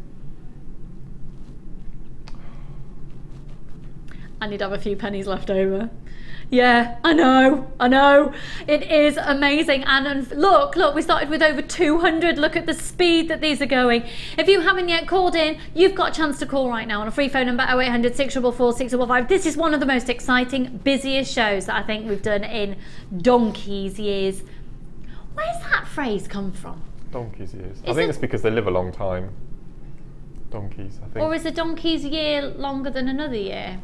Speaker 1: I need to have a few pennies left over. Yeah, I know. It is amazing. And look, we started with over 200. Look at the speed that these are going. If you haven't yet called in, you've got a chance to call right now on a free phone number 0800 644 655. This is one of the most exciting, busiest shows that I think we've done in donkey's years. Where's that phrase come from?
Speaker 2: Donkey's years. I think it's because they live a long time. Donkeys, I think.
Speaker 1: Or is a donkey's year longer than another year?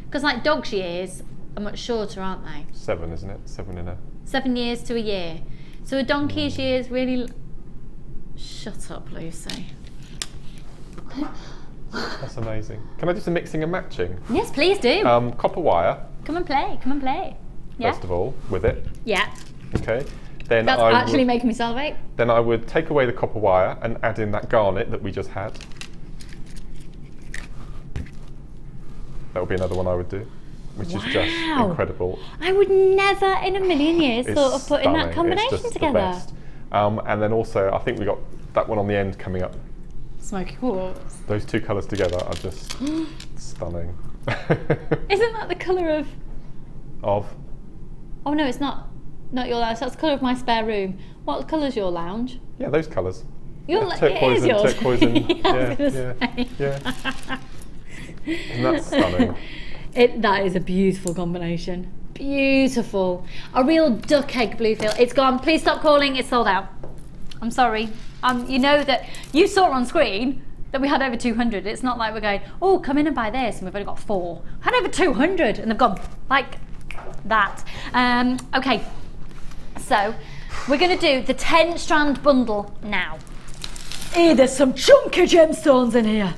Speaker 1: Because like dogs' years are much shorter, aren't they?
Speaker 2: 7, isn't it?
Speaker 1: 7 years to a year. So a donkey's year is really... Shut up, Lucy.
Speaker 2: That's amazing. Can I do some mixing and matching?
Speaker 1: Yes, please do.
Speaker 2: Copper wire.
Speaker 1: Come and play. Yeah.
Speaker 2: First of all, with it.
Speaker 1: Yeah.
Speaker 2: Okay. Then
Speaker 1: That's actually making me salivate.
Speaker 2: Then I would take away the copper wire and add in that garnet that we just had. That would be another one I would do, which is just incredible.
Speaker 1: I would never in a million years thought of putting that combination
Speaker 2: it's just
Speaker 1: together.
Speaker 2: The best. And then also, I think we got that one on the end coming up.
Speaker 1: Smoky quartz.
Speaker 2: Those two colours together are just stunning.
Speaker 1: Isn't that the colour of?
Speaker 2: Of?
Speaker 1: Oh no, it's not. Not your lounge. That's the colour of my spare room. What colour's your lounge?
Speaker 2: Yeah, those colours.
Speaker 1: Your
Speaker 2: Yeah, turquoise
Speaker 1: it is yours.
Speaker 2: and turquoise and
Speaker 1: I was
Speaker 2: yeah,
Speaker 1: gonna say.
Speaker 2: yeah. Isn't that stunning?
Speaker 1: That is a beautiful combination. Beautiful. A real duck egg blue feel. It's gone. Please stop calling. It's sold out. I'm sorry. You know that you saw it on screen that we had over 200. It's not like we're going, oh, come in and buy this, and we've only got 4. We had over 200, and they've gone like that. Okay, so we're going to do the 10 strand bundle now. There's some chunky gemstones in here.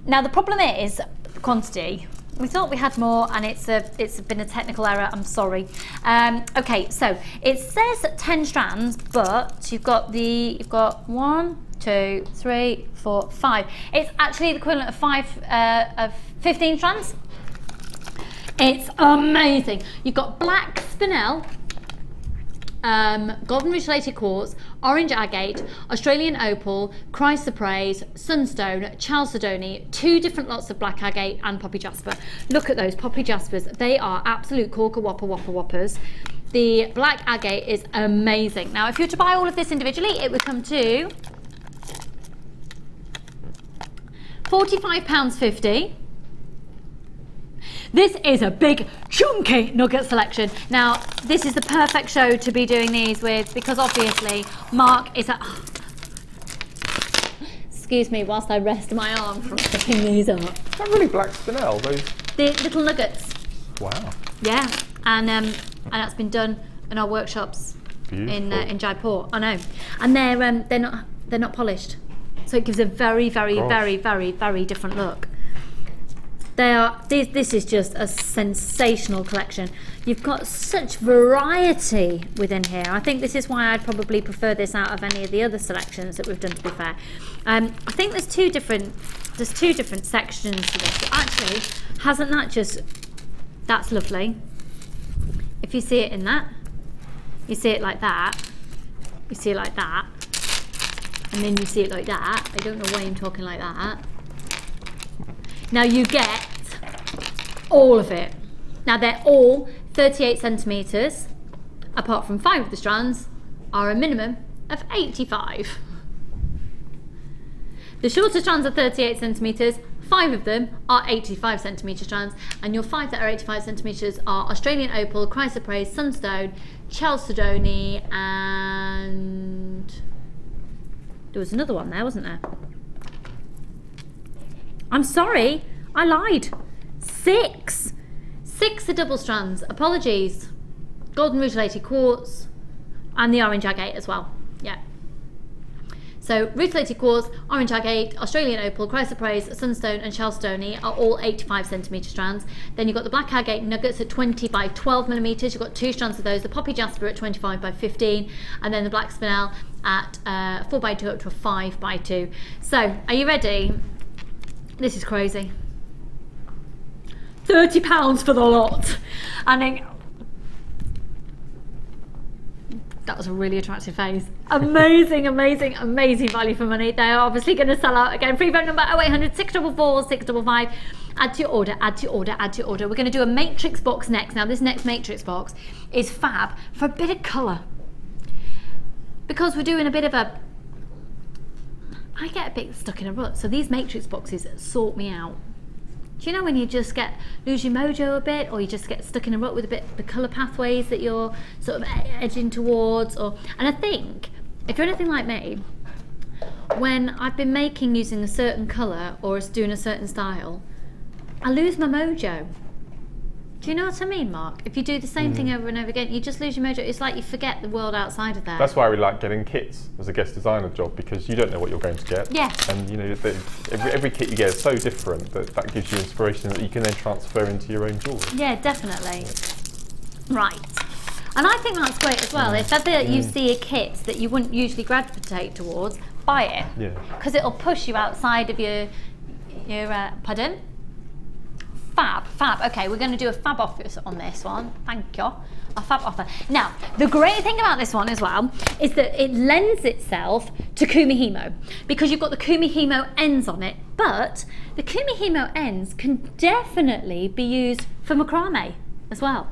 Speaker 1: Now the problem is quantity. We thought we had more, and it's been a technical error. I'm sorry. Okay, so it says 10 strands, but you've got 1, 2, 3, 4, 5. It's actually the equivalent of 15 strands. It's amazing. You've got black spinel, golden ruchelated quartz, orange agate, Australian opal, chrysoprase, sunstone, chalcedony, 2 different lots of black agate and poppy jasper. Look at those poppy jaspers. They are absolute corker whopper whoppers. The black agate is amazing. Now, if you were to buy all of this individually, it would come to £45.50. This is a big chunky nugget selection. Now, this is the perfect show to be doing these with, because obviously Mark is at... Excuse me whilst I rest my arm from picking these up.
Speaker 2: Is that really black spinel? Those
Speaker 1: The little nuggets.
Speaker 2: Wow.
Speaker 1: Yeah, and that's been done in our workshops in Jaipur. I know, and they're not polished, so it gives a very different look. This is just a sensational collection. You've got such variety within here. I think this is why I'd probably prefer this out of any of the other selections that we've done, to be fair. I think there's two different sections to this. But actually, hasn't that just... That's lovely. If you see it in that, you see it like that, you see it like that, and then you see it like that. I don't know why I'm talking like that. Now you get all of it. Now they're all 38 centimetres, apart from 5 of the strands are a minimum of 85. The shorter strands are 38 centimetres, 5 of them are 85 centimetre strands, and your 5 that are 85 centimetres are Australian opal, chrysoprase, sunstone, chalcedony, and there was another one there, wasn't there? I'm sorry, I lied. 6 are double strands. Apologies. Golden ruchelated quartz and the orange agate as well. Yeah. So ruchelated quartz, orange agate, Australian opal, chrysoprase, sunstone and chalcedony are all 85 centimetre strands. Then you've got the black agate nuggets at 20 by 12 millimetres. You've got 2 strands of those. The poppy jasper at 25 by 15, and then the black spinel at 4 by 2 up to a 5 by 2. So are you ready? This is crazy. £30 for the lot. And then, that was a really attractive face. Amazing, amazing, amazing value for money. They are obviously going to sell out again. Free phone number 0800 644 655. Add to your order, add to your order, add to your order. We're going to do a matrix box next. Now this next matrix box is fab for a bit of colour, because we're doing a bit of a... I get a bit stuck in a rut, so these matrix boxes sort me out. Do you know when you just lose your mojo a bit, or you just get stuck in a rut with a bit the colour pathways that you're sort of edging towards? And I think if you're anything like me, when I've been making using a certain colour or doing a certain style, I lose my mojo. Do you know what I mean, Mark? If you do the same thing over and over again, you just lose your mojo. It's like you forget the world outside of that.
Speaker 2: That's why we like getting kits as a guest designer job, because you don't know what you're going to get.
Speaker 1: Yeah.
Speaker 2: And you know, every kit you get is so different that gives you inspiration that you can then transfer into your own jewellery.
Speaker 1: Yeah, definitely. Right. And I think that's great as well. If ever you see a kit that you wouldn't usually gravitate towards, buy it. Yeah. Because it'll push you outside of your pardon? Fab. Okay, we're going to do a fab offer on this one. Thank you. A fab offer. Now, the great thing about this one as well is that it lends itself to Kumihimo, because you've got the Kumihimo ends on it, but the Kumihimo ends can definitely be used for macrame as well.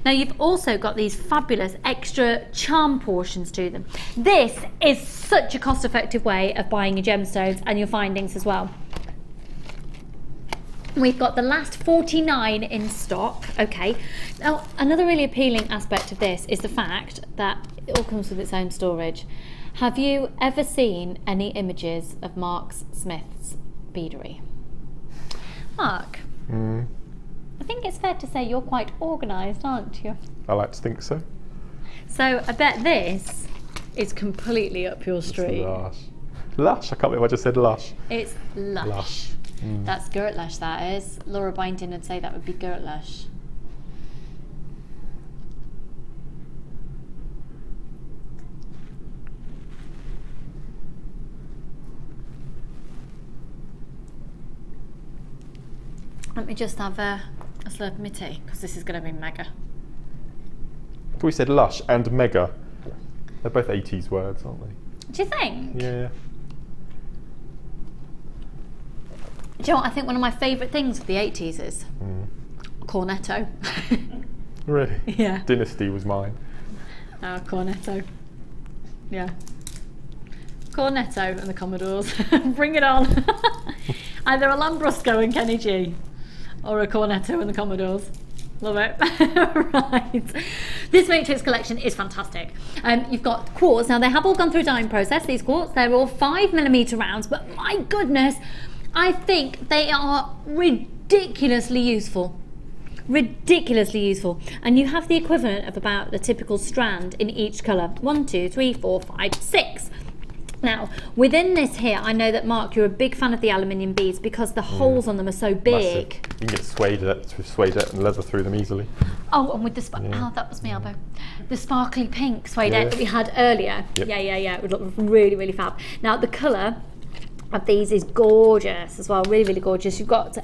Speaker 1: Now you've also got these fabulous extra charm portions to them. This is such a cost-effective way of buying your gemstones and your findings as well. We've got the last 49 in stock. Okay, now another really appealing aspect of this is the fact that it all comes with its own storage. Have you ever seen any images of Mark Smith's beadery? Mark, I think it's fair to say you're quite organised, aren't you?
Speaker 2: I like to think so.
Speaker 1: So I bet this is completely up your street.
Speaker 2: Lush. Lush, I can't believe I just said lush.
Speaker 1: It's lush.
Speaker 2: Lush.
Speaker 1: That's Girt Lush, that is. Laura Byington would say that would be Girt Lush. Let me just have a slurp of my tea, because this is going to be mega.
Speaker 2: We said lush and mega. They're both 80s words, aren't they?
Speaker 1: Do you think?
Speaker 2: Yeah.
Speaker 1: Do you know what I think one of my favourite things of the 80s is? Cornetto.
Speaker 2: Really?
Speaker 1: Yeah.
Speaker 2: Dynasty was mine.
Speaker 1: Cornetto. Yeah. Cornetto and the Commodores. Bring it on. Either a Lambrusco and Kenny G, or a Cornetto and the Commodores. Love it. Right. This Matrix collection is fantastic. You've got quartz. Now they have all gone through a dyeing process, these quartz. They're all 5mm rounds, but my goodness, I think they are ridiculously useful. Ridiculously useful. And you have the equivalent of about the typical strand in each colour. 1, 2, 3, 4, 5, 6. Now, within this here, I know that Mark, you're a big fan of the aluminium beads because the holes on them are so big.
Speaker 2: Massive. You can get suede and leather through them easily.
Speaker 1: Oh, and with the oh, that was my elbow. The sparkly pink suede that we had earlier.
Speaker 2: Yep.
Speaker 1: Yeah. It would look really, really fab. Now, the colour of these is gorgeous as well, really, really gorgeous. You've got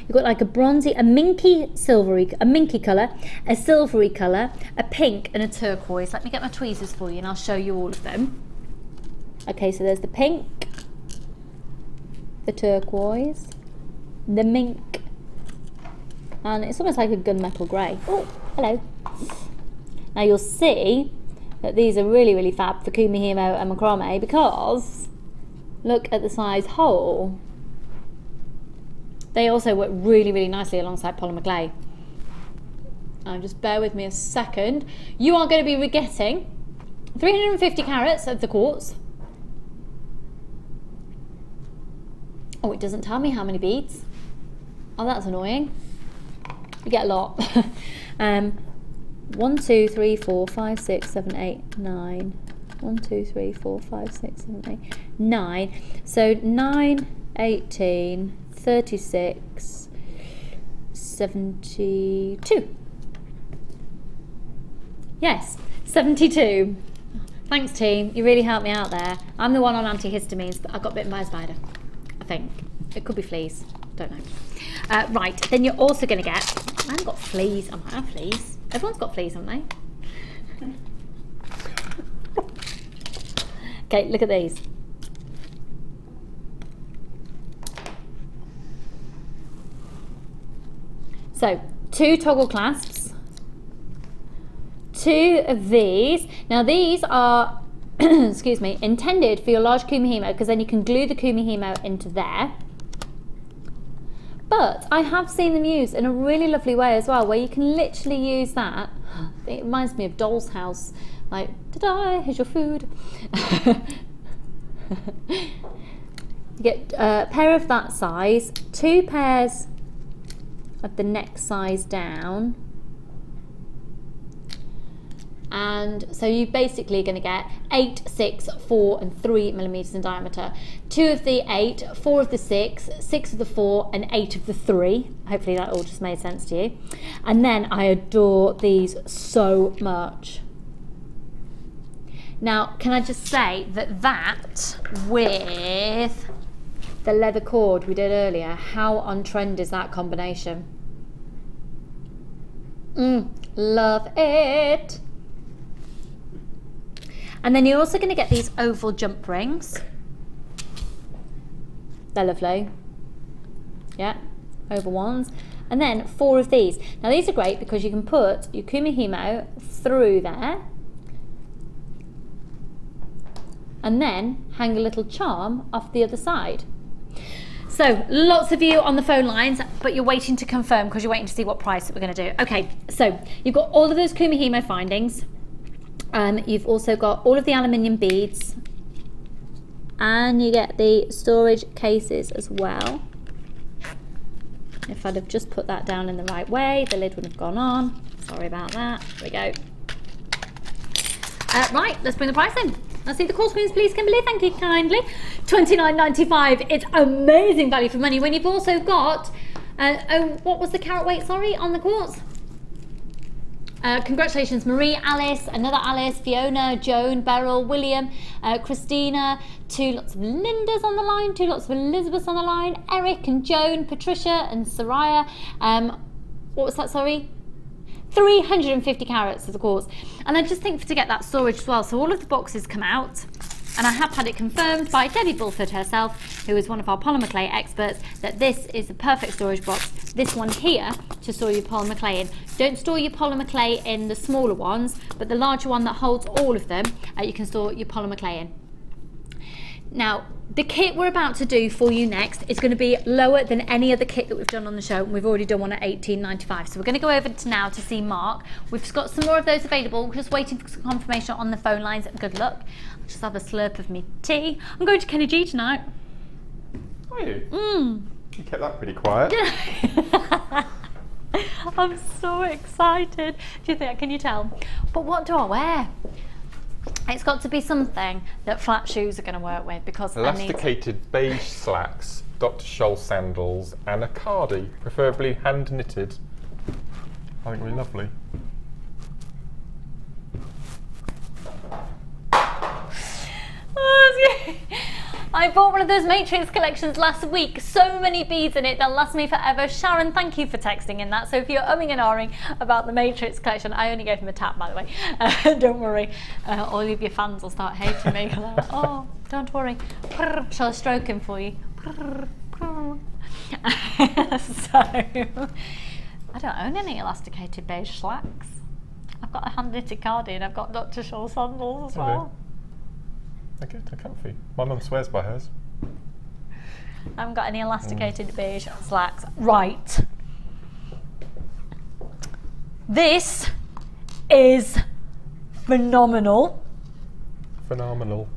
Speaker 1: like a bronzy, a minky colour, a silvery colour, a pink, and a turquoise. Let me get my tweezers for you, and I'll show you all of them. Okay, so there's the pink, the turquoise, the mink, and it's almost like a gunmetal grey. Oh, hello. Now you'll see that these are really, really fab for Kumihimo and Macrame because look at the size hole. They also work really, really nicely alongside polymer clay. Just bear with me a second. You are going to be getting 350 carats of the quartz. Oh, it doesn't tell me how many beads. Oh, that's annoying. You get a lot. 1, 2, 3, 4, 5, 6, 7, 8, 9. 1, 2, 3, 4, 5, 6, 7, 8, 9. So 9, 18, 36, 72. Yes, 72. Thanks, team. You really helped me out there. I'm the one on antihistamines, but I got bitten by a spider. I think. It could be fleas. Don't know. Right, then you're also going to get... I haven't got fleas. I might have fleas. Everyone's got fleas, haven't they? Okay, look at these. So, 2 toggle clasps. 2 of these. Now these are... excuse me, intended for your large kumihimo because then you can glue the kumihimo into there. But I have seen them used in a really lovely way as well, where you can literally use that. It reminds me of Doll's House, like, ta-da, here's your food. You get a pair of that size, 2 pairs of the next size down. And so you basically are going to get 8, 6, 4 and 3 millimeters in diameter. 2 of the 8, 4 of the 6, 6 of the 4 and 8 of the 3. Hopefully that all just made sense to you. And then I adore these so much. Now, can I just say that with the leather cord we did earlier, how on trend is that combination? Love it. And then you're also going to get these oval jump rings. They're lovely. Yeah, oval ones. and then 4 of these. Now these are great because you can put your kumihimo through there and then hang a little charm off the other side. So lots of you on the phone lines, but you're waiting to confirm because you're waiting to see what price that we're going to do. Okay, so you've got all of those kumihimo findings. You've also got all of the aluminium beads, and you get the storage cases as well. If I'd have just put that down in the right way, the lid wouldn't have gone on. Sorry about that. Here we go. Right, let's bring the price in. Let's see the call screens, please, Kimberly. Thank you kindly. $29.95. It's amazing value for money when you've also got, oh, what was the carat weight, sorry, on the quartz? Congratulations, Marie, Alice, another Alice, Fiona, Joan, Beryl, William, Christina, 2 lots of Lindas on the line, 2 lots of Elizabeths on the line, Eric and Joan, Patricia and Soraya. What was that, sorry? 350 carats of the quartz. And I just think to get that storage as well, so all of the boxes come out, and I have had it confirmed by Debbie Bulford herself, who is one of our polymer clay experts, that this is the perfect storage box. This one here to store your polymer clay in. Don't store your polymer clay in the smaller ones, but the larger one that holds all of them, you can store your polymer clay in. Now, the kit we're about to do for you next is going to be lower than any other kit that we've done on the show, and we've already done one at $18.95. So we're going to go over to now to see Mark. We've got some more of those available. We're just waiting for some confirmation on the phone lines. Good luck. I'll just have a slurp of me tea. I'm going to Kenny G tonight.
Speaker 2: Are you? You kept that pretty quiet.
Speaker 1: I'm so excited. Do you think? Can you tell? But what do I wear? It's got to be something that flat shoes are going to work with, because
Speaker 2: elasticated beige slacks, Dr. Scholl sandals, and a cardi, preferably hand knitted. I think really lovely.
Speaker 1: I bought one of those Matrix collections last week. So many beads in it, they'll last me forever. Sharon, thank you for texting in that. So if you're umming and ahhing about the Matrix collection, I only gave him a tap, by the way. Don't worry. All of your fans will start hating me. Oh, don't worry. Shall I stroke him for you? So, I don't own any elasticated beige slacks. I've got a hand knitted cardi and I've got Dr. Scholl sandals as well.
Speaker 2: They're good, they're comfy. My mum swears by hers.
Speaker 1: I haven't got any elasticated beige slacks. Right. This is phenomenal.
Speaker 2: Phenomenal.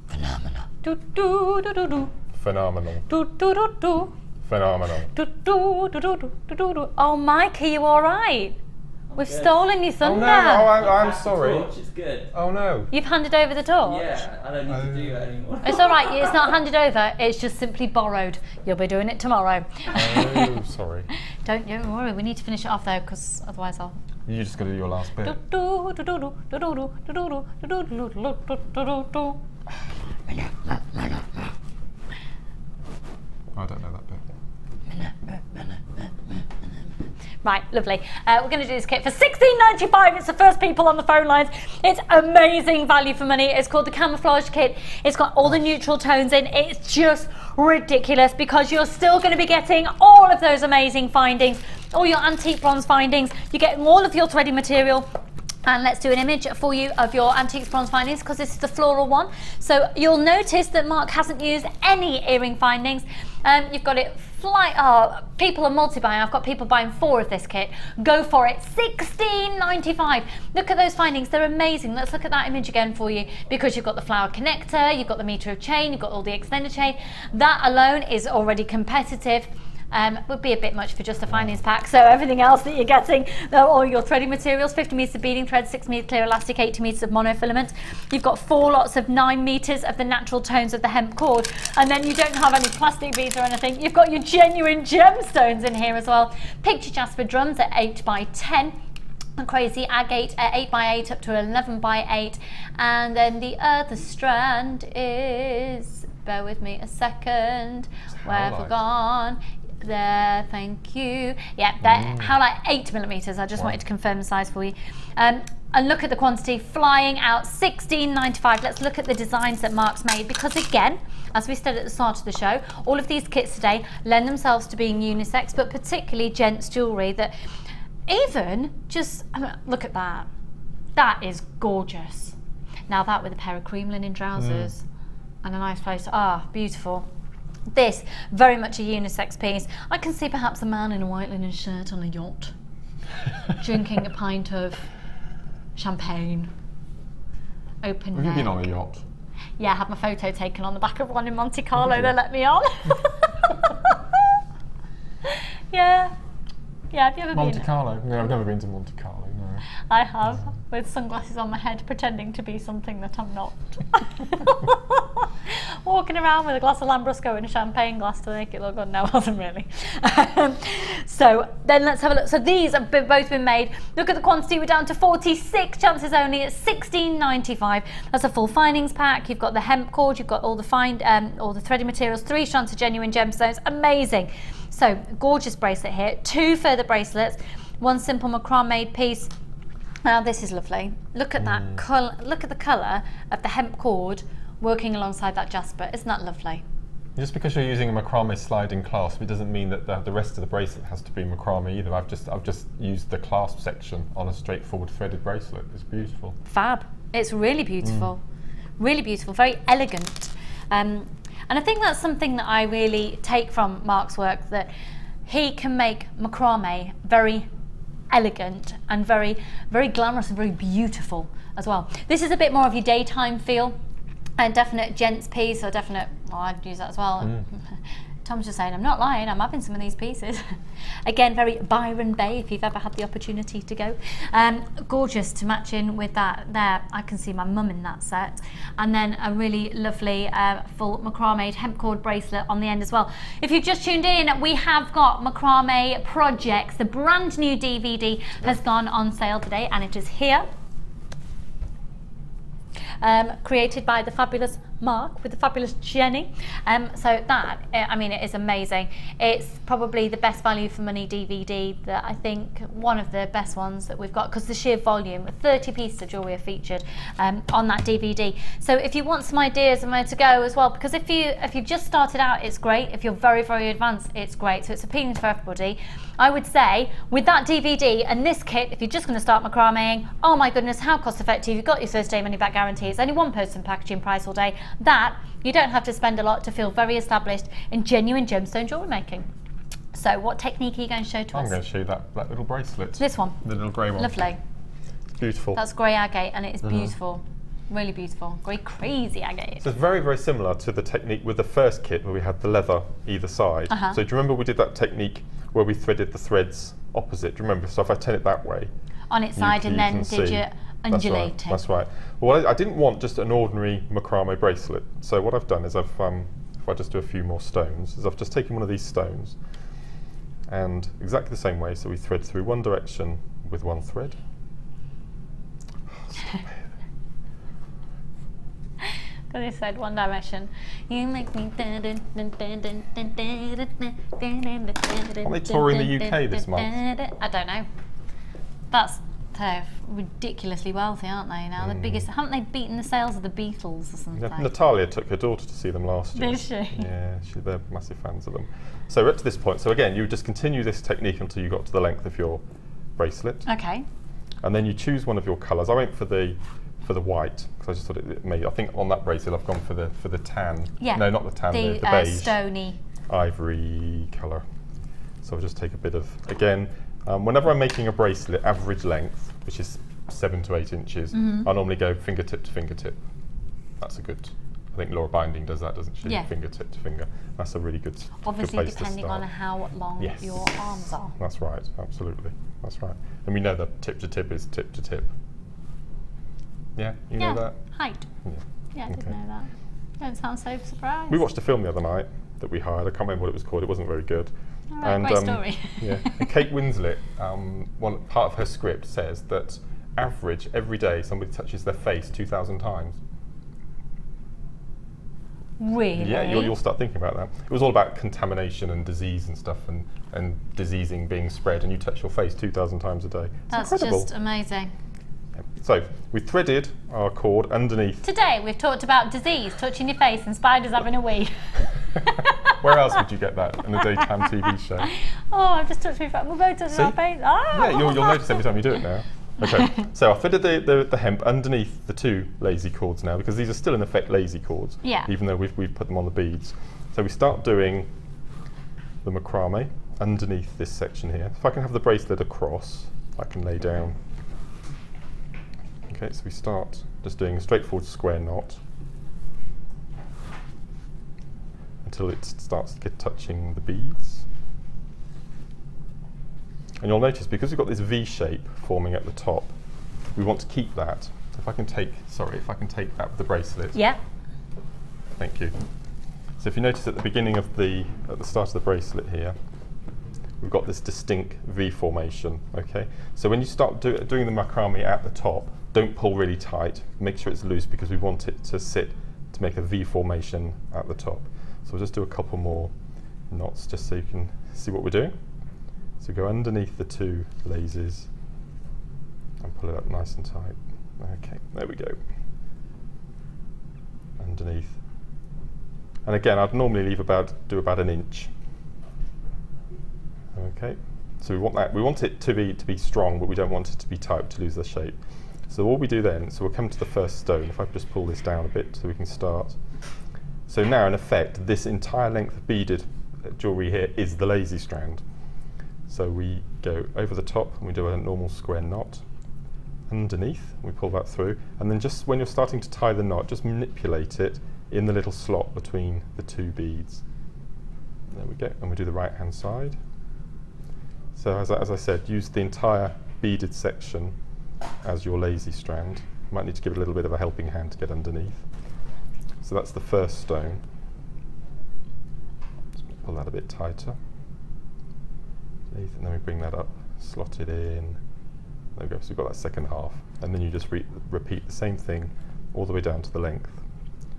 Speaker 1: Phenomenal. Do do do do do.
Speaker 2: Phenomenal.
Speaker 1: Do do do do.
Speaker 2: Phenomenal.
Speaker 1: Do do do do do do do. Oh, Mike, are you all right? We've stolen your thunder.
Speaker 2: Oh no, I'm sorry.
Speaker 6: Torch is good.
Speaker 2: Oh no.
Speaker 1: You've handed over the torch?
Speaker 6: Yeah, I don't need to do it anymore.
Speaker 1: It's all right, it's not handed over, it's just simply borrowed. You'll be doing it tomorrow.
Speaker 2: Oh, sorry.
Speaker 1: Don't worry, we need to finish it off though, because otherwise I'll...
Speaker 2: You're just going to do your last bit. I don't know that bit.
Speaker 1: Right, lovely. We're going to do this kit for $16.95. It's the first people on the phone lines. It's amazing value for money. It's called the Camouflage Kit. It's got all the neutral tones in. It's just ridiculous because you're still going to be getting all of those amazing findings, all your antique bronze findings. You're getting all of your threaded material. And let's do an image for you of your antiques bronze findings because this is the floral one. So you'll notice that Mark hasn't used any earring findings. You've got it people are multi-buying. I've got people buying 4 of this kit. Go for it. $16.95. Look at those findings. They're amazing. Let's look at that image again for you because you've got the flower connector, you've got the meter of chain, you've got all the extended chain. That alone is already competitive. Would be a bit much for just a findings pack. So everything else that you're getting, all your threading materials, 50 meters of beading thread, 6 meters clear elastic, 80 meters of monofilament. You've got 4 lots of 9 meters of the natural tones of the hemp cord, and then you don't have any plastic beads or anything. You've got your genuine gemstones in here as well. Picture jasper drums at 8 by 10. A crazy agate at 8 by 8 up to 11 by 8, and then the other strand is, bear with me a second, where have we gone? there, thank you. Yeah, they're how like 8mm. I just wanted to confirm the size for you. And look at the quantity flying out, $16.95. Let's look at the designs that Mark's made, because again, as we said at the start of the show, all of these kits today lend themselves to being unisex, but particularly gents jewellery that even just, look at that. That is gorgeous. Now that with a pair of cream linen trousers and a nice place, beautiful. This, very much a unisex piece. I can see perhaps a man in a white linen shirt on a yacht, drinking a pint of champagne, open
Speaker 2: Have you
Speaker 1: neck.
Speaker 2: been on a yacht?
Speaker 1: Yeah, I had my photo taken on the back of one in Monte Carlo, they let me on. Yeah. Yeah, have you ever
Speaker 2: Monte
Speaker 1: been?
Speaker 2: Carlo? No, I've never been to Monte Carlo, no.
Speaker 1: I have, with sunglasses on my head, pretending to be something that I'm not. Walking around with a glass of Lambrusco and a champagne glass to make it look good. No, I wasn't really. So then let's have a look. So these have both been made. Look at the quantity, we're down to 46 chances only at $16.95. That's a full findings pack. You've got the hemp cord, you've got all the all the threaded materials, 3 strands of genuine gemstones. Amazing. So gorgeous bracelet here, 2 further bracelets, 1 simple macrame piece. Now this is lovely. Look at that colour. Look at the colour of the hemp cord working alongside that jasper. Isn't that lovely?
Speaker 2: Just because you're using a macrame sliding clasp, it doesn't mean that the rest of the bracelet has to be macrame either. I've just used the clasp section on a straightforward threaded bracelet. It's beautiful.
Speaker 1: Fab. It's really beautiful. Really beautiful. Very elegant. And I think that's something that I really take from Mark's work, that he can make macrame very elegant and very, very glamorous and very beautiful as well. This is a bit more of your daytime feel, and definite gents piece, or definite, well, I'd use that as well. Tom's just saying, I'm not lying, I'm having some of these pieces. Again, very Byron Bay, if you've ever had the opportunity to go. Gorgeous to match in with that there. I can see my mum in that set. And then a really lovely full macrame hemp cord bracelet on the end as well. If you've just tuned in, we have got Macrame Projects. The brand new DVD has gone on sale today, and it is here. Created by the fabulous Mark with the fabulous Jenny. So that, I mean, it is amazing. It's probably the best value for money DVD that I think, one of the best ones that we've got, because the sheer volume, 30 pieces of jewellery are featured on that DVD. So if you want some ideas on where to go as well, because if you've just started out, it's great. If you're very, very advanced, it's great. So it's appealing for everybody. I would say with that DVD and this kit, if you're just going to start macrameing, oh my goodness, how cost effective. You've got your first day money back guarantee. It's only one person packaging price all day. That, you don't have to spend a lot to feel very established in genuine gemstone jewellery making. So what technique are you going to show to us?
Speaker 2: I'm going to show you that little bracelet.
Speaker 1: This one?
Speaker 2: The little grey one.
Speaker 1: Lovely.
Speaker 2: It's beautiful.
Speaker 1: That's grey agate, and it is beautiful. Really beautiful. Grey crazy agate.
Speaker 2: So it's very, very similar to the technique with the first kit where we had the leather either side. So do you remember we did that technique where we threaded the threads opposite? Do you remember? So if I turn it that way,
Speaker 1: on its side, and then did you undulate it?
Speaker 2: That's right. Well, I didn't want just an ordinary macrame bracelet. So what I've done is if I just do a few more stones, is I've just taken one of these stones, and exactly the same way, so we thread through one direction with one thread. Stop it.
Speaker 1: Because he said one direction. You make me.
Speaker 2: Aren't they touring the UK this month?
Speaker 1: I don't know. That's ridiculously wealthy, aren't they? Now the biggest. Haven't they beaten the sales of the Beatles or something?
Speaker 2: Natalia took her daughter to see them last year.
Speaker 1: Did she?
Speaker 2: Yeah, they're massive fans of them. So we're up to this point. So again, you would just continue this technique until you got to the length of your bracelet.
Speaker 1: Okay.
Speaker 2: And then you choose one of your colours. I went for the white because I just thought it made. I think on that bracelet I've gone for the tan.
Speaker 1: Yeah.
Speaker 2: No, not the tan. The beige,
Speaker 1: stony
Speaker 2: ivory colour. So I'll just take a bit of, again, whenever I'm making a bracelet, average length, which is 7 to 8 inches, I normally go fingertip to fingertip. That's a good. I think Laura Binding does that, doesn't she?
Speaker 1: Yeah.
Speaker 2: Fingertip to finger. That's a really good.
Speaker 1: Obviously,
Speaker 2: good place
Speaker 1: depending
Speaker 2: to start.
Speaker 1: on how long your arms are.
Speaker 2: That's right. Absolutely. That's right. And we know that tip to tip is tip to tip. Yeah, you know that?
Speaker 1: Height. Yeah, I did know that. Don't sound so surprised.
Speaker 2: We watched a film the other night that we hired. I can't remember what it was called. It wasn't very good.
Speaker 1: All right, great story.
Speaker 2: Yeah. And Kate Winslet, one part of her script says that average every day somebody touches their face 2,000 times.
Speaker 1: Really?
Speaker 2: Yeah, you'll start thinking about that. It was all about contamination and disease and stuff, and diseasing being spread, and you touch your face 2,000 times a day. It's
Speaker 1: That's
Speaker 2: incredible.
Speaker 1: just amazing.
Speaker 2: So we threaded our cord underneath.
Speaker 1: Today we've talked about disease, touching your face, and spiders having a wee.
Speaker 2: Where else would you get that in a daytime TV show?
Speaker 1: Oh, I've just touched my face. We're both touching our face. Oh.
Speaker 2: Yeah, you'll notice every time you do it now. Okay, so I threaded the hemp underneath the 2 lazy cords now, because these are still in effect lazy cords, even though we've put them on the beads. So we start doing the macrame underneath this section here. If I can have the bracelet across, I can lay down. Okay, so we start just doing a straightforward square knot until it starts to get touching the beads. And you'll notice, because we've got this V shape forming at the top, we want to keep that. If I can take that with the bracelet.
Speaker 1: Yeah.
Speaker 2: Thank you. So if you notice at the beginning of at the start of the bracelet here, we've got this distinct V formation, okay? So when you start doing the macrame at the top, don't pull really tight, make sure it's loose, because we want it to sit to make a V formation at the top. So we'll just do a couple more knots just so you can see what we're doing. So go underneath the 2 laces and pull it up nice and tight. Okay, there we go. Underneath. And again, I'd normally do about an inch. Okay, so we want it to be strong, but we don't want it to be tight to lose the shape. So all we do then, so we'll come to the first stone. If I could just pull this down a bit so we can start. So now in effect, this entire length of beaded jewellery here is the lazy strand. So we go over the top and we do a normal square knot. Underneath, we pull that through, and then just when you're starting to tie the knot, just manipulate it in the little slot between the 2 beads. There we go, and we do the right hand side. So as I said, use the entire beaded section as your lazy strand. You might need to give it a little bit of a helping hand to get underneath. So that's the first stone. Just pull that a bit tighter. And then we bring that up, slot it in. There we go, so we've got that second half. And then you just repeat the same thing all the way down to the length.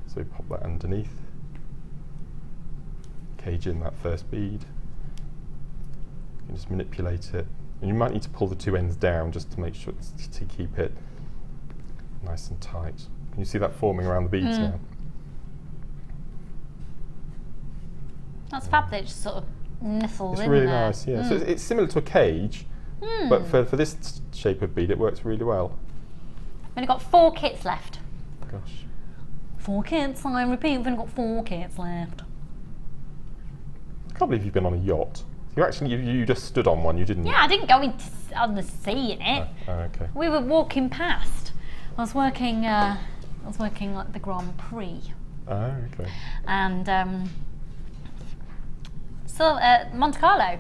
Speaker 2: So we pop that underneath, cage in that first bead. You can just manipulate it. And you might need to pull the 2 ends down just to make sure to keep it nice and tight. Can you see that forming around the beads now?
Speaker 1: That's fab that it just sort of niffles in
Speaker 2: It's really
Speaker 1: there.
Speaker 2: nice, yeah. So it's similar to a cage, but for this shape of bead, it works really well.
Speaker 1: We've only got 4 kits left.
Speaker 2: Gosh.
Speaker 1: 4 kits, I repeat, we've only got 4 kits left.
Speaker 2: I can't believe you've been on a yacht. You just stood on one, you didn't?
Speaker 1: Yeah, I didn't go on the sea in it.
Speaker 2: Oh, okay.
Speaker 1: We were walking past. I was working like the Grand Prix.
Speaker 2: Oh, okay.
Speaker 1: And Monte Carlo.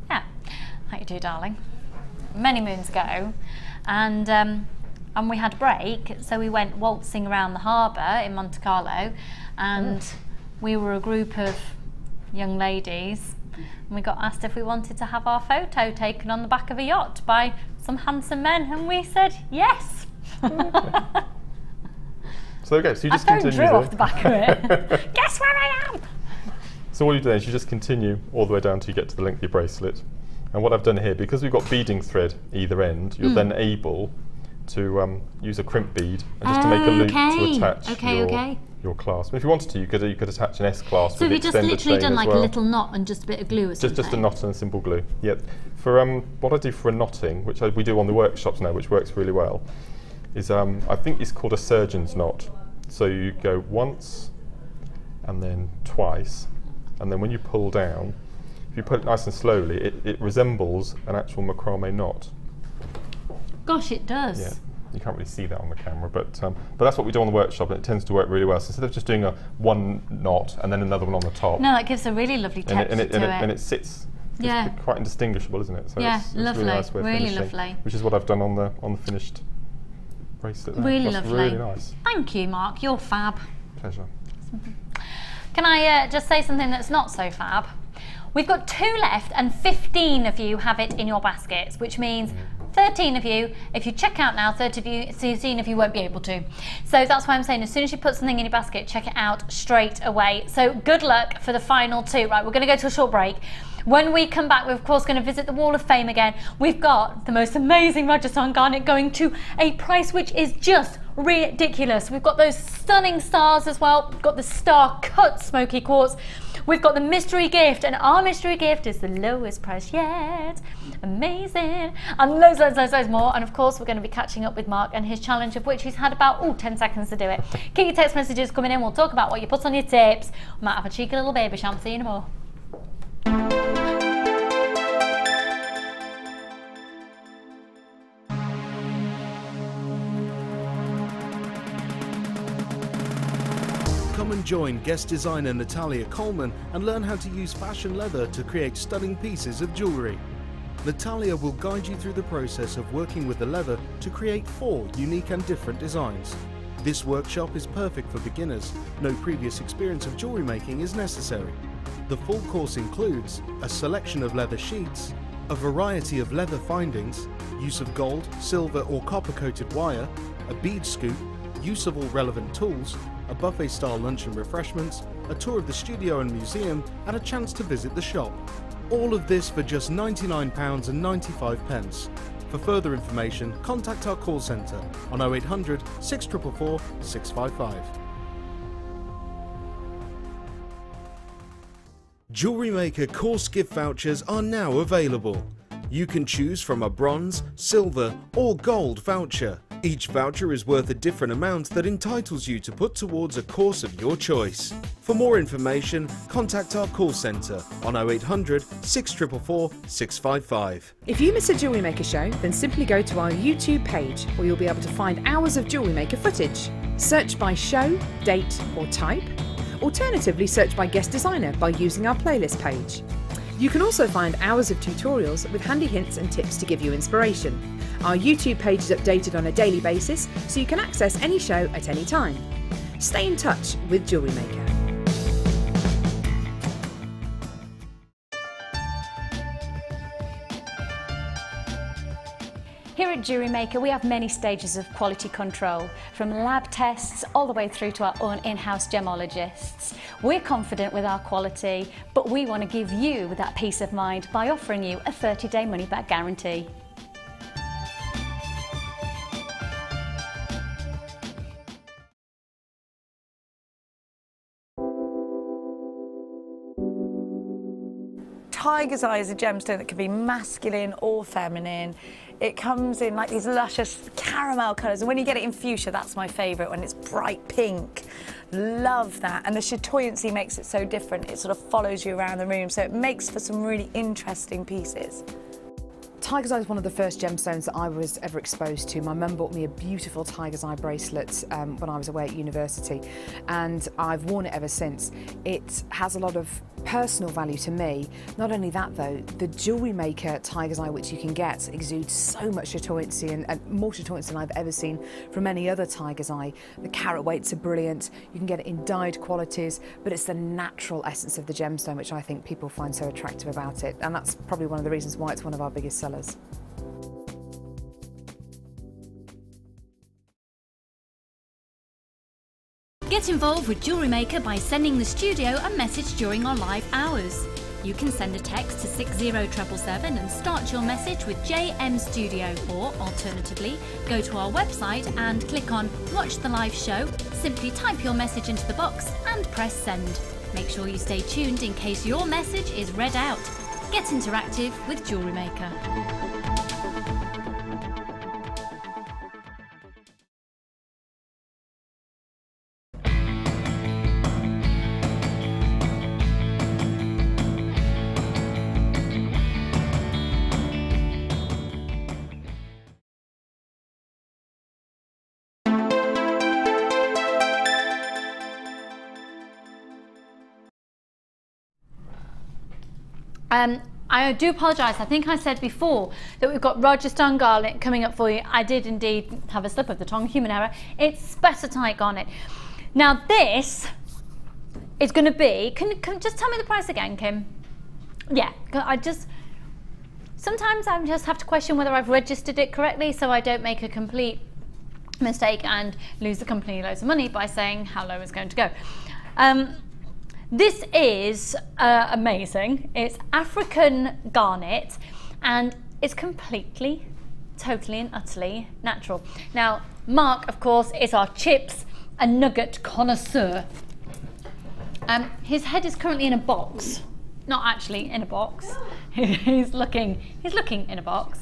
Speaker 1: Yeah, how you do, darling? Many moons ago, and we had a break, so we went waltzing around the harbour in Monte Carlo, and we were a group of young ladies, and we got asked if we wanted to have our photo taken on the back of a yacht by some handsome men, and we said yes.
Speaker 2: Okay. So there we go. So you just
Speaker 1: I
Speaker 2: continue.
Speaker 1: drew off the back of it. Guess where I am?
Speaker 2: So all you do is you just continue all the way down till you get to the length of your bracelet. And what I've done here, because we've got beading thread either end, you're then able to use a crimp bead and just to make a loop to attach your clasp. If you wanted to, you could attach an S clasp.
Speaker 1: So
Speaker 2: with
Speaker 1: have you just
Speaker 2: extender
Speaker 1: literally
Speaker 2: chain
Speaker 1: done
Speaker 2: as
Speaker 1: like
Speaker 2: well.
Speaker 1: a little knot and just a bit of glue or something?
Speaker 2: Just a knot and simple glue. Yep. For what I do for a knotting, which we do on the workshops now, which works really well, is I think it's called a surgeon's knot. So you go once and then twice, and then when you pull down, if you put it nice and slowly, it resembles an actual macrame knot.
Speaker 1: Gosh, it does.
Speaker 2: Yeah, you can't really see that on the camera, but that's what we do on the workshop, and it tends to work really well. So instead of just doing one knot and then another one on the top,
Speaker 1: No, that gives a really lovely texture to it.
Speaker 2: And it sits.
Speaker 1: Yeah.
Speaker 2: It's quite indistinguishable, isn't it? So
Speaker 1: Yeah,
Speaker 2: it's
Speaker 1: lovely,
Speaker 2: really nice way of
Speaker 1: really
Speaker 2: finishing,
Speaker 1: lovely.
Speaker 2: which is what I've done on the finished bracelet there.
Speaker 1: Really
Speaker 2: That's
Speaker 1: lovely.
Speaker 2: really nice.
Speaker 1: Thank you, Mark. You're fab.
Speaker 2: Pleasure.
Speaker 1: Can I just say something that's not so fab? We've got 2 left and 15 of you have it in your baskets, which means 13 of you. If you check out now, 13 of you won't be able to. So that's why I'm saying as soon as you put something in your basket, check it out straight away. So good luck for the final 2. Right, we're going to go to a short break. When we come back, we're of course going to visit the Wall of Fame again. We've got the most amazing Rajasthan garnet going to a price which is just ridiculous. We've got those stunning stars as well. We've got the star cut smoky quartz. We've got the mystery gift, and our mystery gift is the lowest price yet. Amazing. And loads more. And of course, we're going to be catching up with Mark and his challenge, of which he's had about 10 seconds to do it. Keep your text messages coming in. We'll talk about what you put on your tips. We might have a cheeky little baby sham. See you in a more.
Speaker 5: Come and join guest designer Natalia Coleman and learn how to use fashion leather to create stunning pieces of jewellery. Natalia will guide you through the process of working with the leather to create 4 unique and different designs. This workshop is perfect for beginners. No previous experience of jewellery making is necessary. The full course includes a selection of leather sheets, a variety of leather findings, use of gold, silver or copper coated wire, a bead scoop, use of all relevant tools, a buffet-style lunch and refreshments, a tour of the studio and museum, and a chance to visit the shop. All of this for just £99.95. For further information, contact our call centre on 0800 644 655. JewelleryMaker course gift vouchers are now available. You can choose from a bronze, silver or gold voucher. Each voucher is worth a different amount that entitles you to put towards a course of your choice. For more information, contact our call centre on 0800 644 655.
Speaker 3: If you miss a Jewellery Maker show, then simply go to our YouTube page where you'll be able to find hours of Jewellery Maker footage. Search by show, date or type. Alternatively, search by guest designer by using our playlist page. You can also find hours of tutorials with handy hints and tips to give you inspiration. Our YouTube page is updated on a daily basis, so you can access any show at any time. Stay in touch with Jewellery Maker.
Speaker 9: Here at Jewellery Maker, we have many stages of quality control, from lab tests all the way through to our own in-house gemologists. We're confident with our quality, but we want to give you that peace of mind by offering you a 30-day money-back guarantee.
Speaker 10: Tiger's Eye is a gemstone that can be masculine or feminine. It comes in like these luscious caramel colours, and when you get it in fuchsia, that's my favourite, when it's bright pink. Love that, and the chatoyancy makes it so different. It sort of follows you around the room, so it makes for some really interesting pieces.
Speaker 3: Tiger's Eye is one of the first gemstones that I was ever exposed to. My mum bought me a beautiful Tiger's Eye bracelet when I was away at university, and I've worn it ever since. It has a lot of personal value to me. Not only that though, the Jewellery Maker Tiger's Eye which you can get exudes so much chatoyancy, and more chatoyancy than I've ever seen from any other Tiger's Eye. The carat weights are brilliant, you can get it in dyed qualities, but it's the natural essence of the gemstone which I think people find so attractive about it, and that's probably one of the reasons why it's one of our biggest sellers.
Speaker 11: Get involved with Jewellery Maker by sending the studio a message during our live hours. You can send a text to 60777 and start your message with JM Studio, or alternatively, go to our website and click on Watch the Live Show, simply type your message into the box and press send. Make sure you stay tuned in case your message is read out. Get interactive with Jewellery Maker.
Speaker 1: I do apologise, I think I said before that we've got Rajasthan garnet coming up for you. I did indeed have a slip of the tongue, human error. It's Spectatite garnet. Now this is going to be, can just tell me the price again, Kim? Yeah, sometimes I just have to question whether I've registered it correctly so I don't make a complete mistake and lose the company loads of money by saying how low it's going to go. This is amazing. It's African garnet and it's completely, totally and utterly natural. Now, Mark, of course, is our chips and nugget connoisseur. His head is currently in a box. Not actually in a box. He's looking in a box.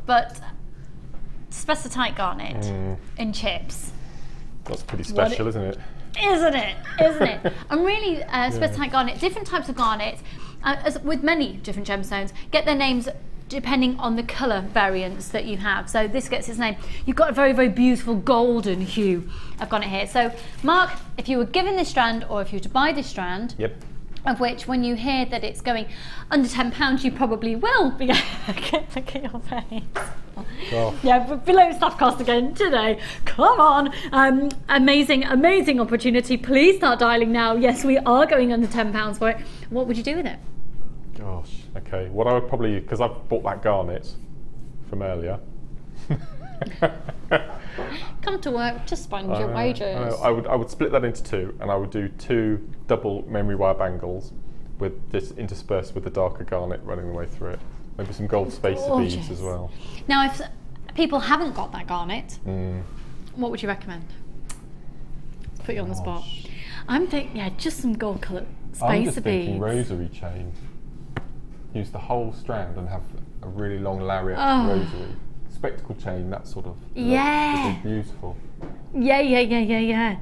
Speaker 1: But spessartite garnet in chips.
Speaker 2: That's pretty special, isn't it?
Speaker 1: Isn't it? Isn't it? And really, spessartite garnet, different types of garnet, as with many different gemstones, get their names depending on the colour variants that you have. So this gets its name. You've got a very, very beautiful golden hue of garnet here. So Mark, if you were given this strand or if you were to buy this strand,
Speaker 2: yep,
Speaker 1: of which when you hear that it's going under £10, you probably will be look at your face.
Speaker 2: Oh.
Speaker 1: Yeah, but below staff cost again today. Come on. Amazing, amazing opportunity. Please start dialing now. Yes, we are going under £10 for it. What would you do with it?
Speaker 2: Gosh, okay. What I would probably, because I've bought that garnet from earlier.
Speaker 1: Come to work to sponge your wages.
Speaker 2: I would split that into two, and I would do 2 double memory wire bangles with this interspersed with the darker garnet running the way through it. Maybe some gold spacer beads as well.
Speaker 1: Now, if people haven't got that garnet, what would you recommend? Let's put you on the spot. I'm thinking, yeah, just some gold colour spacer
Speaker 2: I'm just thinking
Speaker 1: beads.
Speaker 2: rosary chain. Use the whole strand and have a really long lariat rosary. Spectacle chain, that sort of
Speaker 1: yeah,
Speaker 2: look would be beautiful.
Speaker 1: Yeah.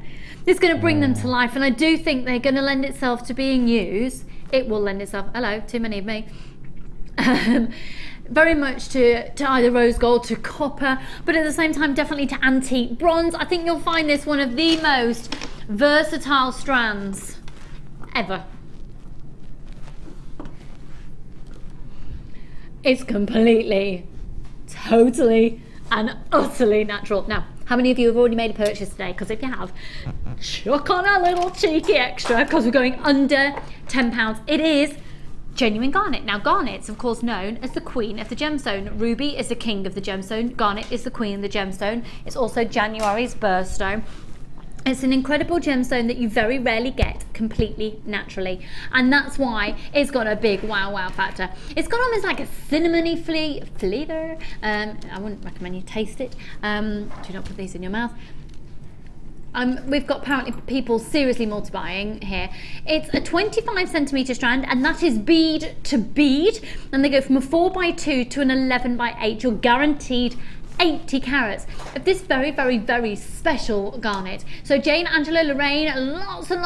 Speaker 1: It's going to bring them to life, and I do think they're going to lend itself to being used. It will lend itself. Hello, too many of me. Very much to either rose gold, to copper, but at the same time definitely to antique bronze. I think you'll find this one of the most versatile strands ever. It's completely, totally and utterly natural. Now, how many of you have already made a purchase today? Because if you have, chuck on a little cheeky extra because we're going under £10. It is genuine garnet. Now, garnet's of course known as the queen of the gemstone. Ruby is the king of the gemstone. Garnet is the queen of the gemstone. It's also January's birthstone. It's an incredible gemstone that you very rarely get completely naturally, and that's why it's got a big wow factor. It's got almost like a cinnamony flavour. I wouldn't recommend you taste it. Do not put these in your mouth. We've got apparently people seriously multi-buying here. It's a 25cm strand, and that is bead to bead, and they go from a 4x2 to an 11x8. You're guaranteed 80 carats of this very, very, very special garnet. So Jane, Angela, Lorraine, lots of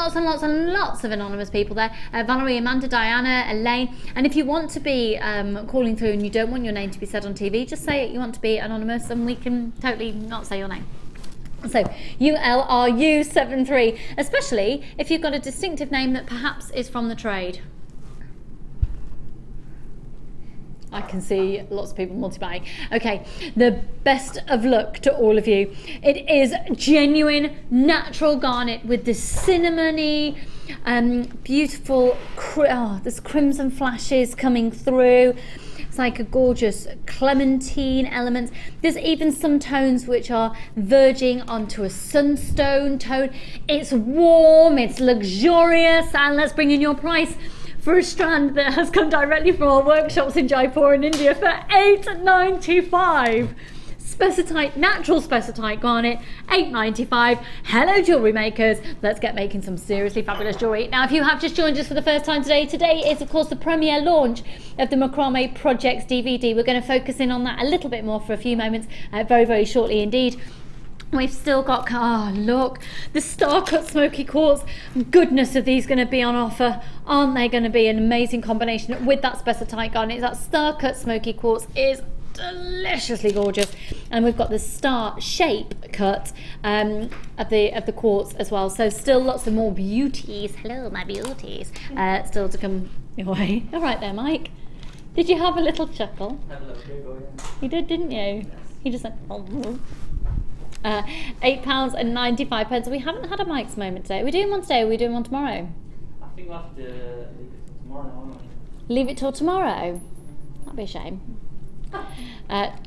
Speaker 1: anonymous people there. Valerie, Amanda, Diana, Elaine. And if you want to be calling through and you don't want your name to be said on TV, just say you want to be anonymous and we can totally not say your name. So ULRU73, especially if you've got a distinctive name that perhaps is from the trade. I can see lots of people multi-buying. Okay, the best of luck to all of you. It is genuine natural garnet with this cinnamony, beautiful, there's crimson flashes coming through. It's like a gorgeous clementine element. There's even some tones which are verging onto a sunstone tone. It's warm, it's luxurious, and let's bring in your price for a strand that has come directly from our workshops in Jaipur in India for $8.95. Spessartite, natural spessartite garnet, $8.95. Hello jewellery makers, let's get making some seriously fabulous jewellery. Now if you have just joined us for the first time today is of course the premiere launch of the Macrame Projects DVD. We're going to focus in on that a little bit more for a few moments, very, very shortly indeed. We've still got, oh look, the star cut smoky quartz. Goodness, are these going to be on offer? Aren't they going to be an amazing combination with that spessartite garnet? That star cut smoky quartz is deliciously gorgeous, and we've got the star shape cut of the quartz as well. So still lots of more beauties. Hello, my beauties. Still to come your way. All right there, Mike. Did you have a little chuckle?
Speaker 6: Had a little giggle, yeah.
Speaker 1: You did, didn't you?
Speaker 6: Yes.
Speaker 1: You just went. Oh. £8.95. We haven't had a Mike's moment today. Are we doing one today or are we doing one tomorrow?
Speaker 6: I think we'll have to leave it till tomorrow, won't we?
Speaker 1: Leave it till tomorrow? That'd be a shame.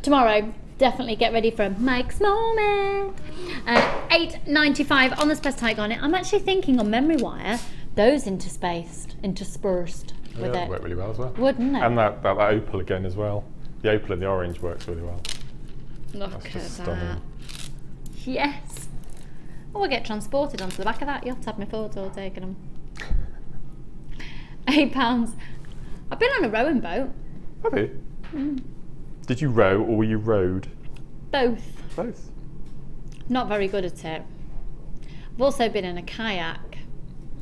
Speaker 1: Tomorrow, definitely get ready for Mike's moment. $8.95 on the Specified Garnet. I'm actually thinking on memory wire, those interspersed with
Speaker 2: Yeah,
Speaker 1: it.
Speaker 2: work really well as well.
Speaker 1: Wouldn't it?
Speaker 2: And that opal again as well. The opal and the orange works really well.
Speaker 1: Look
Speaker 2: That's
Speaker 1: at
Speaker 2: just
Speaker 1: that.
Speaker 2: stunning.
Speaker 1: Yes. Oh, we'll get transported onto the back of that. You'll have to have my photo taken them. £8. I've been on a rowing boat.
Speaker 2: Have you? Did you row or were you rowed?
Speaker 1: Both.
Speaker 2: Both.
Speaker 1: Not very good at it. I've also been in a kayak.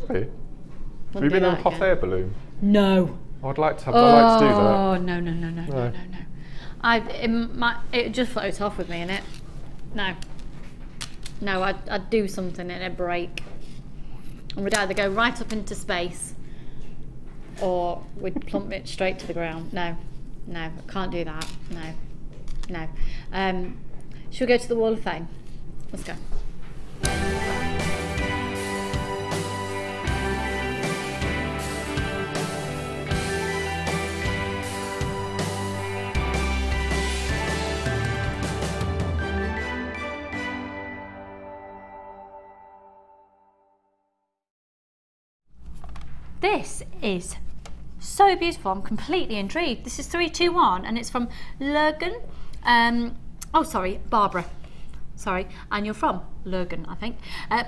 Speaker 2: Have you? Have
Speaker 1: Wouldn't
Speaker 2: you
Speaker 1: do
Speaker 2: been in a
Speaker 1: that
Speaker 2: hot
Speaker 1: again.
Speaker 2: air balloon?
Speaker 1: No.
Speaker 2: I'd like to do that.
Speaker 1: Oh, no. It just floats off with me in it. No. No, I'd do something and it'd break. And we'd either go right up into space or we'd plump it straight to the ground. No, I can't do that. No. Should we go to the Wall of Fame? Let's go. This is so beautiful. I'm completely intrigued. This is 321 and it's from Lurgan. Barbara. Sorry, and you're from Lurgan, I think.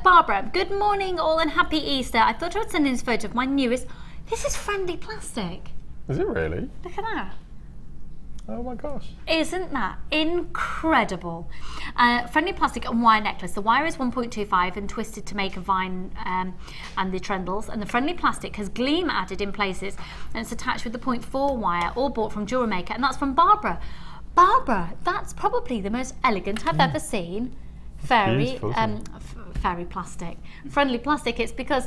Speaker 1: Barbara, good morning all and happy Easter. I thought I would send in this photo of my newest. This is friendly plastic.
Speaker 2: Is it really?
Speaker 1: Look at that.
Speaker 2: Oh my gosh.
Speaker 1: Isn't that incredible? Friendly plastic and wire necklace. The wire is 1.25 and twisted to make a vine and the trendles. And the friendly plastic has gleam added in places and it's attached with the 0.4 wire, all bought from JewelleryMaker. And that's from Barbara. Barbara, that's probably the most elegant I've ever seen. Fairy plastic. Friendly plastic. It's because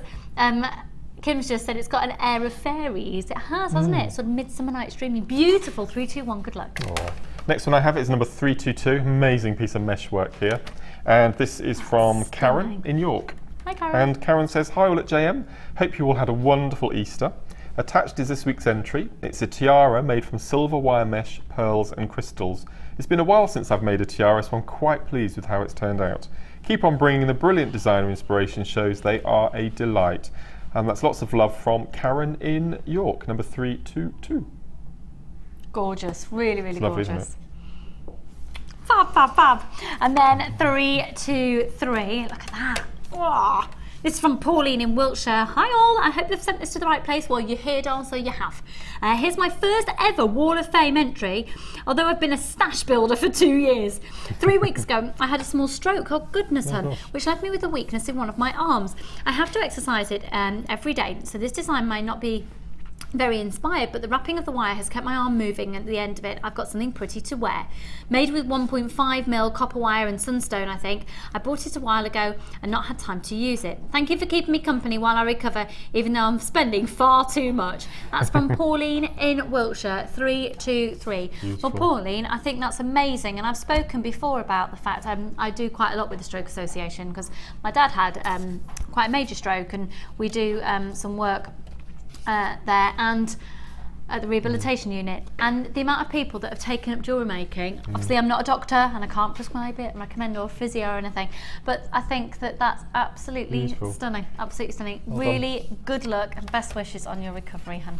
Speaker 1: Kim's just said it's got an air of fairies. It has, hasn't it? Sort of Midsummer Night's Dreaming. Beautiful. 3, 2, 1. Good luck.
Speaker 2: Oh. Next one I have is number 322. Amazing piece of mesh work here. And this is from Karen in York.
Speaker 1: Hi, Karen.
Speaker 2: And Karen says, hi all at JM. Hope you all had a wonderful Easter. Attached is this week's entry. It's a tiara made from silver wire mesh, pearls and crystals. It's been a while since I've made a tiara, so I'm quite pleased with how it's turned out. Keep on bringing the brilliant designer inspiration shows. They are a delight. And that's lots of love from Karen in York, number 322.
Speaker 1: Gorgeous, really, really
Speaker 2: Lovely,
Speaker 1: gorgeous.
Speaker 2: isn't it?
Speaker 1: Fab. And then 323. Look at that. Oh, this is from Pauline in Wiltshire. Hi all, I hope they've sent this to the right place. Well, you heard also you have. Here's my first ever Wall of Fame entry, although I've been a stash builder for 2 years. 3 weeks ago, I had a small stroke, oh goodness, which left me with a weakness in one of my arms. I have to exercise it every day, so this design might not be very inspired, but the wrapping of the wire has kept my arm moving. At the end of it, I've got something pretty to wear. Made with 1.5mm copper wire and sunstone, I think. I bought it a while ago and not had time to use it. Thank you for keeping me company while I recover, even though I'm spending far too much. That's from Pauline in Wiltshire, 323.
Speaker 2: Beautiful.
Speaker 1: Well, Pauline, I think that's amazing, and I've spoken before about the fact I do quite a lot with the Stroke Association because my dad had quite a major stroke, and we do some work there and at the rehabilitation unit, and the amount of people that have taken up jewellery making. Obviously I'm not a doctor and I can't prescribe it, recommend or physio or anything, but I think that that's absolutely
Speaker 2: Beautiful.
Speaker 1: Stunning, absolutely stunning.
Speaker 2: Well
Speaker 1: really good luck and best wishes on your recovery, hun.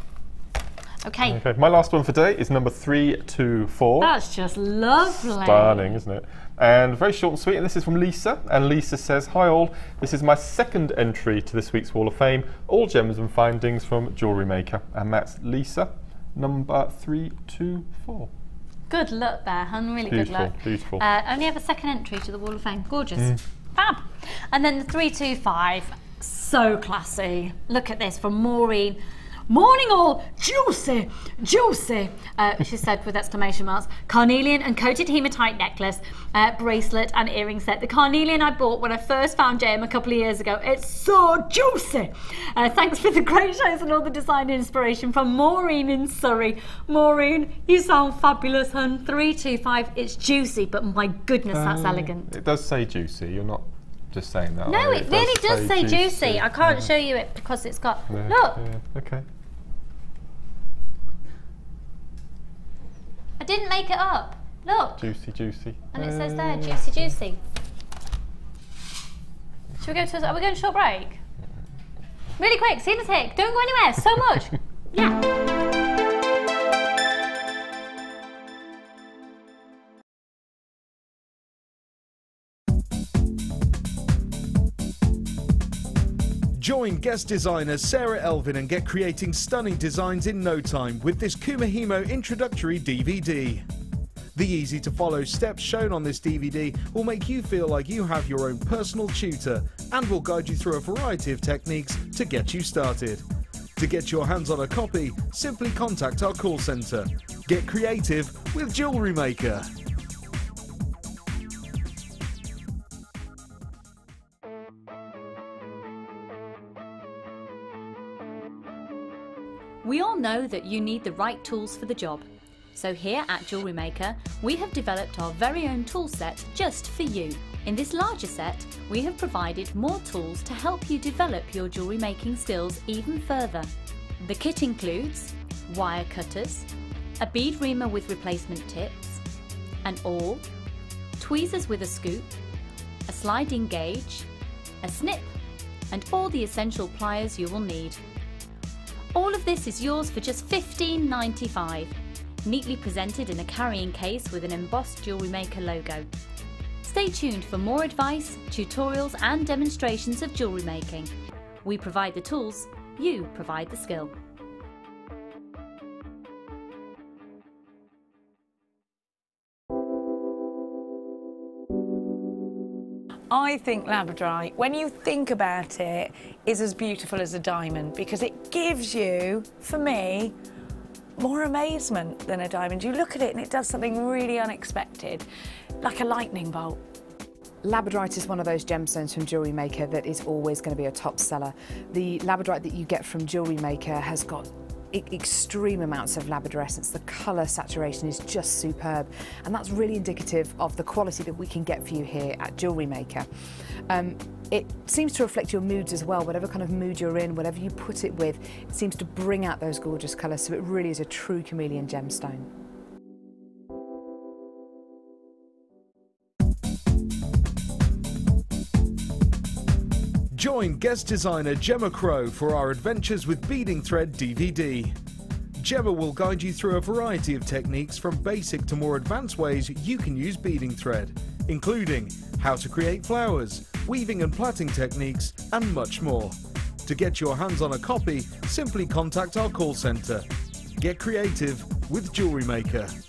Speaker 1: Okay.
Speaker 2: My last one for today is number 324.
Speaker 1: That's just lovely.
Speaker 2: Stunning, isn't it? And very short and sweet, and this is from Lisa. And Lisa says, hi all, this is my second entry to this week's Wall of Fame, all gems and findings from JewelleryMaker. And that's Lisa, number 324.
Speaker 1: Good luck there, hun, really
Speaker 2: Beautiful,
Speaker 1: good luck.
Speaker 2: beautiful.
Speaker 1: Only have a second entry to the Wall of Fame, gorgeous. Fab. And then the 325, so classy. Look at this from Maureen. Morning all, juicy, juicy, she said with exclamation marks. Carnelian and coated hematite necklace, bracelet and earring set. The carnelian I bought when I first found JM a couple of years ago. It's so juicy. Thanks for the great shows and all the design inspiration from Maureen in Surrey. Maureen, you sound fabulous, hun. 325, it's juicy, but my goodness, that's elegant.
Speaker 2: It does say juicy, you're not just saying that.
Speaker 1: No, it really does say juicy. I can't show you it because it's got, look.
Speaker 2: Yeah, okay.
Speaker 1: didn't make it up. Look.
Speaker 2: Juicy, juicy.
Speaker 1: And it says there, juicy, juicy. Should we go to, are we going to a short break? Really quick, see in a tick. Don't go anywhere, so much. Yeah.
Speaker 5: Join guest designer Sarah Elvin and get creating stunning designs in no time with this Kumahimo introductory DVD. The easy to follow steps shown on this DVD will make you feel like you have your own personal tutor and will guide you through a variety of techniques to get you started. To get your hands on a copy, simply contact our call centre. Get creative with JewelleryMaker.
Speaker 11: We all know that you need the right tools for the job. So here at JewelleryMaker, we have developed our very own tool set just for you. In this larger set, we have provided more tools to help you develop your jewellery making skills even further. The kit includes wire cutters, a bead reamer with replacement tips, an awl, tweezers with a scoop, a sliding gauge, a snip, and all the essential pliers you will need. All of this is yours for just $15.95, neatly presented in a carrying case with an embossed JewelleryMaker logo. Stay tuned for more advice, tutorials and demonstrations of jewellery making. We provide the tools, you provide the skill.
Speaker 10: I think labradorite, when you think about it, is as beautiful as a diamond because it gives you, for me, more amazement than a diamond. You look at it and it does something really unexpected, like a lightning bolt.
Speaker 3: Labradorite is one of those gemstones from JewelleryMaker that is always going to be a top seller. The labradorite that you get from JewelleryMaker has got extreme amounts of labradorescence. The colour saturation is just superb, and that's really indicative of the quality that we can get for you here at JewelleryMaker. It seems to reflect your moods as well. Whatever kind of mood you're in, whatever you put it with, it seems to bring out those gorgeous colours, so it really is a true chameleon gemstone.
Speaker 5: Join guest designer Gemma Crow for our Adventures with Beading Thread DVD. Gemma will guide you through a variety of techniques from basic to more advanced ways you can use beading thread, including how to create flowers, weaving and plaiting techniques, and much more. To get your hands on a copy, simply contact our call centre. Get creative with JewelleryMaker.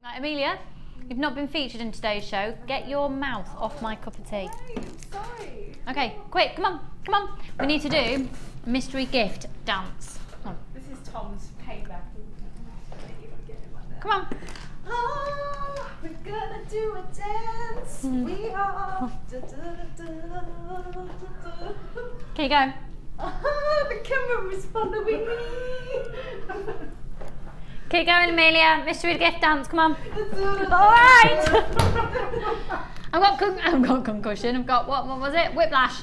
Speaker 1: Right, Amelia, you've not been featured in today's show. Get your mouth off my cup of tea.
Speaker 7: Sorry.
Speaker 1: Okay, quick, come on, come on. We need to do a mystery gift dance. Come on.
Speaker 7: This is Tom's payback.
Speaker 1: Come on.
Speaker 7: Oh, we're gonna do a dance. We are.
Speaker 1: Okay, go.
Speaker 7: The camera is following me.
Speaker 1: Keep going, Amelia. Mystery gift dance. Come on. All right. I've got concussion. I've got what was it? Whiplash.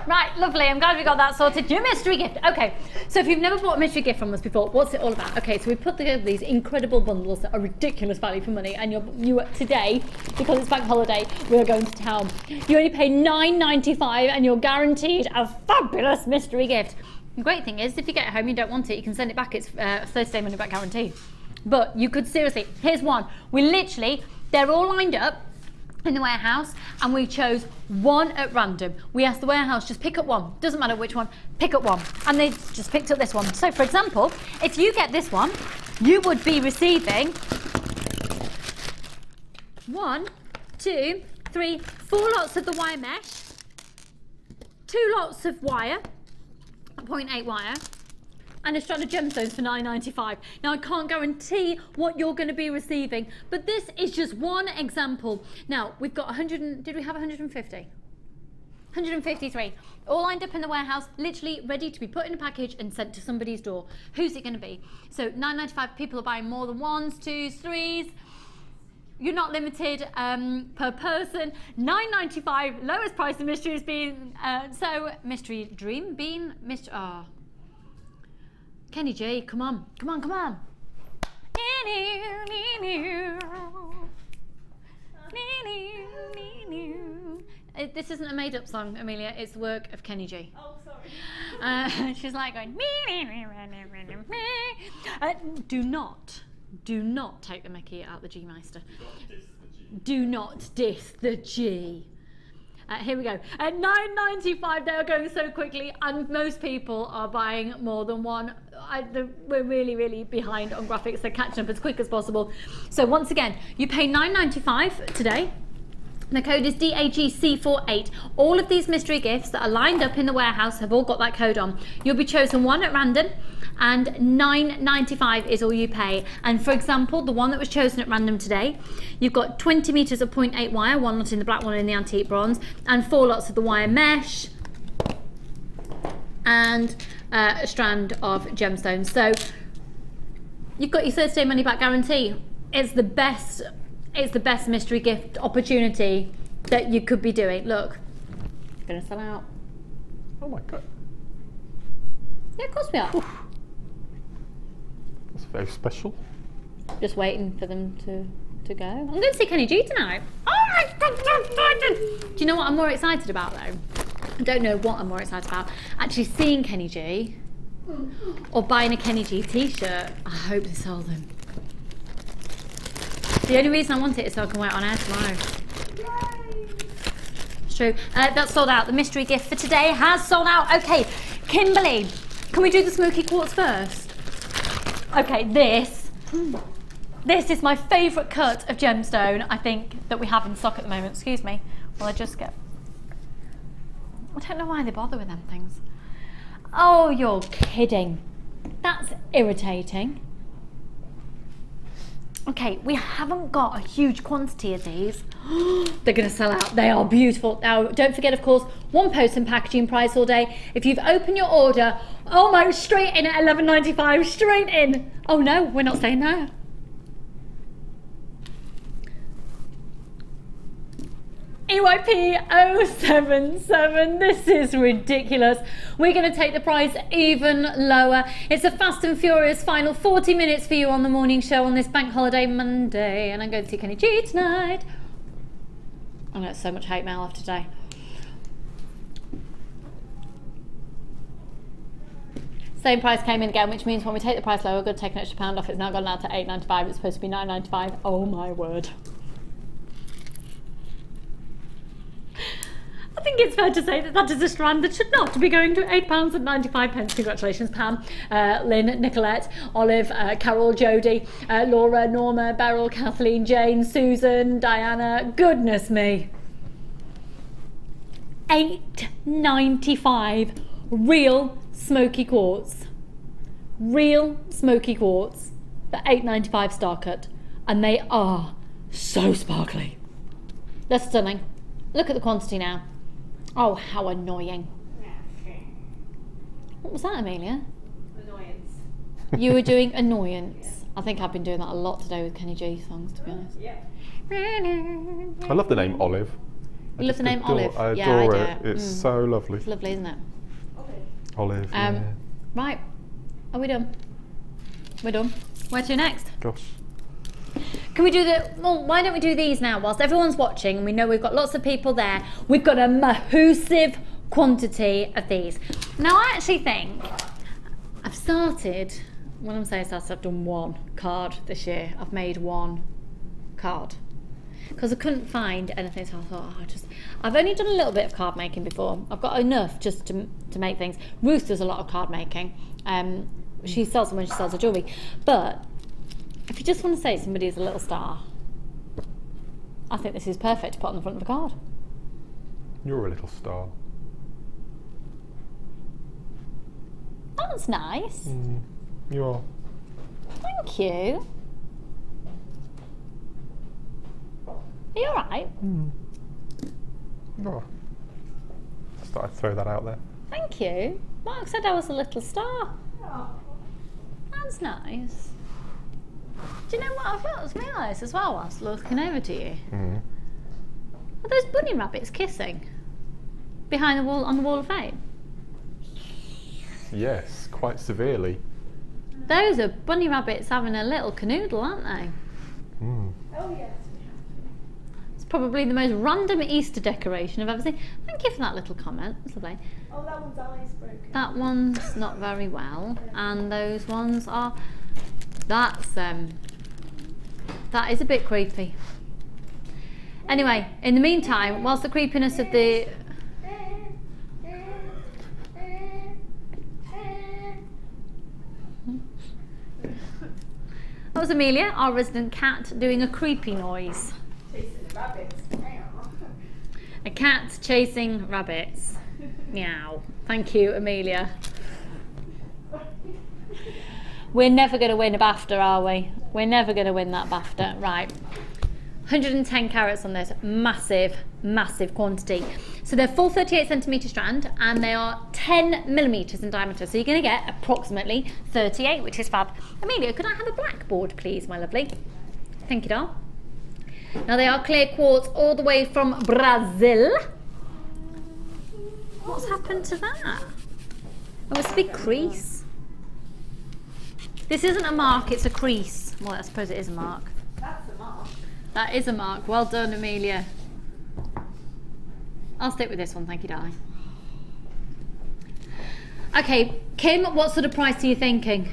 Speaker 1: Right, lovely. I'm glad we got that sorted. Your mystery gift. Okay, so if you've never bought a mystery gift from us before, what's it all about? Okay, so we put together these incredible bundles that are ridiculous value for money, and you today, because it's bank holiday, we're going to town. You only pay $9.95 and you're guaranteed a fabulous mystery gift. The great thing is, if you get it home and you don't want it, you can send it back. It's 30-day money back guarantee. But you could seriously, here's one. They're all lined up in the warehouse, and we chose one at random. We asked the warehouse, just pick up one. Doesn't matter which one, pick up one. And they just picked up this one. So for example, if you get this one, you would be receiving 1, 2, 3, 4 lots of the wire mesh, 2 lots of wire, 0.8 wire, and a strand of gemstones for $9.95. Now I can't guarantee what you're going to be receiving, but this is just one example. Now we've got 100. Did we have 150? 153. All lined up in the warehouse, literally ready to be put in a package and sent to somebody's door. Who's it going to be? So £9.95, people are buying more than ones, twos, threes. You're not limited per person. £9.95, lowest price of mystery has been, so mystery dream bean, Kenny G, come on, come on, come on. This isn't a made-up song, Amelia, it's the work of Kenny G.
Speaker 7: Oh, sorry.
Speaker 1: She's like going, do not take the Mickey out the G Meister. Do not diss the G. Here we go. At £9.95, they are going so quickly, and most people are buying more than one. We're really, really behind on graphics. They're catching up as quick as possible. So once again, you pay £9.95 today. The code is DAGC48. All of these mystery gifts that are lined up in the warehouse have all got that code on. You'll be chosen one at random, and £9.95 is all you pay. And for example, the one that was chosen at random today, you've got 20 metres of 0.8 wire, one lot in the black, one in the antique bronze, and 4 lots of the wire mesh, and a strand of gemstones. So you've got your Thursday money back guarantee. It's the best mystery gift opportunity that you could be doing. Look, it's gonna sell out.
Speaker 2: Oh my god.
Speaker 1: Yeah, of course we are.
Speaker 2: Oof. That's very special.
Speaker 1: Just waiting for them to go. I'm going to see Kenny G tonight. Do you know what I'm more excited about though? I don't know what I'm more excited about. Actually seeing Kenny G or buying a Kenny G t-shirt. I hope they sell them. The only reason I want it is so I can wear it on air tomorrow. Yay. It's true. That's sold out. The mystery gift for today has sold out. Okay, Kimberly, can we do the smoky quartz first? Okay, this is my favourite cut of gemstone, I think, that we have in stock at the moment. Excuse me. Well, I just get... I don't know why they bother with them things. Oh, you're kidding. That's irritating. Okay, we haven't got a huge quantity of these. They're going to sell out. They are beautiful. Now, don't forget, of course, one post and packaging price all day. If you've opened your order, almost straight in at £11.95, straight in. Oh no, we're not staying there. EYP 077, this is ridiculous. We're going to take the price even lower. It's a fast and furious final 40 minutes for you on the morning show on this bank holiday Monday, and I'm going to see Kenny G tonight. I'm going to get so much hate mail after today. Same price came in again, which means when we take the price lower, we're going to take an extra £1 off. It's now gone down to £8.95. It's supposed to be £9.95. Oh my word. I think it's fair to say that that is a strand that should not be going to £8.95. Congratulations, Pam, Lynn, Nicolette, Olive, Carol, Jodie, Laura, Norma, Beryl, Kathleen, Jane, Susan, Diana. Goodness me. £8.95. Real smoky quartz. Real smoky quartz. The £8.95 star cut. And they are so sparkly. They're stunning. Look at the quantity now. Oh, how annoying. What was that, Amelia?
Speaker 7: Annoyance.
Speaker 1: You were doing annoyance. I think I've been doing that a lot today with Kenny G songs, to be honest.
Speaker 7: Yeah.
Speaker 2: I love the name Olive.
Speaker 1: You love the name Olive?
Speaker 2: I
Speaker 1: Yeah,
Speaker 2: adore
Speaker 1: I
Speaker 2: it.
Speaker 1: do.
Speaker 2: It's so lovely.
Speaker 1: It's lovely, isn't it?
Speaker 2: Olive, yeah.
Speaker 1: Right. Are we done? We're done. Where to next?
Speaker 2: Gosh.
Speaker 1: Can we do well, why don't we do these now whilst everyone's watching and we know we've got lots of people there. We've got a massive quantity of these. Now I actually think I've started, when I'm saying started, I've done one card this year. I've made one card. Because I couldn't find anything, so I thought, I've only done a little bit of card making before. I've got enough just to make things. Ruth does a lot of card making. She sells them when she sells her jewellery. But if you just want to say somebody is a little star, I think this is perfect to put on the front of a card.
Speaker 2: You're a little star.
Speaker 1: That's nice.
Speaker 2: You are.
Speaker 1: Thank you. Are you alright?
Speaker 2: Oh. Just thought I'd throw that out there.
Speaker 1: Thank you. Mark said I was a little star. That's nice. Do you know what I've realised as well whilst looking over to you? Are those bunny rabbits kissing behind the wall on the wall of fame?
Speaker 2: Yes, quite severely.
Speaker 1: Those are bunny rabbits having a little canoodle, aren't they?
Speaker 7: Oh yes.
Speaker 1: It's probably the most random Easter decoration I've ever seen. Thank you for that little comment. That's lovely.
Speaker 7: Oh, that one's eyes broken.
Speaker 1: That one's not very well, and those ones are. That is a bit creepy. Anyway, in the meantime, whilst the creepiness of the that was Amelia, our resident cat, doing a creepy noise.
Speaker 7: Chasing the rabbits.
Speaker 1: A cat chasing rabbits. Meow. Thank you, Amelia. We're never going to win a BAFTA, are we? We're never going to win that BAFTA. Right. 110 carats on this. Massive, massive quantity. So they're full 38 centimetre strand and they are 10 millimetres in diameter. So you're going to get approximately 38, which is fab. Amelia, could I have a blackboard, please, my lovely? Thank you, doll. Now they are clear quartz all the way from Brazil. What's happened to that? Oh, it's a big crease. This isn't a mark, it's a crease. Well, I suppose it is a mark.
Speaker 7: That's a mark.
Speaker 1: That is a mark. Well done, Amelia. I'll stick with this one, thank you, darling. Okay, Kim, what sort of price are you thinking?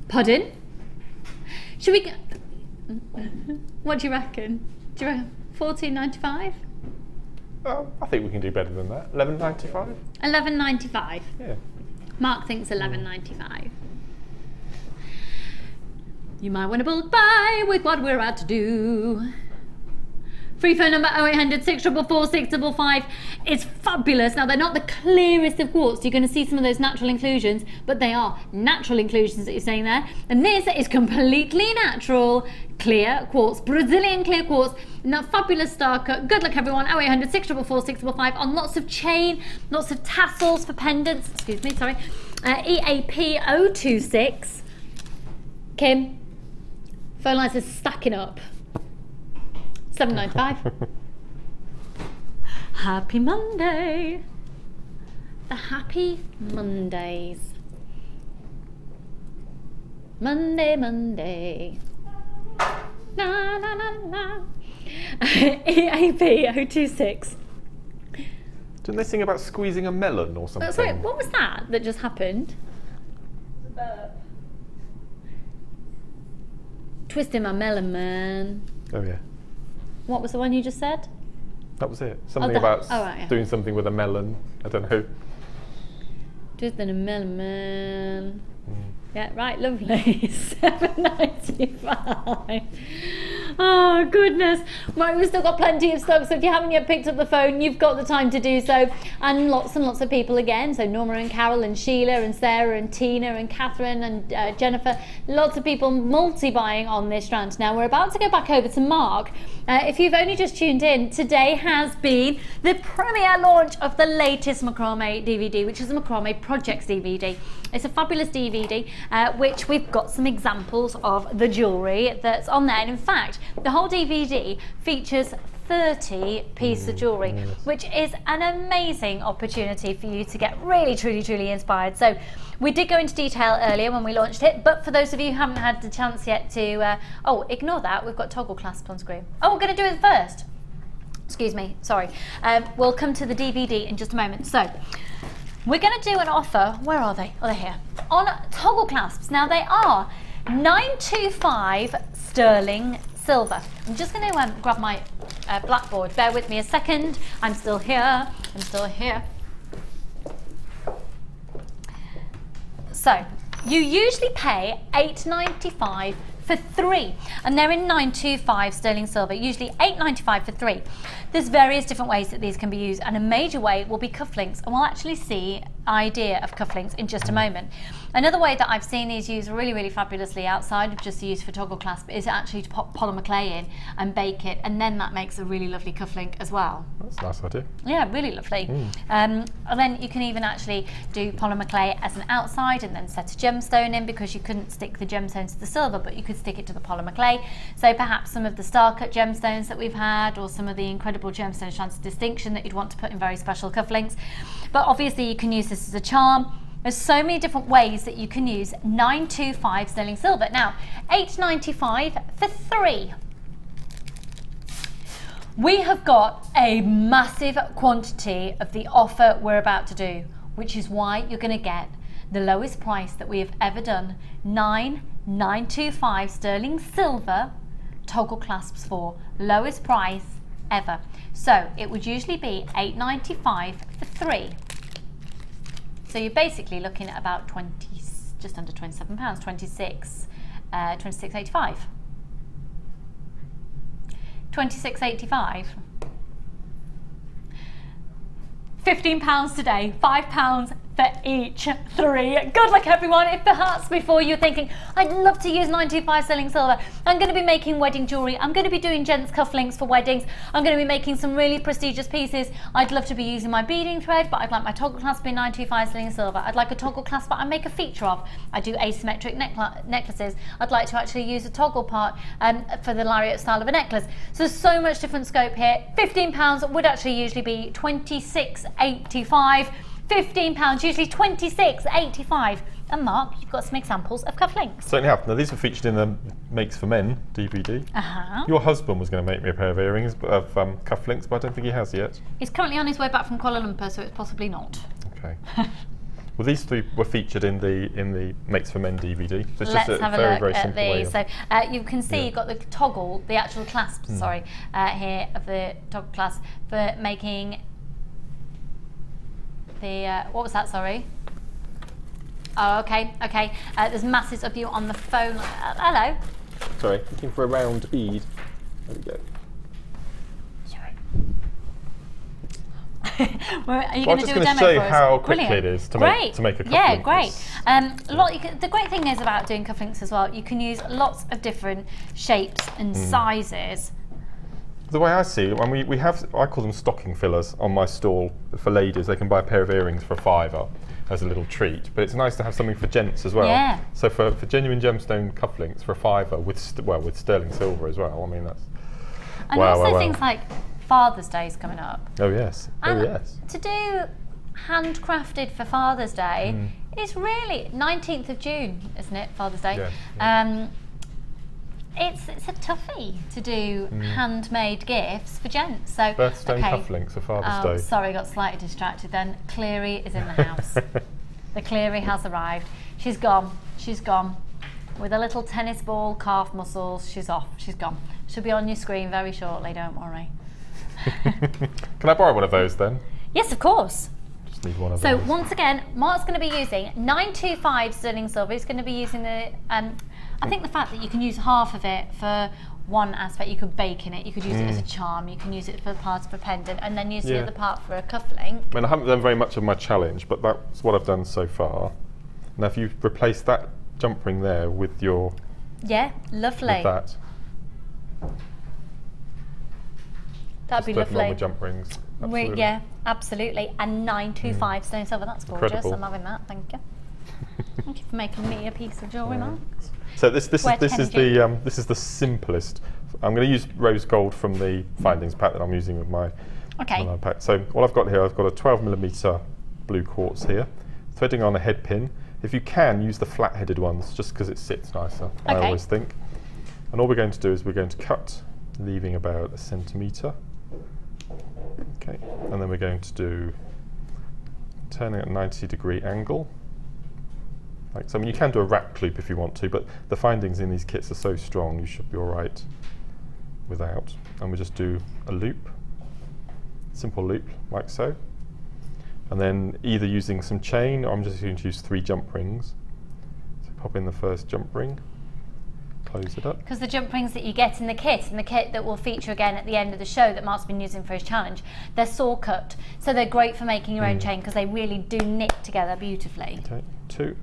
Speaker 1: Pardon? Should we... What do you reckon? Do you reckon $14.95?
Speaker 2: Oh, I think we can do better than that. $11.95?
Speaker 1: $11.95.
Speaker 2: Yeah.
Speaker 1: Mark thinks $11.95. You might want to bulk buy with what we're about to do. Free phone number 0800 644 655. It's fabulous. Now, they're not the clearest of quartz. You're going to see some of those natural inclusions, but they are natural inclusions that you're seeing there. And this is completely natural clear quartz, Brazilian clear quartz, in that fabulous star cut. Good luck, everyone. 0800 644 655 on lots of chain, lots of tassels for pendants. Excuse me, sorry. EAP 026. Kim, phone lines are stacking up. $7.95. Happy Monday. The happy Mondays. Monday, Monday. La la la la. EAP 026.
Speaker 2: Didn't they sing about squeezing a melon or something?
Speaker 1: Sorry, what was that just happened?
Speaker 7: The burp.
Speaker 1: Twisting my melon, man.
Speaker 2: Oh yeah.
Speaker 1: What was the one you just said?
Speaker 2: That was it. Something about
Speaker 1: right, yeah.
Speaker 2: doing something with a melon. I don't know.
Speaker 1: Twisting a melon, man. Yeah, right, lovely. $7.95. Oh, goodness. Right, we've still got plenty of stock, so if you haven't yet picked up the phone, you've got the time to do so. And lots of people again. So Norma and Carol and Sheila and Sarah and Tina and Catherine and Jennifer. Lots of people multi-buying on this strand. Now, we're about to go back over to Mark. If you've only just tuned in, today has been the premiere launch of the latest Macrame DVD, which is the Macrame Projects DVD. It's a fabulous DVD, which we've got some examples of the jewellery that's on there. And in fact, the whole DVD features 30 pieces of jewellery, which is an amazing opportunity for you to get really, truly inspired. So we did go into detail earlier when we launched it, but for those of you who haven't had the chance yet to, oh, ignore that, we've got toggle clasps on screen. Oh, we're going to do it first. Excuse me, sorry. We'll come to the DVD in just a moment. So we're going to do an offer. Where are they? Oh, they're here. On toggle clasps. Now, they are 925 sterling silver. I'm just going to grab my blackboard. Bear with me a second. I'm still here. I'm still here. So, you usually pay $8.95 for 3, and they're in 925 sterling silver, usually $8.95 for 3. There's various different ways that these can be used, and a major way will be cufflinks, and we'll actually see idea of cufflinks in just a moment. Another way that I've seen these used really, really fabulously outside of just the use for toggle clasp is actually to pop polymer clay in and bake it, and then that makes a really lovely cufflink as well.
Speaker 2: That's a nice idea.
Speaker 1: Yeah, really lovely. And then you can even actually do polymer clay as an outside and then set a gemstone in, because you couldn't stick the gemstone to the silver, but you could stick it to the polymer clay. So perhaps some of the star cut gemstones that we've had, or some of the incredible gemstone strands of distinction that you'd want to put in very special cufflinks. But obviously you can use this as a charm. There's so many different ways that you can use 925 sterling silver. Now, $8.95 for 3. We have got a massive quantity of the offer we're about to do, which is why you're going to get the lowest price that we have ever done. 925 sterling silver toggle clasps for. Lowest price ever. So it would usually be $8.95 for 3. So you're basically looking at about just under £27, 26.85. 26.85. £15 today, £5 for each 3. Good luck everyone. If perhaps before you're thinking, I'd love to use 925 sterling silver, I'm going to be making wedding jewellery, I'm going to be doing gents cufflinks for weddings, I'm going to be making some really prestigious pieces, I'd love to be using my beading thread, but I'd like my toggle clasp in 925 sterling silver, I'd like a toggle clasp that I make a feature of, I do asymmetric necklaces, I'd like to actually use a toggle part for the lariat style of a necklace. So there's so much different scope here. £15 would actually usually be £26.85. £15, usually £26.85. And Mark, you've got some examples of cufflinks.
Speaker 2: Certainly have. Now these were featured in the Makes for Men DVD. Your husband was going to make me a pair of earrings, of cufflinks, but I don't think he has yet.
Speaker 1: He's currently on his way back from Kuala Lumpur, so it's possibly not.
Speaker 2: Okay. Well, these 3 were featured in the Makes for Men DVD. So it's
Speaker 1: Let's
Speaker 2: just
Speaker 1: have
Speaker 2: a
Speaker 1: a
Speaker 2: very
Speaker 1: look at
Speaker 2: simple way
Speaker 1: these.
Speaker 2: of,
Speaker 1: So you can see you've got the toggle, the actual clasp, sorry, here of the toggle clasp for making the, what was that, sorry? Oh, okay. There's masses of you on the phone. Hello.
Speaker 2: Sorry, looking for a round bead. There we go.
Speaker 1: Well, are you
Speaker 2: Well,
Speaker 1: going to do a demo for us?
Speaker 2: I'm just going to show you how quickly it is to make a cufflink.
Speaker 1: Yeah, great. The great thing is about doing cufflinks as well, you can use lots of different shapes and sizes.
Speaker 2: The way I see it, when we have, I call them stocking fillers on my stall for ladies. They can buy a pair of earrings for £5 as a little treat, but it's nice to have something for gents as well.
Speaker 1: Yeah.
Speaker 2: So for genuine gemstone cufflinks for £5 with sterling silver as well. I mean that's.
Speaker 1: And also things like Father's Day is coming up.
Speaker 2: Oh yes.
Speaker 1: And
Speaker 2: yes.
Speaker 1: to do handcrafted for Father's Day is really 19th of June, isn't it? Father's Day.
Speaker 2: Yeah.
Speaker 1: It's a toughie to do handmade gifts for gents. So
Speaker 2: Birthstone cufflinks for Father's Day.
Speaker 1: Sorry, got slightly distracted then. Cleary is in the house. The Cleary has arrived. She's gone. With a little tennis ball, calf muscles, she's off. She's gone. She'll be on your screen very shortly, don't worry.
Speaker 2: Can I borrow one of those then?
Speaker 1: Yes, of course.
Speaker 2: Just need one of
Speaker 1: So
Speaker 2: those.
Speaker 1: once again, Mark's going to be using 925 sterling silver. He's going to be using the, I think the fact that you can use half of it for one aspect, you could bake in it, you could use it as a charm, you can use it for part of a pendant, and then use the other part for a cufflink.
Speaker 2: I mean, I haven't done very much of my challenge, but that's what I've done so far. Now if you replace that jump ring there with your...
Speaker 1: Yeah, lovely.
Speaker 2: With that.
Speaker 1: That'd be
Speaker 2: Just
Speaker 1: lovely.
Speaker 2: normal jump rings. Absolutely.
Speaker 1: Yeah, absolutely. And 925 sterling silver, that's gorgeous.
Speaker 2: Incredible.
Speaker 1: I'm having that, thank you. Thank you for making me a piece of jewellery, Mark.
Speaker 2: So this is the simplest. I'm going to use rose gold from the findings pack that I'm using with my pack. So all I've got here, I've got a 12mm blue quartz here, threading on a head pin. If you can, use the flat-headed ones, just because it sits nicer. I always think. And all we're going to do is we're going to cut, leaving about 1 centimetre. Okay, and then we're going to do turning at a 90-degree angle. Like so. I mean, you can do a rack loop if you want to, but the findings in these kits are so strong, you should be all right without. And we just do a loop, simple loop, like so. And then either using some chain, or I'm just going to use 3 jump rings. So pop in the first jump ring, close it up.
Speaker 1: Because the jump rings that you get in the kit, and the kit that will feature again at the end of the show that Mark's been using for his challenge, they're saw cut. So they're great for making your own chain because they really do knit together beautifully.
Speaker 2: Okay, 2.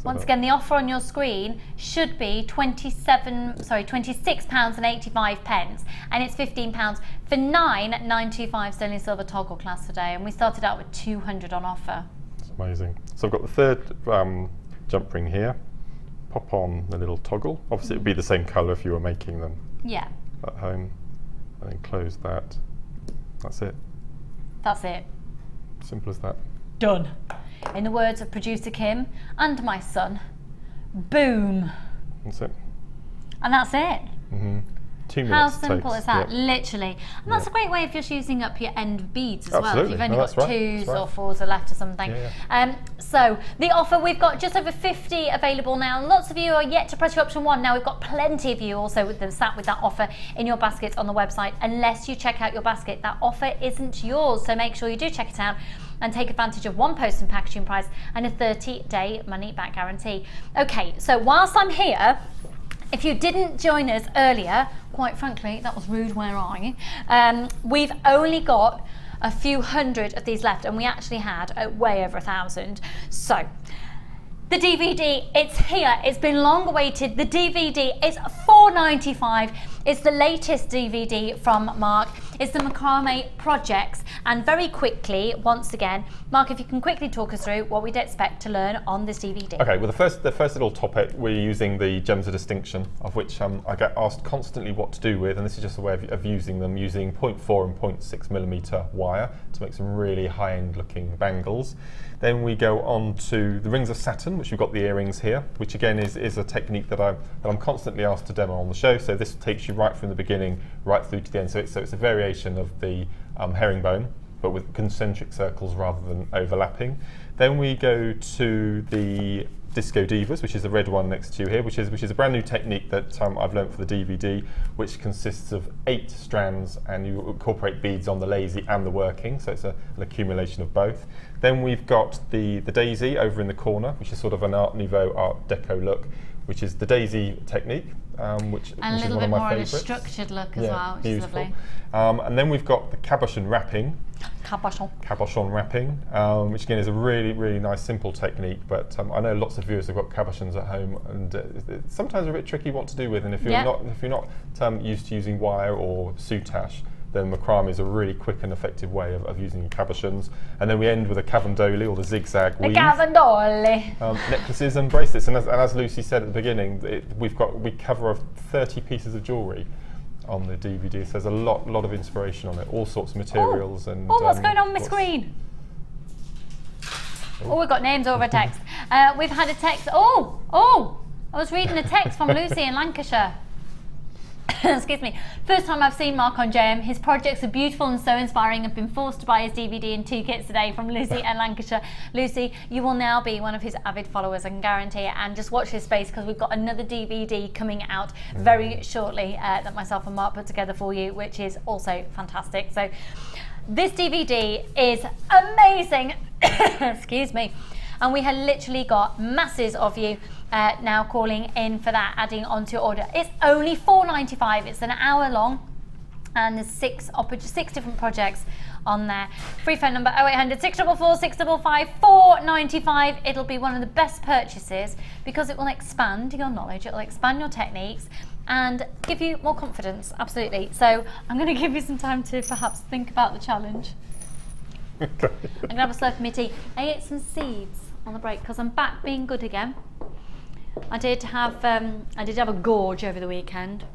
Speaker 1: Once again, the offer on your screen should be £26.85, and it's £15 for 9,925 sterling silver toggle class today, and we started out with 200 on offer.
Speaker 2: It's amazing. So I've got the third jump ring here. Pop on the little toggle. Obviously, it would be the same colour if you were making them at home, and then close that. That's it.
Speaker 1: That's it.
Speaker 2: Simple as that.
Speaker 1: Done. In the words of producer Kim and my son, boom.
Speaker 2: That's it.
Speaker 1: And that's it.
Speaker 2: 2 minutes.
Speaker 1: How simple
Speaker 2: takes.
Speaker 1: is that?
Speaker 2: Yep.
Speaker 1: Literally. And that's a great way of just using up your end beads as well. If
Speaker 2: Absolutely.
Speaker 1: you've only
Speaker 2: No,
Speaker 1: got
Speaker 2: that's right.
Speaker 1: 2s
Speaker 2: That's
Speaker 1: or
Speaker 2: right.
Speaker 1: 4s are left or something.
Speaker 2: Yeah.
Speaker 1: So the offer, we've got just over 50 available now. Lots of you are yet to press your option 1. Now we've got plenty of you also with them sat with that offer in your basket on the website. Unless you check out your basket, that offer isn't yours. So make sure you do check it out and take advantage of 1 post and packaging price and a 30-day money back guarantee. Okay, so whilst I'm here, if you didn't join us earlier, quite frankly, that was rude, where are you? We've only got a few hundred of these left, and we actually had way over 1,000. So, the DVD, it's here. It's been long awaited. The DVD is £4.95. It's the latest DVD from Mark. It's the Macrame projects. And very quickly, once again, Mark, if you can quickly talk us through what we'd expect to learn on this DVD.
Speaker 2: Okay, well the first little topic, we're using the gems of distinction, of which I get asked constantly what to do with, and this is just a way of using them, using 0.4 and 0.6mm wire to make some really high-end looking bangles. Then we go on to the rings of Saturn, which we've got the earrings here, which again is a technique that I'm constantly asked to demo on the show. So this takes you right from the beginning right through to the end. So it's a variation of the herringbone, but with concentric circles rather than overlapping. Then we go to the Disco Divas, which is the red one next to you here, which is a brand new technique that I've learned for the DVD, which consists of 8 strands, and you incorporate beads on the lazy and the working, so it's an accumulation of both. Then we've got the Daisy over in the corner, which is sort of an Art Nouveau, Art Deco look, which is the Daisy technique, which is one of my favourites. And a
Speaker 1: little bit more of a structured look as well, which
Speaker 2: beautiful.
Speaker 1: is lovely.
Speaker 2: And then we've got the cabochon wrapping. Cabochon wrapping, which again is a really, really nice, simple technique, but I know lots of viewers have got cabochons at home, and it's sometimes a bit tricky what to do with, and if you're not used to using wire or soutache, then Macrame is a really quick and effective way of using your cabochons. And then we end with a cavandoli, or the zigzag weave. Necklaces and bracelets, and as Lucy said at the beginning, we cover 30 pieces of jewellery on the DVD. So there's a lot of inspiration on it, all sorts of materials. And
Speaker 1: what's going on my screen? Oh, we've got names over text. We've had a text. I was reading a text from Lucy in Lancashire. Excuse me. First time I've seen Mark on JM. His projects are beautiful and so inspiring. I've been forced to buy his DVD and 2 kits today from Lucy in Lancashire. Lucy, you will now be one of his avid followers, I can guarantee it. And just watch this space, because we've got another DVD coming out very shortly that myself and Mark put together for you, which is also fantastic. So this DVD is amazing. Excuse me. And we have literally got masses of you now calling in for that, adding onto your order. It's only £4.95. It's an hour long, and there's 6 different projects on there. Free phone number 0800 644 655 £4.95. It'll be one of the best purchases because it will expand your knowledge, it'll expand your techniques, and give you more confidence. Absolutely. So I'm going to give you some time to perhaps think about the challenge. I'm going to have a slurp of my tea. I ate some seeds on the break because I'm back being good again. I did have a gorge over the weekend.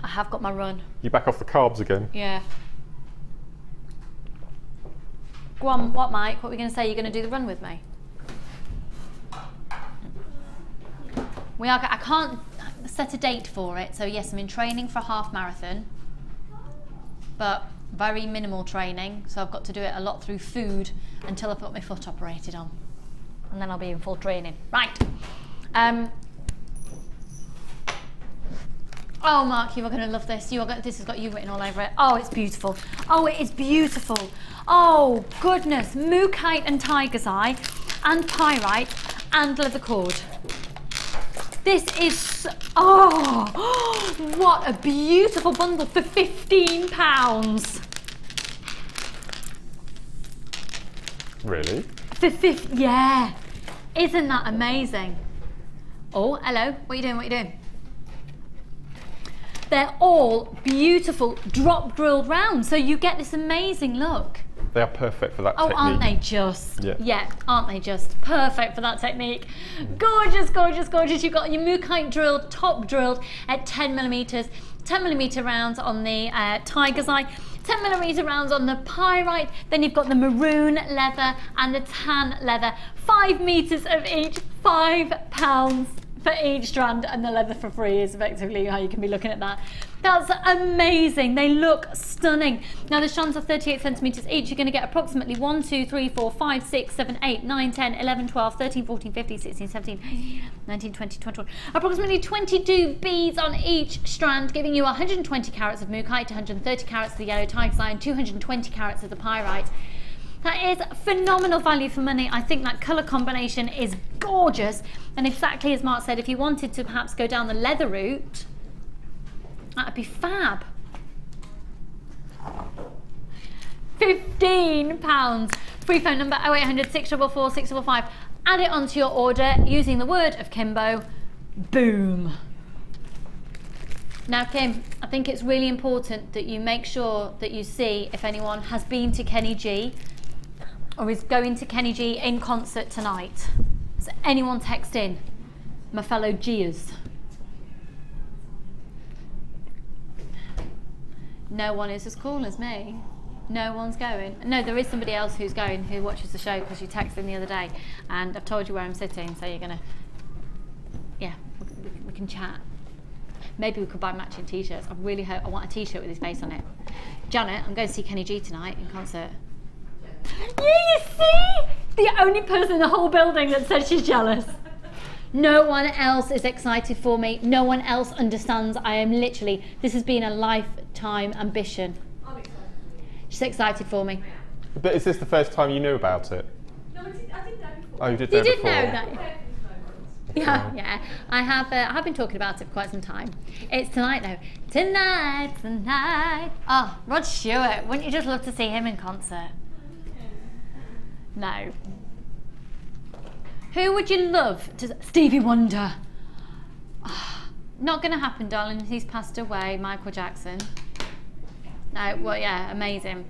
Speaker 1: I have got my run.
Speaker 2: You back off the carbs again?
Speaker 1: Yeah. Go on, what, Mike? What are we going to say? You're going to do the run with me? I can't set a date for it. So yes, I'm in training for a half marathon, but very minimal training. So I've got to do it a lot through food until I've got my foot operated on. And then I'll be in full training. Right. Oh, Mark, you are going to love this. This has got you written all over it. Oh, it's beautiful. Oh, it is beautiful. Oh, goodness. Mookite and Tiger's Eye. and pyrite and leather cord. This is, oh, what a beautiful bundle for £15.
Speaker 2: Really?
Speaker 1: Yeah. Isn't that amazing? Oh, hello. What are you doing? What are you doing? They're all beautiful drop drilled round, so you get this amazing look.
Speaker 2: They are perfect for that technique.
Speaker 1: Oh, aren't they just?
Speaker 2: Yeah.
Speaker 1: Aren't they just? Perfect for that technique. Gorgeous, gorgeous, gorgeous. You've got your Mookaite drilled, top drilled at 10mm, 10mm rounds on the Tiger's Eye, 10mm rounds on the pyrite, then you've got the maroon leather and the tan leather, 5 meters of each, £5 for each strand, and the leather for free is effectively how you can be looking at that. That's amazing. They look stunning. Now the strands are 38 centimeters each. You're going to get approximately 1, 2, 3, 4, 5, 6, 7, 8, 9, 10, 11, 12, 13, 14, 15, 16, 17, 19, 20, 21. Approximately 22 beads on each strand, giving you 120 carats of Mookaite, 130 carats of the yellow Tiger's Eye, and 220 carats of the pyrite. That is phenomenal value for money. I think that colour combination is gorgeous. And exactly as Mark said, if you wanted to perhaps go down the leather route, that'd be fab. £15. Free phone number 0800 644 655. Add it onto your order using the word of Kimbo. Boom. Now Kim, I think it's really important that you make sure that you see if anyone has been to Kenny G or is going to Kenny G in concert tonight. So anyone text in, my fellow Gers. No one is as cool as me. No one's going. No, there is somebody else who's going who watches the show because you texted him the other day and I've told you where I'm sitting, so you're gonna, yeah, we can chat. Maybe we could buy matching t-shirts. I really hope, I want a t-shirt with his face on it. Janet, I'm going to see Kenny G tonight in concert. Yeah, you see? The only person in the whole building that said she's jealous. No one else is excited for me. No one else understands. I am literally, this has been a lifetime ambition.
Speaker 8: I'm excited.
Speaker 1: She's excited for me.
Speaker 2: But is this the first time you knew about it?
Speaker 8: No, I did know before.
Speaker 2: Oh, you did
Speaker 1: You
Speaker 2: know
Speaker 1: did
Speaker 2: before?
Speaker 1: know that? Yeah. I have been talking about it for quite some time. It's tonight though. Tonight. Oh, Rod Stewart. Wouldn't you just love to see him in concert? No. Who would you love to... Stevie Wonder. Oh, not going to happen, darling. He's passed away. Michael Jackson. No, well, yeah, amazing.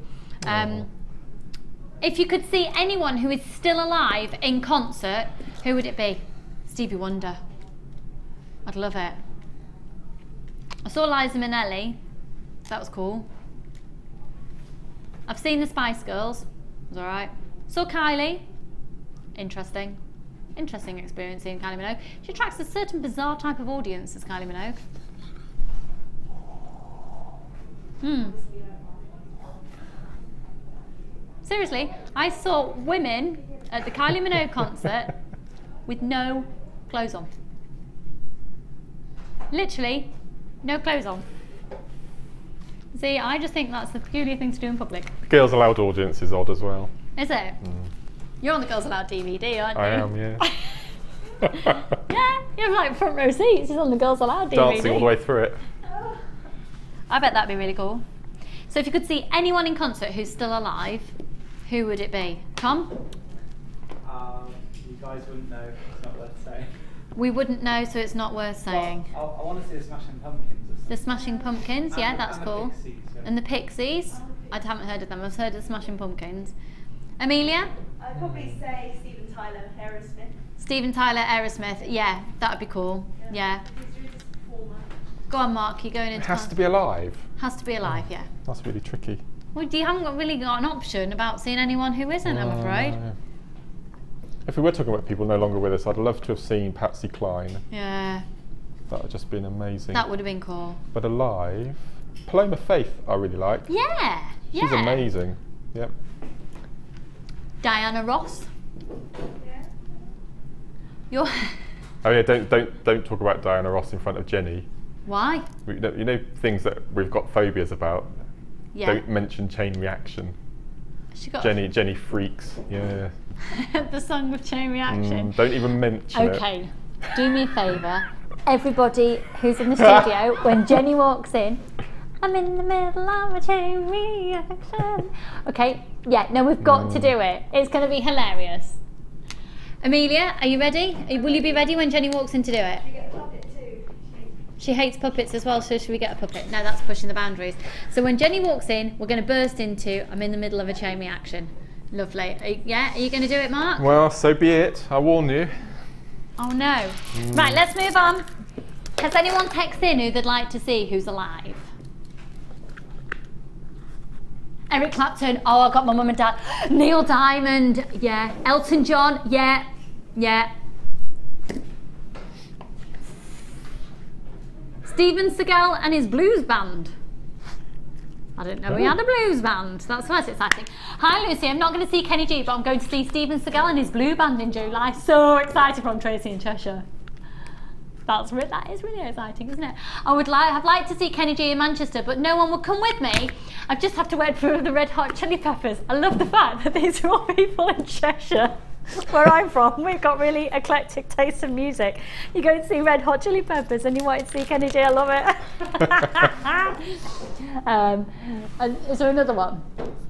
Speaker 1: If you could see anyone who is still alive in concert, who would it be? Stevie Wonder. I'd love it. I saw Liza Minnelli. That was cool. I've seen the Spice Girls. It was alright. Saw Kylie. Interesting. Interesting experience seeing Kylie Minogue. She attracts a certain bizarre type of audience as Kylie Minogue. Seriously, I saw women at the Kylie Minogue concert with no clothes on. Literally, no clothes on. See, I just think that's the peculiar thing to do in public.
Speaker 2: The Girls Aloud audience is odd as well.
Speaker 1: Is it? You're on the Girls Aloud DVD, aren't you?
Speaker 2: I am, yeah.
Speaker 1: Yeah, you have like front row seats. It's on the Girls Aloud DVD.
Speaker 2: Dancing all the way through it.
Speaker 1: I bet that'd be really cool. So if you could see anyone in concert who's still alive, who would it be? Tom?
Speaker 12: You guys wouldn't know, it's not worth saying.
Speaker 1: We wouldn't know, so it's not worth saying.
Speaker 12: Well, I want to see the Smashing Pumpkins or something.
Speaker 1: The Smashing Pumpkins, yeah, that's cool.
Speaker 12: The Pixies, yeah.
Speaker 1: And the Pixies? I haven't heard of them. I've heard of the Smashing Pumpkins. Amelia?
Speaker 7: I'd probably say Steven Tyler, Aerosmith.
Speaker 1: Steven Tyler, Aerosmith. Yeah, that would be cool. Yeah. Go on, Mark. You're going into.
Speaker 2: It has to be alive.
Speaker 1: Has to be alive. Yeah.
Speaker 2: That's really tricky.
Speaker 1: Well, you haven't really got an option about seeing anyone who isn't. I'm afraid.
Speaker 2: No. If we were talking about people no longer with us, I'd love to have seen Patsy Cline.
Speaker 1: Yeah.
Speaker 2: That would have just been amazing.
Speaker 1: That would have been cool.
Speaker 2: But alive, Paloma Faith, I really like.
Speaker 1: Yeah. Yeah.
Speaker 2: She's amazing. Yep.
Speaker 1: Diana Ross.
Speaker 7: Yeah.
Speaker 1: You're.
Speaker 2: Oh yeah, don't talk about Diana Ross in front of Jenny.
Speaker 1: Why?
Speaker 2: You know things that we've got phobias about.
Speaker 1: Yeah.
Speaker 2: Don't mention chain reaction.
Speaker 1: She got
Speaker 2: Jenny freaks. Yeah.
Speaker 1: the song of chain reaction.
Speaker 2: Don't even mention it.
Speaker 1: Okay, do me a favour. Everybody who's in the studio, when Jenny walks in, I'm in the middle of a chain reaction. Okay, yeah, no, we've got to do it. It's going to be hilarious. Amelia, are you ready? Will you be ready when Jenny walks in to do it? She hates puppets as well, so should we get a puppet? No, that's pushing the boundaries. So when Jenny walks in, we're going to burst into, I'm in the middle of a chain reaction. Lovely. Are you going to do it, Mark?
Speaker 2: Well, so be it. I warn you.
Speaker 1: Oh no. Right, let's move on. Has anyone texted in who they'd like to see who's alive? Eric Clapton, oh, I got my mum and dad. Neil Diamond, yeah. Elton John, yeah. Steven Seagal and his blues band. I didn't know he had a blues band. That's most exciting. Hi Lucy, I'm not going to see Kenny G, but I'm going to see Steven Seagal and his blue band in July. So excited from Tracy in Cheshire. That is really exciting, isn't it? I'd like to see Kenny G in Manchester, but no one would come with me. I just have to wait for the Red Hot Chili Peppers. I love the fact that these are all people in Cheshire, where I'm from. We've got really eclectic taste in music. You go and see Red Hot Chili Peppers and you want to see Kenny G. I love it. And is there another one?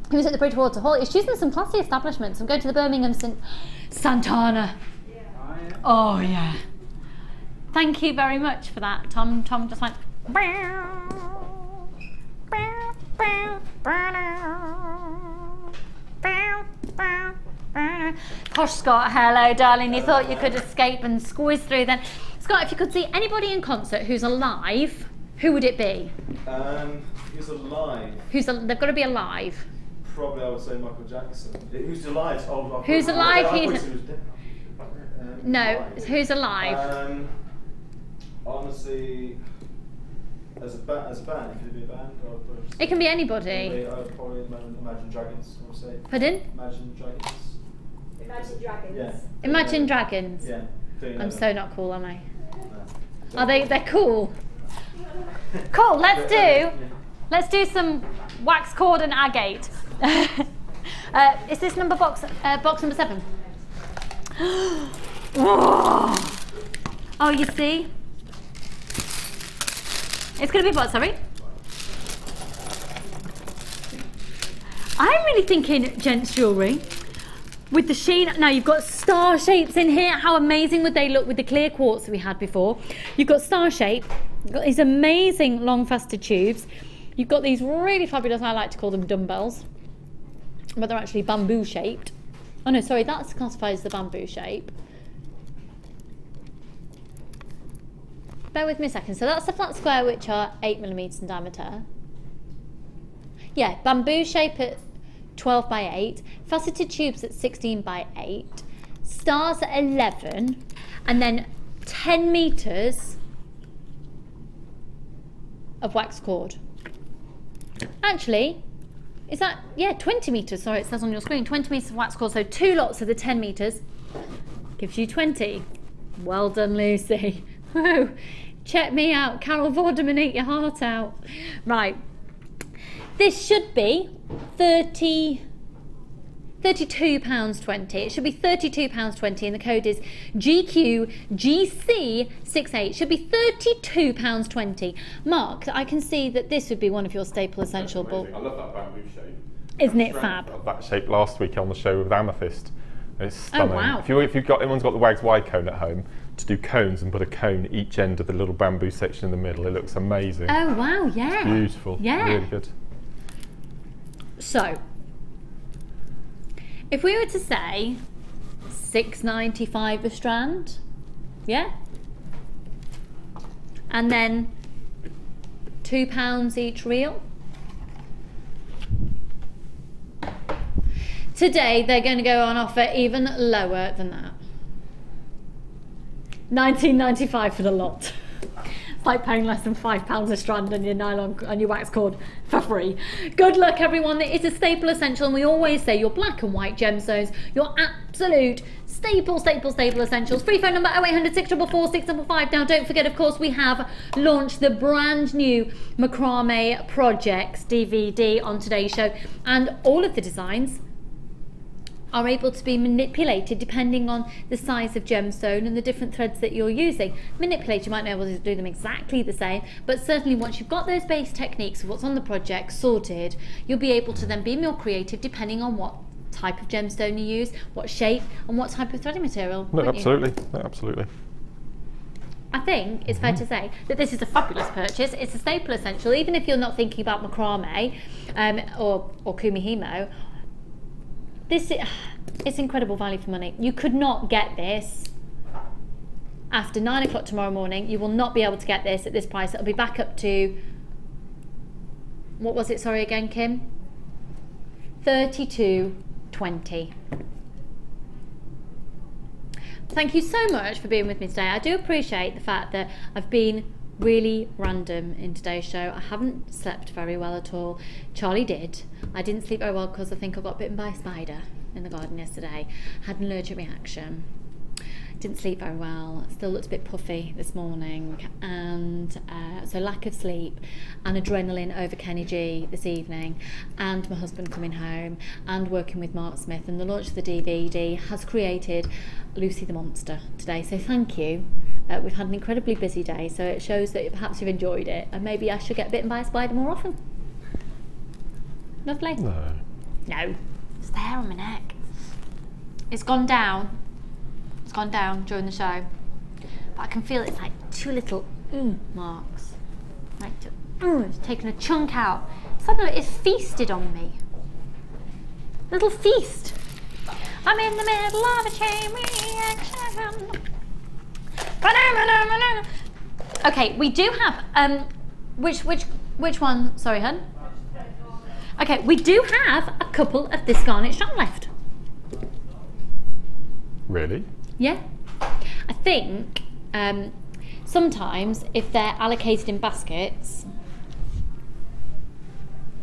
Speaker 1: He was at the Bridgewater Hall. He's choosing some classy establishments. I'm going to the Birmingham Santana. Oh yeah. Thank you very much for that, Tom. Tom just went. Posh Scott, hello darling. You thought you could escape and squeeze through then. Scott, if you could see anybody in concert who's alive, who would it be?
Speaker 13: Who's alive?
Speaker 1: They've got to be alive.
Speaker 13: Probably I would say Michael Jackson. Who's alive? Oh,
Speaker 1: who's alive? No,
Speaker 13: alive.
Speaker 1: Who's alive?
Speaker 13: Honestly, as a band, could it be a band?
Speaker 1: It can be anybody.
Speaker 13: Probably Imagine Dragons, I would say.
Speaker 1: Pardon?
Speaker 13: Imagine Dragons.
Speaker 7: Imagine Dragons.
Speaker 13: Yeah.
Speaker 1: Imagine Dragons.
Speaker 13: Yeah.
Speaker 1: I'm so not cool, am I? Are they? They're cool. Cool. Let's do some wax cord and agate. Is this box number 7? Oh, you see. It's going to be what, sorry? I'm really thinking gents jewellery with the sheen. Now you've got star shapes in here. How amazing would they look with the clear quartz that we had before? You've got star shape. You've got these amazing long faceted tubes. You've got these really fabulous, I like to call them dumbbells, but they're actually bamboo shaped. Oh no, sorry, that's classified as the bamboo shape. Bear with me a second. So that's the flat square, which are 8mm in diameter. Yeah, bamboo shape at 12 by 8, faceted tubes at 16 by 8, stars at 11, and then 10 meters of wax cord. Actually, is that, yeah, 20 meters, sorry, it says on your screen, 20 meters of wax cord, so 2 lots of the 10 meters gives you 20. Well done, Lucy. Whoa, check me out. Carol Vorderman, eat your heart out. Right. This should be £32.20. It should be £32.20 and the code is GQGC68. Should be £32.20. Mark, I can see that this would be one of your staple essential balls.
Speaker 2: I love that bamboo shape.
Speaker 1: Isn't it fab?
Speaker 2: That shape last week on the show with amethyst. It's stunning.
Speaker 1: Oh wow.
Speaker 2: If anyone's got the Wags Y cone at home, to do cones and put a cone each end of the little bamboo section in the middle, it looks amazing.
Speaker 1: Oh wow, yeah.
Speaker 2: It's beautiful.
Speaker 1: Yeah.
Speaker 2: Really good.
Speaker 1: So, if we were to say £6.95 a strand, yeah? And then £2 each reel. Today they're going to go on offer even lower than that. £19.95 for the lot. It's like paying less than £5 a strand on your nylon and your wax cord for free. Good luck, everyone. It is a staple essential, and we always say your black and white gemstones, your absolute staple essentials. Free phone number 0800 644 655. Now, don't forget, of course, we have launched the brand new Macrame Projects DVD on today's show, and all of the designs are able to be manipulated depending on the size of gemstone and the different threads that you're using. Manipulate, you might not be able to do them exactly the same, but certainly once you've got those base techniques of what's on the project sorted, you'll be able to then be more creative depending on what type of gemstone you use, what shape, and what type of threading material.
Speaker 2: No, absolutely. No, absolutely.
Speaker 1: I think it's fair to say that this is a fabulous purchase. It's a staple essential, even if you're not thinking about macrame or kumihimo. It's incredible value for money. You could not get this after 9 o'clock tomorrow morning. You will not be able to get this at this price. It'll be back up to, what was it, sorry again, Kim? $32.20. Thank you so much for being with me today. I do appreciate the fact that I've been really random in today's show. I haven't slept very well at all. Charlie did. I didn't sleep very well because I think I got bitten by a spider in the garden yesterday. Had an allergic reaction. Didn't sleep very well. Still looked a bit puffy this morning, and so lack of sleep and adrenaline over Kenny G this evening, and my husband coming home and working with Mark Smith, and the launch of the DVD has created Lucy the Monster today. So thank you. We've had an incredibly busy day, so it shows that perhaps you've enjoyed it, and maybe I should get bitten by a spider more often. Lovely. No, it's there on my neck. It's gone down. It's gone down during the show, but I can feel it's like two little marks. Like it's taken a chunk out. Suddenly it's feasted on me. Little feast. I'm in the middle of a chain reaction. Okay, we do have which one? Sorry, hun. Okay, we do have a couple of this garnet strand left.
Speaker 2: Really?
Speaker 1: Yeah, I think sometimes if they're allocated in baskets,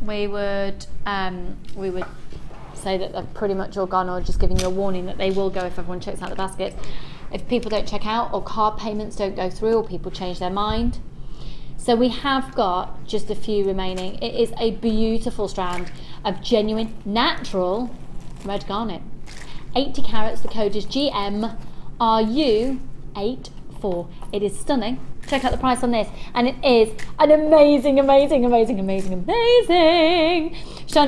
Speaker 1: we would say that they're pretty much all gone, or just giving you a warning that they will go if everyone checks out the baskets. If people don't check out, or card payments don't go through, or people change their mind. So we have got just a few remaining. It is a beautiful strand of genuine, natural red garnet. 80 carats, the code is GMRU84. It is stunning. Check out the price on this, and it is an amazing strand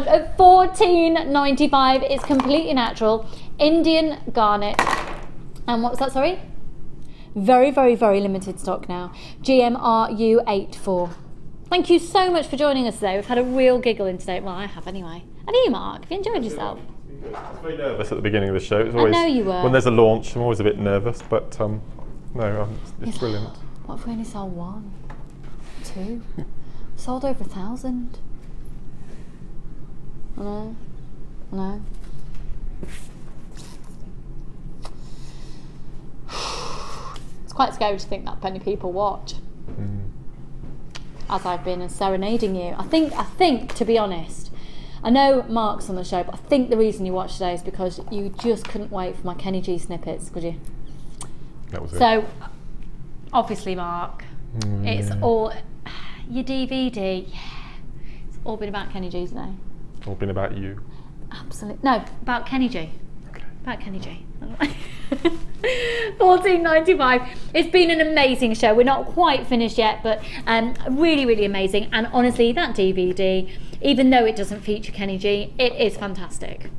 Speaker 1: of $14.95. It's completely natural, Indian garnet. And what was that, sorry? Very limited stock now. GMRU84. Thank you so much for joining us today. We've had a real giggle in today. Well, I have anyway. And you, Mark, have you enjoyed yourself?
Speaker 2: I was very nervous at the beginning of the show. It's always,
Speaker 1: I know you were.
Speaker 2: When there's a launch, I'm always a bit nervous, but no, it's brilliant.
Speaker 1: What if we only sold one? Two? Sold over 1,000. I know. It's quite scary to think that many people watch. As I've been serenading you. I think, to be honest, I know Mark's on the show, but I think the reason you watched today is because you just couldn't wait for my Kenny G snippets, could you?
Speaker 2: That was it.
Speaker 1: So, obviously, Mark, it's all your DVD. Yeah, it's all been about Kenny G today.
Speaker 2: All been about you.
Speaker 1: Absolutely. No, about Kenny G. Okay. About Kenny G. $14.95. It's been an amazing show. We're not quite finished yet, but really amazing. And honestly, that DVD, even though it doesn't feature Kenny G, it is fantastic.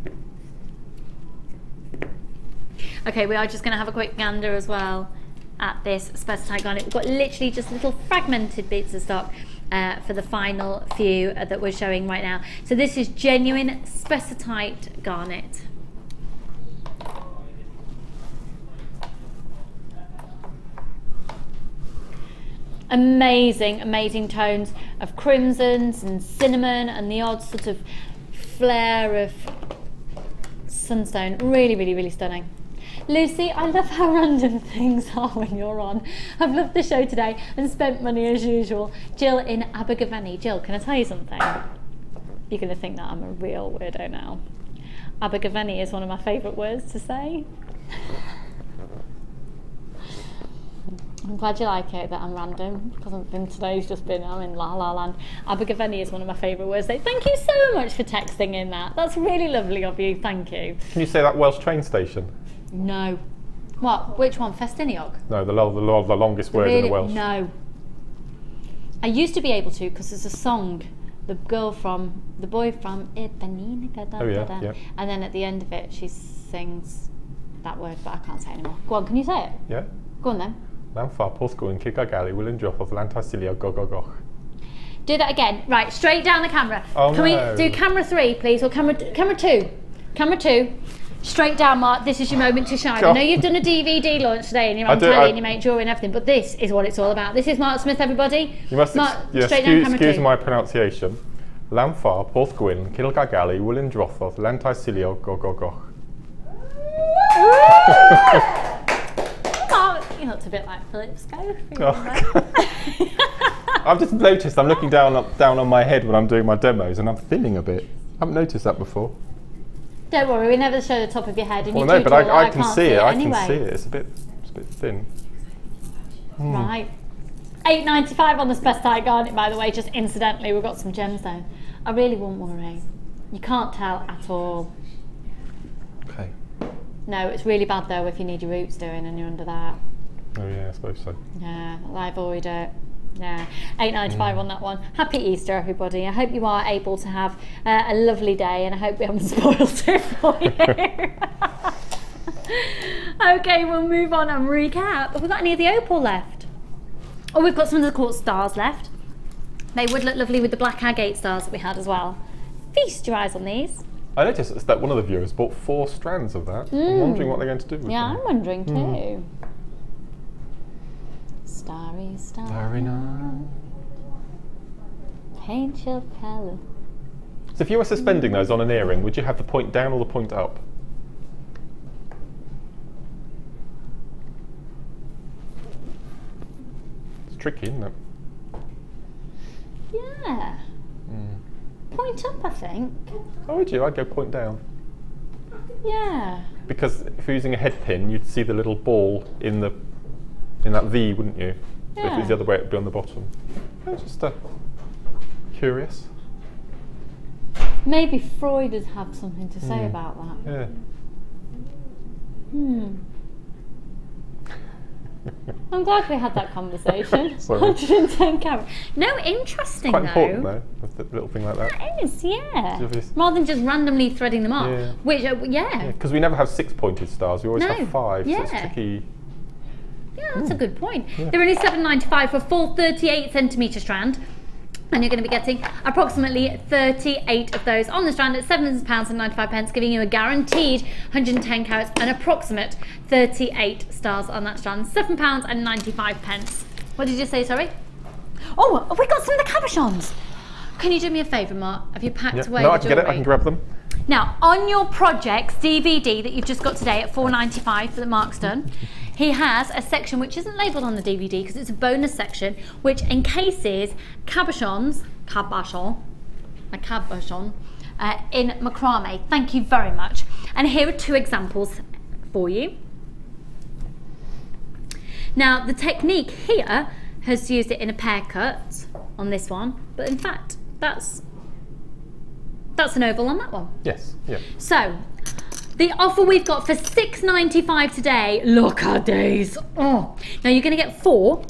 Speaker 1: Okay, we are just going to have a quick gander as well at this Spectatite garnet. We've got literally just little fragmented bits of stock for the final few that we're showing right now. So this is genuine Spectatite garnet. Amazing tones of crimsons and cinnamon and the odd sort of flare of sunstone. Really stunning. Lucy, I love how random things are when you're on. I've loved the show today and spent money as usual. Jill in Abergavenny. Jill, can I tell you something? You're going to think that I'm a real weirdo now. Abergavenny is one of my favourite words to say. I'm glad you like it, that I'm random, because today's just been, I'm in la la land. Abergavenny is one of my favourite words. So thank you so much for texting in that. That's really lovely of you, thank you.
Speaker 2: Can you say that Welsh train station?
Speaker 1: No. What? Which one? Festiniog?
Speaker 2: No, the longest word in the Welsh.
Speaker 1: No. I used to be able to, because there's a song, the boy from Ipanina,
Speaker 2: Oh yeah, yeah.
Speaker 1: and then at the end of it she sings that word, but I can't say it anymore. Go on, can you say it?
Speaker 2: Yeah.
Speaker 1: Go on then.
Speaker 2: Lanfa Porthgwyn Cigagali will drop off Lantasilio Gogogoch.
Speaker 1: Do that again. Right, straight down the camera.
Speaker 2: Oh,
Speaker 1: can
Speaker 2: no.
Speaker 1: we do camera 3, please, or camera 2? Camera 2. Straight down, Mark. This is your moment to shine. I know you've done a DVD launch today and you're on telly and you make jewellery and everything, but this is what it's all about. This is Mark Smith, everybody.
Speaker 2: You must excuse
Speaker 1: 2.
Speaker 2: my pronunciation. Lanfa Porthgwyn Cigagali will drop off Lantasilio Gogogoch.
Speaker 1: Mark, you looked a bit like Philip Schofield.
Speaker 2: I've just noticed I'm looking down on my head when I'm doing my demos and I'm thinning a bit. I haven't noticed that before.
Speaker 1: Don't worry, we never show the top of your head. And
Speaker 2: well,
Speaker 1: you're
Speaker 2: no,
Speaker 1: too
Speaker 2: but
Speaker 1: tall,
Speaker 2: I can see it. I
Speaker 1: anyway.
Speaker 2: can see it. It's a bit thin.
Speaker 1: Right. $8.95 on the specified Garnet, by the way. Just incidentally, we've got some gemstone. I really won't worry. You can't tell at all.
Speaker 2: Okay.
Speaker 1: No, it's really bad though if you need your roots doing and you're under that.
Speaker 2: Oh yeah, I suppose so.
Speaker 1: Yeah, I avoid it. Yeah, $8.95 on that one. Happy Easter, everybody. I hope you are able to have a lovely day, and I hope we haven't spoiled it for you. Okay, we'll move on and recap. Have we got any of the opal left? Oh, we've got some of the quartz stars left. They would look lovely with the black agate stars that we had as well. Feast your eyes on these.
Speaker 2: I noticed that one of the viewers bought 4 strands of that. I'm wondering what they're going to do with them.
Speaker 1: Yeah, I'm wondering too. Starry, starry night, paint your palette.
Speaker 2: So if you were suspending those on an earring, would you have the point down or the point up? It's tricky, isn't it?
Speaker 1: Yeah. Point up, I think.
Speaker 2: Oh, would you? I'd go point down.
Speaker 1: Yeah.
Speaker 2: Because if you're using a head pin, you'd see the little ball in that V, wouldn't you? So if it was the other way, it would be on the bottom. It's just curious.
Speaker 1: Maybe Freud would have something to say about that.
Speaker 2: Yeah.
Speaker 1: I'm glad we had that conversation. 110 carat. No, interesting
Speaker 2: Quite
Speaker 1: though.
Speaker 2: important though, with a little thing like that.
Speaker 1: That is, yeah.
Speaker 2: Obvious.
Speaker 1: Rather than just randomly threading them up.
Speaker 2: Yeah.
Speaker 1: Which,
Speaker 2: Because we never have 6 pointed stars, we always have 5,
Speaker 1: Yeah.
Speaker 2: so it's tricky.
Speaker 1: Yeah, that's a good point.
Speaker 2: Yeah.
Speaker 1: They're only $7.95 for a full 38 centimetre strand. And you're going to be getting approximately 38 of those on the strand at £7.95, giving you a guaranteed 110 carats and approximate 38 stars on that strand. £7.95. What did you say, sorry? Oh, we got some of the cabochons. Can you do me a favour, Mark? Have you packed away
Speaker 2: No,
Speaker 1: the
Speaker 2: I can get it, I can grab them.
Speaker 1: Now, on your projects DVD that you've just got today at $4.95 that Mark's done, he has a section which isn't labelled on the DVD because it's a bonus section which encases cabochon in macrame. Thank you very much. And here are 2 examples for you. Now, the technique here has used it in a pear cut on this one, but in fact, that's an oval on that one.
Speaker 2: Yes, yeah.
Speaker 1: So, the offer we've got for $6.95 today, look at these. Oh. Now you're going to get 4.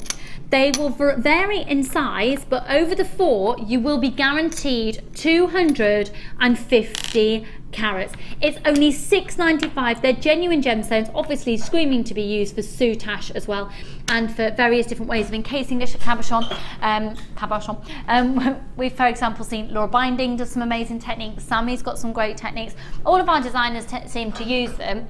Speaker 1: They will vary in size, but over the 4, you will be guaranteed 250 carats. It's only $6.95. They're genuine gemstones, obviously screaming to be used for soutache as well, and for various different ways of encasing this cabochon. We've, for example, seen Laura Binding does some amazing techniques. Sammy's got some great techniques. All of our designers seem to use them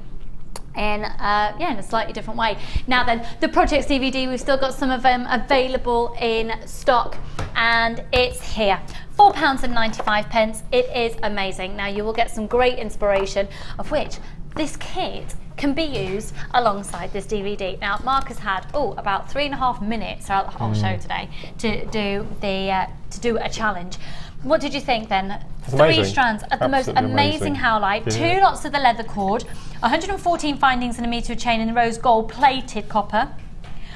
Speaker 1: in a slightly different way. Now then, the projects DVD, we've still got some of them available in stock, and it's here. £4.95. It is amazing. Now you will get some great inspiration, of which this kit can be used alongside this DVD. Now Mark has had about 3.5 minutes throughout the whole show today to do a challenge. What did you think then?
Speaker 2: It's
Speaker 1: 3
Speaker 2: amazing.
Speaker 1: strands of the most amazing howlite, 2 lots of the leather cord, 114 findings in a metre of chain in the rose gold plated copper,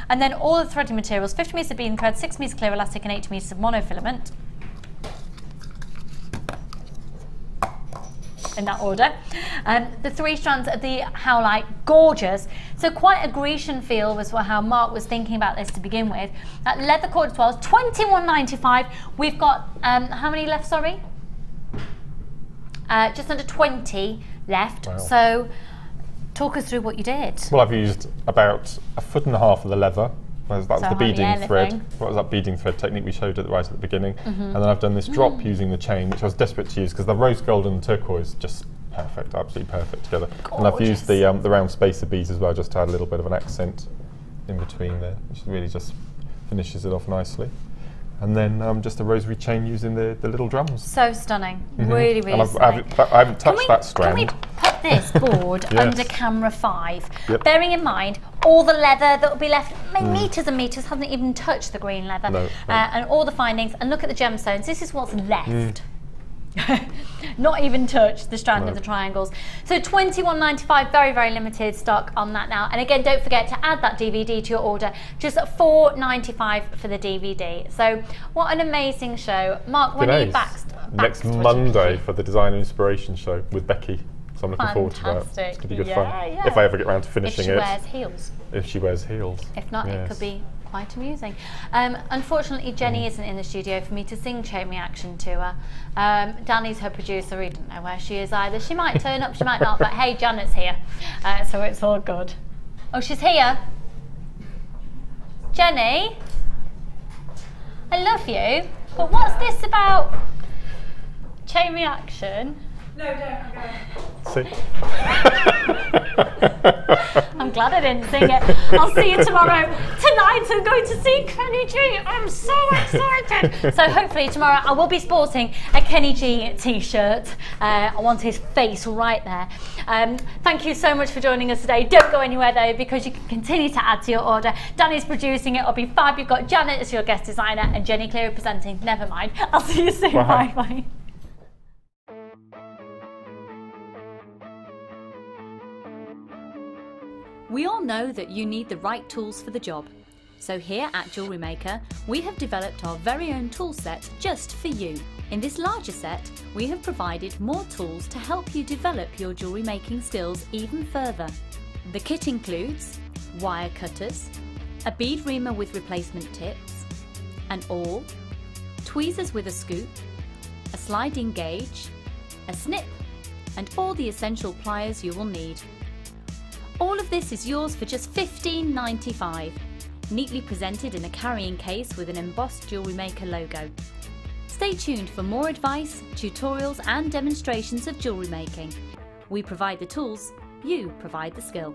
Speaker 1: And then all the threading materials, 50 metres of beading thread, 6 metres clear elastic and 80 metres of monofilament. In that order. The 3 strands of the howlite, gorgeous. So quite a Grecian feel was how Mark was thinking about this to begin with. Leather cord as well, $21.95. We've got, how many left, sorry? Just under 20 left.
Speaker 2: Wow.
Speaker 1: So talk us through what you did.
Speaker 2: Well, I've used about 1.5 foot of the leather. That's the beading thread. What was that beading thread technique we showed right at the beginning? And then I've done this drop using the chain, which I was desperate to use because the rose gold and the turquoise just perfect, absolutely perfect together. Gorgeous. And I've used the round spacer beads as well, just to add a little bit of an accent in between there, which really just finishes it off nicely. And then just a rosary chain using the little drums.
Speaker 1: So stunning, really, really
Speaker 2: and
Speaker 1: stunning.
Speaker 2: I haven't touched that strand.
Speaker 1: Can we put this board
Speaker 2: Yes.
Speaker 1: under camera 5?
Speaker 2: Yep.
Speaker 1: Bearing in mind all the leather that will be left, metres and metres, hasn't even touched the green leather.
Speaker 2: No.
Speaker 1: And all the findings, and look at the gemstones, this is what's left. Not even touched the strand of the triangles. So $21.95, very, very limited stock on that now. And again, don't forget to add that DVD to your order, just $4.95 for the DVD. So what an amazing show. Mark, when are you back?
Speaker 2: Next Monday for the Designer Inspiration Show with Becky. So I'm looking forward to that. It's going to be good fun.
Speaker 1: Yeah.
Speaker 2: If I ever get around to finishing it.
Speaker 1: If she wears heels.
Speaker 2: If she wears heels.
Speaker 1: If not, it could be quite amusing. Unfortunately, Jenny isn't in the studio for me to sing Chain Reaction to her. Danny's her producer. We don't know where she is either. She might turn up, she might not, but hey, Janet's here. So it's all good. Oh, she's here. Jenny, I love you, but what's this about Chain Reaction?
Speaker 8: No, don't. I'm going.
Speaker 2: See?
Speaker 1: I'm glad I didn't sing it. I'll see you tomorrow. Tonight I'm going to see Kenny G. I'm so excited. So hopefully tomorrow I will be sporting a Kenny G t-shirt. I want his face right there. Thank you so much for joining us today. Don't go anywhere though, because you can continue to add to your order. Danny's producing it. It'll be fab. You've got Janet as your guest designer and Jenny Cleary presenting. Never mind. I'll see you soon. Bye bye.
Speaker 11: We all know that you need the right tools for the job. So here at JewelleryMaker, we have developed our very own tool set just for you. In this larger set, we have provided more tools to help you develop your jewellery making skills even further. The kit includes wire cutters, a bead reamer with replacement tips, an awl, tweezers with a scoop, a sliding gauge, a snip, and all the essential pliers you will need. All of this is yours for just $15.95, neatly presented in a carrying case with an embossed JewelleryMaker logo. Stay tuned for more advice, tutorials and demonstrations of jewellery making. We provide the tools, you provide the skill.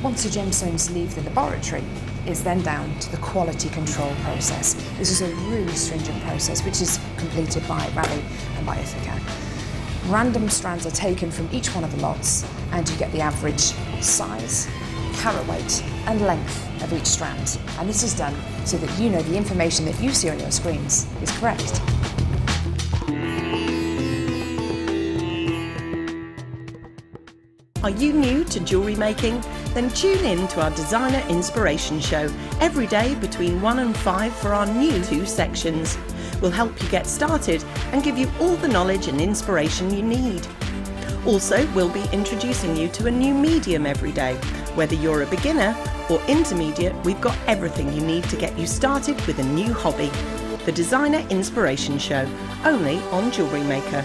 Speaker 3: Once the gemstones leave the laboratory, it's then down to the quality control process. This is a really stringent process which is completed by Raleigh and by Ithaca. Random strands are taken from each one of the lots and you get the average size, carat weight and length of each strand. And this is done so that you know the information that you see on your screens is correct.
Speaker 14: Are you new to jewellery making? Then tune in to our Designer Inspiration Show every day between 1 and 5 for our new 2 sections. We'll help you get started and give you all the knowledge and inspiration you need. Also, we'll be introducing you to a new medium every day. Whether you're a beginner or intermediate, we've got everything you need to get you started with a new hobby. The Designer Inspiration Show, only on JewelleryMaker.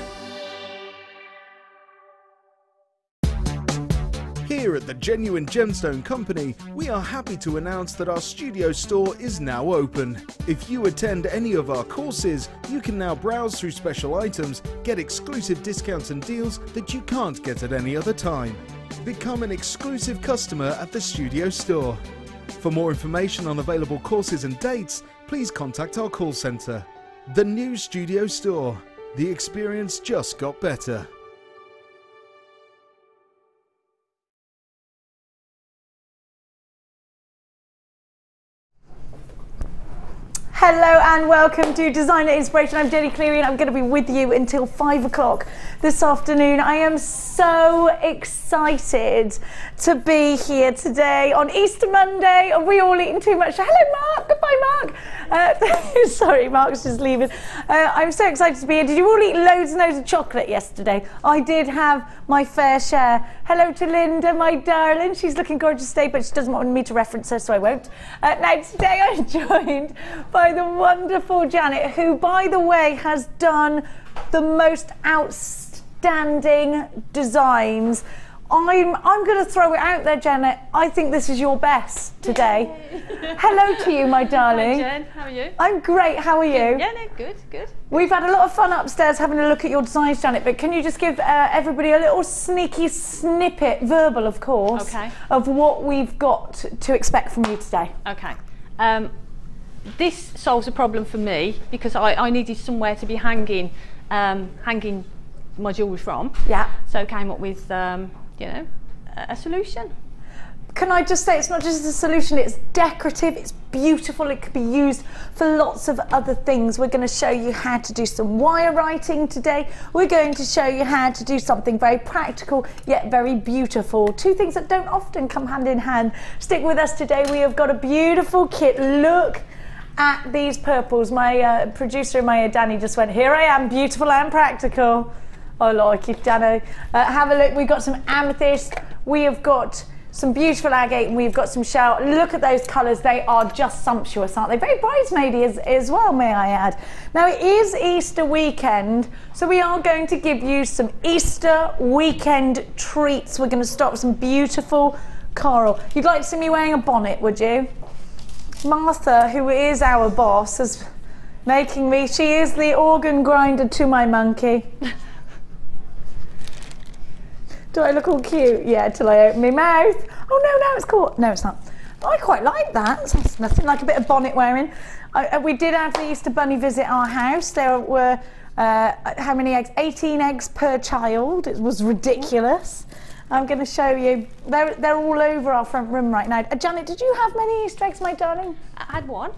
Speaker 5: Here at the Genuine Gemstone Company, we are happy to announce that our studio store is now open. If you attend any of our courses, you can now browse through special items, get exclusive discounts and deals that you can't get at any other time. Become an exclusive customer at the studio store. For more information on available courses and dates, please contact our call centre. The new studio store. The experience just got better.
Speaker 10: Hello and welcome to Designer Inspiration. I'm Jenny Cleary and I'm going to be with you until 5 o'clock this afternoon. I am so excited to be here today on Easter Monday. Are we all eating too much? Hello Mark, goodbye Mark. Sorry, Mark's just leaving. I'm so excited to be here. Did you all eat loads and loads of chocolate yesterday? I did have my fair share. Hello to Linda, my darling. She's looking gorgeous today, but she doesn't want me to reference her, so I won't. Now today I'm joined by the wonderful Janet, who, by the way, has done the most outstanding designs. I'm going to throw it out there, Janet. I think this is your best today. Hello to you, my darling.
Speaker 15: Hi, Jen. How are you?
Speaker 10: I'm great. How are you?
Speaker 15: Yeah, no, good, good.
Speaker 10: We've had a lot of fun upstairs having a look at your designs, Janet, but can you just give everybody a little sneaky snippet, verbal of course,
Speaker 15: okay,
Speaker 10: of what we've got to expect from you today?
Speaker 15: Okay. This solves a problem for me because I needed somewhere to be hanging my jewellery from.
Speaker 10: Yeah.
Speaker 15: So I came up with, you know, a solution.
Speaker 10: Can I just say, it's not just a solution, it's decorative, it's beautiful, it could be used for lots of other things. We're going to show you how to do some wire writing today. We're going to show you how to do something very practical yet very beautiful. 2 things that don't often come hand in hand. Stick with us today. We have got a beautiful kit. Look at these purples. My producer in my ear, Danny, just went, here I am, beautiful and practical. I like it, Danny. Have a look. We've got some amethyst. We have got some beautiful agate, and we've got some shell. Look at those colours. They are just sumptuous, aren't they? Very bridesmaidy as well, may I add. Now, it is Easter weekend, so we are going to give you some Easter weekend treats. We're going to start with some beautiful coral. You'd like to see me wearing a bonnet, would you? Martha, who is our boss, is making me, she is the organ grinder to my monkey. Do I look all cute? Yeah, till I open my mouth. Oh no, no, it's cool. No, it's not. I quite like that. It's nothing like a bit of bonnet wearing. We did have the Easter Bunny visit our house. There were, how many eggs? 18 eggs per child. It was ridiculous. I'm going to show you. They're all over our front room right now. Janet, did you have many Easter eggs, my darling?
Speaker 15: I had one.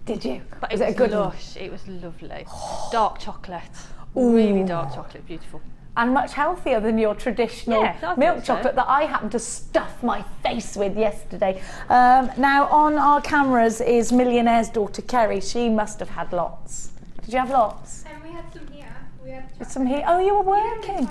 Speaker 10: Did you?
Speaker 15: But
Speaker 10: Was
Speaker 15: it
Speaker 10: it a
Speaker 15: was
Speaker 10: good
Speaker 15: lush. It was lovely. Dark chocolate. Really dark chocolate. Beautiful.
Speaker 10: And much healthier than your traditional milk chocolate that I happened to stuff my face with yesterday. Now on our cameras is Millionaire's daughter Kerry. She must have had lots. Did you have lots?
Speaker 8: We had some here. We had
Speaker 10: some here. Oh, you were working.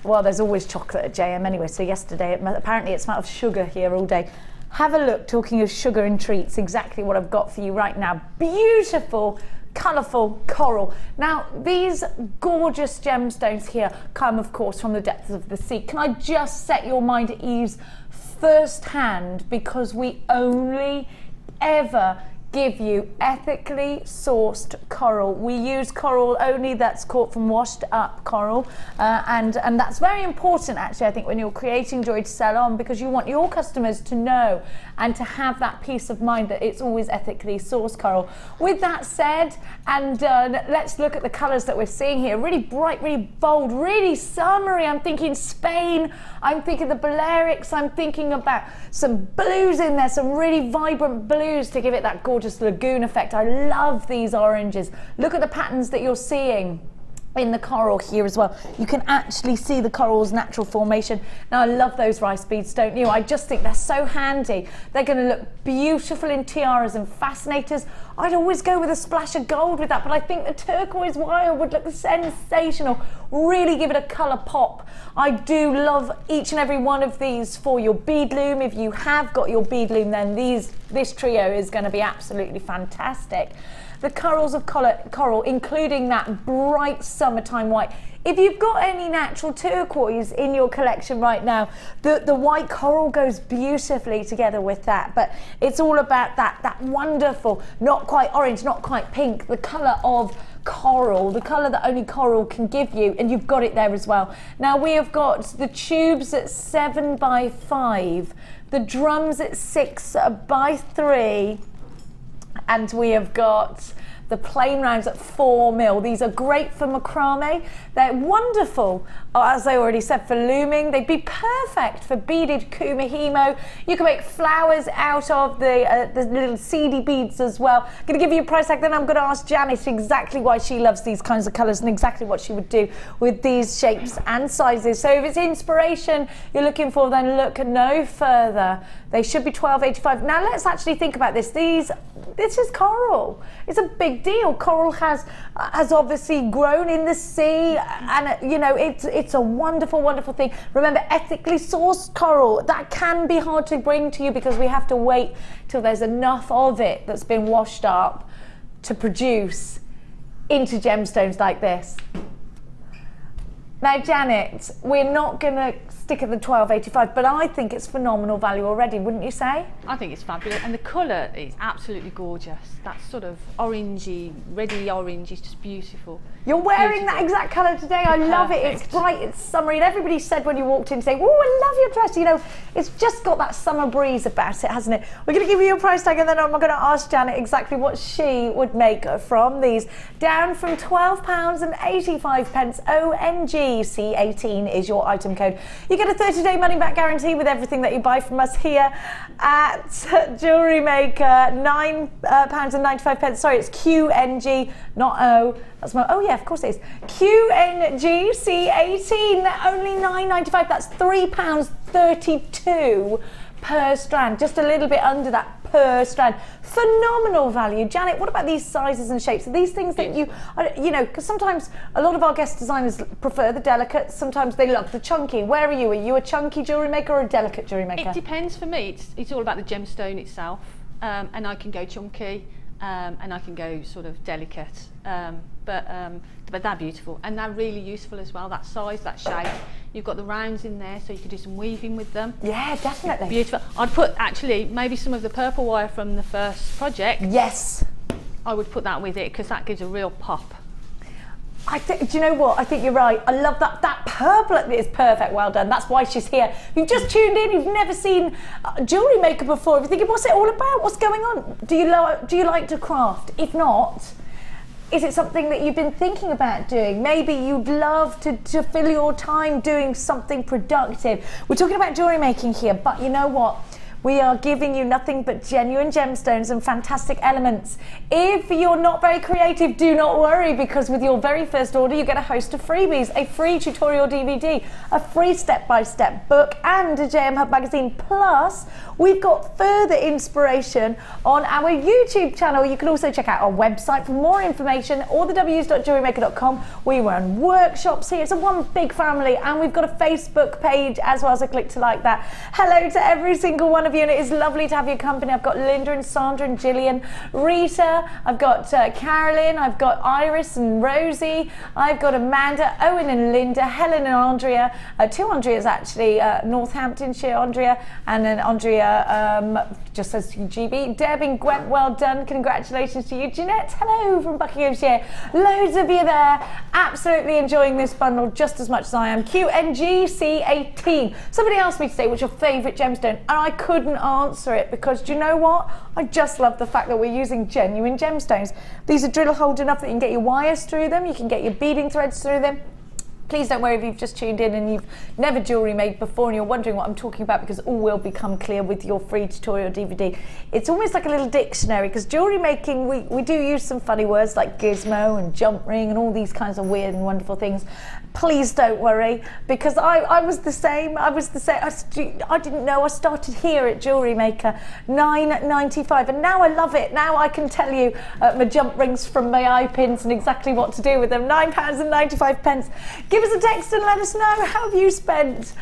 Speaker 10: Well, there's always chocolate at JM anyway. So yesterday, apparently it smelled of sugar here all day. Have a look. Talking of sugar and treats, exactly what I've got for you right now. Beautiful, colourful coral. Now, these gorgeous gemstones here come, of course, from the depths of the sea. Can I just set your mind at ease firsthand, because we only ever give you ethically sourced coral. We use coral only that's caught from washed up coral, and that's very important actually, I think, when you're creating jewelry to sell on, because you want your customers to know and to have that peace of mind that it's always ethically sourced coral. With that said, and let's look at the colours that we're seeing here. Really bright, really bold, really summery. I'm thinking Spain, I'm thinking the Balearics, I'm thinking about some blues in there, some really vibrant blues to give it that gorgeous lagoon effect. I love these oranges. Look at the patterns that you're seeing. in the coral here as well. You can actually see the coral's natural formation. Now, I love those rice beads, don't you? I just think they're so handy. They're going to look beautiful in tiaras and fascinators. I'd always go with a splash of gold with that, but I think the turquoise wire would look sensational. Really give it a colour pop. I do love each and every one of these for your bead loom. If you have got your bead loom, then this trio is going to be absolutely fantastic. The corals of coral, including that bright summertime white. If you've got any natural turquoise in your collection right now, the white coral goes beautifully together with that. But it's all about that wonderful, not quite orange, not quite pink, the colour of coral, the colour that only coral can give you, and you've got it there as well. Now we have got the tubes at 7 by 5, the drums at 6 by 3, and we have got the plain rounds at 4 mil. These are great for macrame. They're wonderful, as I already said, for looming. They'd be perfect for beaded kumihimo. You can make flowers out of the little seedy beads as well. I'm going to give you a price tag, then I'm going to ask Janet exactly why she loves these kinds of colours and exactly what she would do with these shapes and sizes. So if it's inspiration you're looking for, then look no further. They should be $12.85. Now let's actually think about this. This is coral. It's a big deal. Coral has obviously grown in the sea, and you know it's a wonderful, wonderful thing. Remember, ethically sourced coral, that can be hard to bring to you because we have to wait till there's enough of it that's been washed up to produce into gemstones like this. Now, Janet, we're not going to stick at the $12.85, but I think it's phenomenal value already, wouldn't you say?
Speaker 15: I think it's fabulous, and the colour is absolutely gorgeous. That sort of orangey, reddy orange is just beautiful.
Speaker 10: You're wearing that exact colour today. I love it. It's bright, it's summery, and everybody said when you walked in, saying, "Oh, I love your dress." You know, it's just got that summer breeze about it, hasn't it? We're going to give you a price tag, and then I'm going to ask Janet exactly what she would make from these. Down from £12.85. ONG C18 is your item code. You get a 30-day money-back guarantee with everything that you buy from us here at JewelleryMaker. £9.95. Sorry, it's QNG, not O. That's my, oh yeah, of course it is. QNG C18, only £9.95. That's £3.32 per strand, just a little bit under that per strand. Phenomenal value. Janet, what about these sizes and shapes? Are these things that you know, because sometimes a lot of our guest designers prefer the delicate, sometimes they love the chunky. Where are you? Are you a chunky jewellery maker or a delicate jewellery maker?
Speaker 15: It depends for me. It's all about the gemstone itself, and I can go chunky, and I can go sort of delicate, but they're beautiful and they're really useful as well. That size, that shape. You've got the rounds in there, so you can do some weaving with them.
Speaker 10: Yeah, definitely.
Speaker 15: Beautiful. I'd put actually maybe some of the purple wire from the first project.
Speaker 10: Yes.
Speaker 15: I would put that with it because that gives a real pop.
Speaker 10: I think, do you know what? I think you're right. I love that. That purple is perfect. Well done. That's why she's here. If you've just tuned in, you've never seen Jewellery Maker before, if you're thinking, what's it all about? What's going on? Do you like to craft? If not, is it something that you've been thinking about doing? Maybe you'd love to fill your time doing something productive. We're talking about jewellery making here, but you know what? We are giving you nothing but genuine gemstones and fantastic elements. If you're not very creative, do not worry, because with your very first order, you get a host of freebies, a free tutorial DVD, a free step-by-step book, and a JM Hub magazine. Plus, we've got further inspiration on our YouTube channel. You can also check out our website for more information, or the w's.jewellerymaker.com. We run workshops here. It's a one big family, and we've got a Facebook page as well, so click to like that. Hello to every single one of you, and it is lovely to have your company. I've got Linda and Sandra and Gillian, Rita, I've got Carolyn, I've got Iris and Rosie, I've got Amanda, Owen and Linda, Helen and Andrea, two Andreas actually, Northamptonshire Andrea, and then Andrea just says GB, Deb and Gwen, well done, congratulations to you. Jeanette, hello from Buckinghamshire, loads of you there, absolutely enjoying this bundle just as much as I am. QNGC18. Somebody asked me today, what's your favourite gemstone? And I couldn't answer it, because do you know what? I just love the fact that we're using genuine gemstones. These are drill holed enough that you can get your wires through them, you can get your beading threads through them. Please don't worry if you've just tuned in and you've never jewellery made before and you're wondering what I'm talking about, because all will become clear with your free tutorial DVD. It's almost like a little dictionary, because jewellery making, we do use some funny words like gizmo and jump ring and all these kinds of weird and wonderful things. Please don't worry, because I was the same. I didn't know. I started here at JewelleryMaker, $9.95, and now I love it. Now I can tell you my jump rings from my eye pins and exactly what to do with them. £9.95. Give us a text and let us know, how have you spent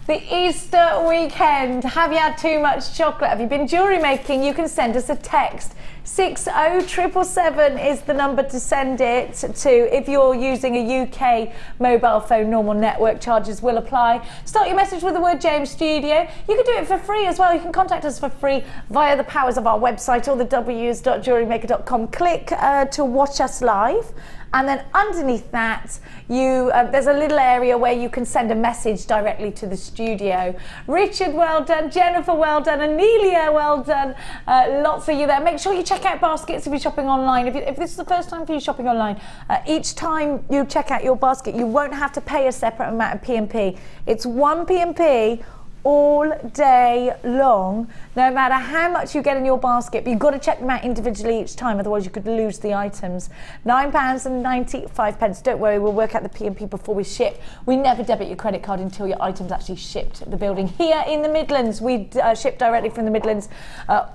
Speaker 10: the Easter weekend? Have you had too much chocolate? Have you been jewellery making? You can send us a text. 60777 is the number to send it to. If you're using a UK mobile phone, normal network charges will apply. Start your message with the word James Studio. You can do it for free as well. You can contact us for free via the powers of our website, or the w's.jewellerymaker.com. Click to watch us live. And then underneath that, there's a little area where you can send a message directly to the studio. Richard, well done. Jennifer, well done. Anelia, well done. Lots of you there. Make sure you check out baskets if you're shopping online. If this is the first time for you shopping online, each time you check out your basket, you won't have to pay a separate amount of P&P. It's one P&P all day long, no matter how much you get in your basket. But you've got to check them out individually each time, otherwise you could lose the items. £9.95. Don't worry, we'll work out the P&P before we ship. We never debit your credit card until your item's actually shipped at the building. Here in the Midlands, we ship directly from the Midlands.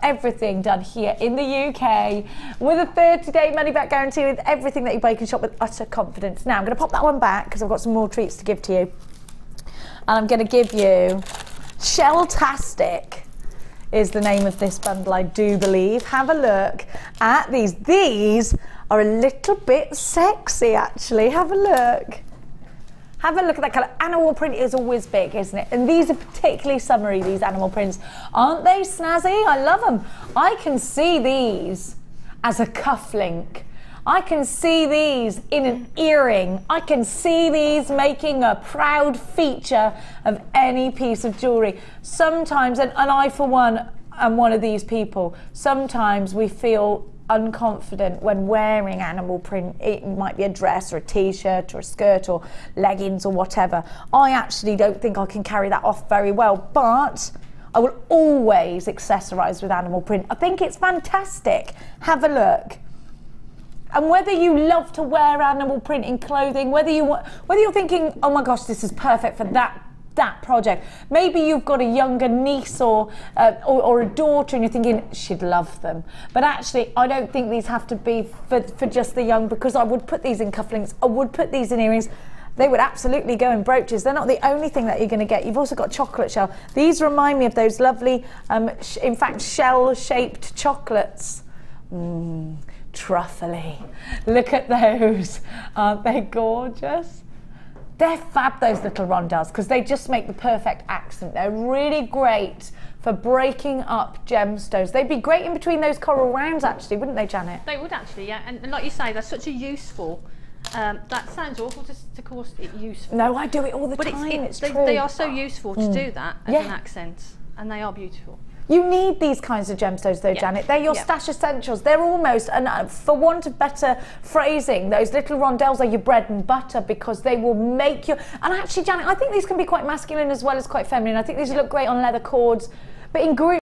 Speaker 10: Everything done here in the UK with a 30-day money-back guarantee, with everything that you buy. You can shop with utter confidence. Now I'm going to pop that one back because I've got some more treats to give to you, and I'm going to give you Shelltastic is the name of this bundle, I do believe. Have a look at these. These are a little bit sexy, actually. Have a look. Have a look at that colour. Animal print is always big, isn't it? And these are particularly summery, these animal prints. Aren't they snazzy? I love them. I can see these as a cufflink. I can see these in an earring. I can see these making a proud feature of any piece of jewellery. Sometimes, and I for one am one of these people, sometimes we feel unconfident when wearing animal print. It might be a dress or a t-shirt or a skirt or leggings or whatever. I actually don't think I can carry that off very well, but I will always accessorise with animal print. I think it's fantastic. Have a look. And whether you love to wear animal print in clothing, whether you're thinking, oh my gosh, this is perfect for that project. Maybe you've got a younger niece or a daughter and you're thinking she'd love them. But actually, I don't think these have to be for just the young, because I would put these in cufflinks, I would put these in earrings. They would absolutely go in brooches. They're not the only thing that you're going to get. You've also got chocolate shell. These remind me of those lovely, in fact, shell-shaped chocolates. Truffly. Look at those. Aren't they gorgeous? They're fab, those little rondelles, because they just make the perfect accent. They're really great for breaking up gemstones. They'd be great in between those coral rounds, actually, wouldn't they, Janet?
Speaker 15: They would, actually, yeah. And like you say, they're such a useful... that sounds awful to call it useful.
Speaker 10: No, I do it all the time. It's true.
Speaker 15: They are so useful to do that as an accent, and they are beautiful.
Speaker 10: You need these kinds of gemstones though, Janet. They're your stash essentials. They're almost, and for want of better phrasing, those little rondelles are your bread and butter, because they will make you, and actually, Janet, I think these can be quite masculine as well as quite feminine. I think these look great on leather cords, but in groups.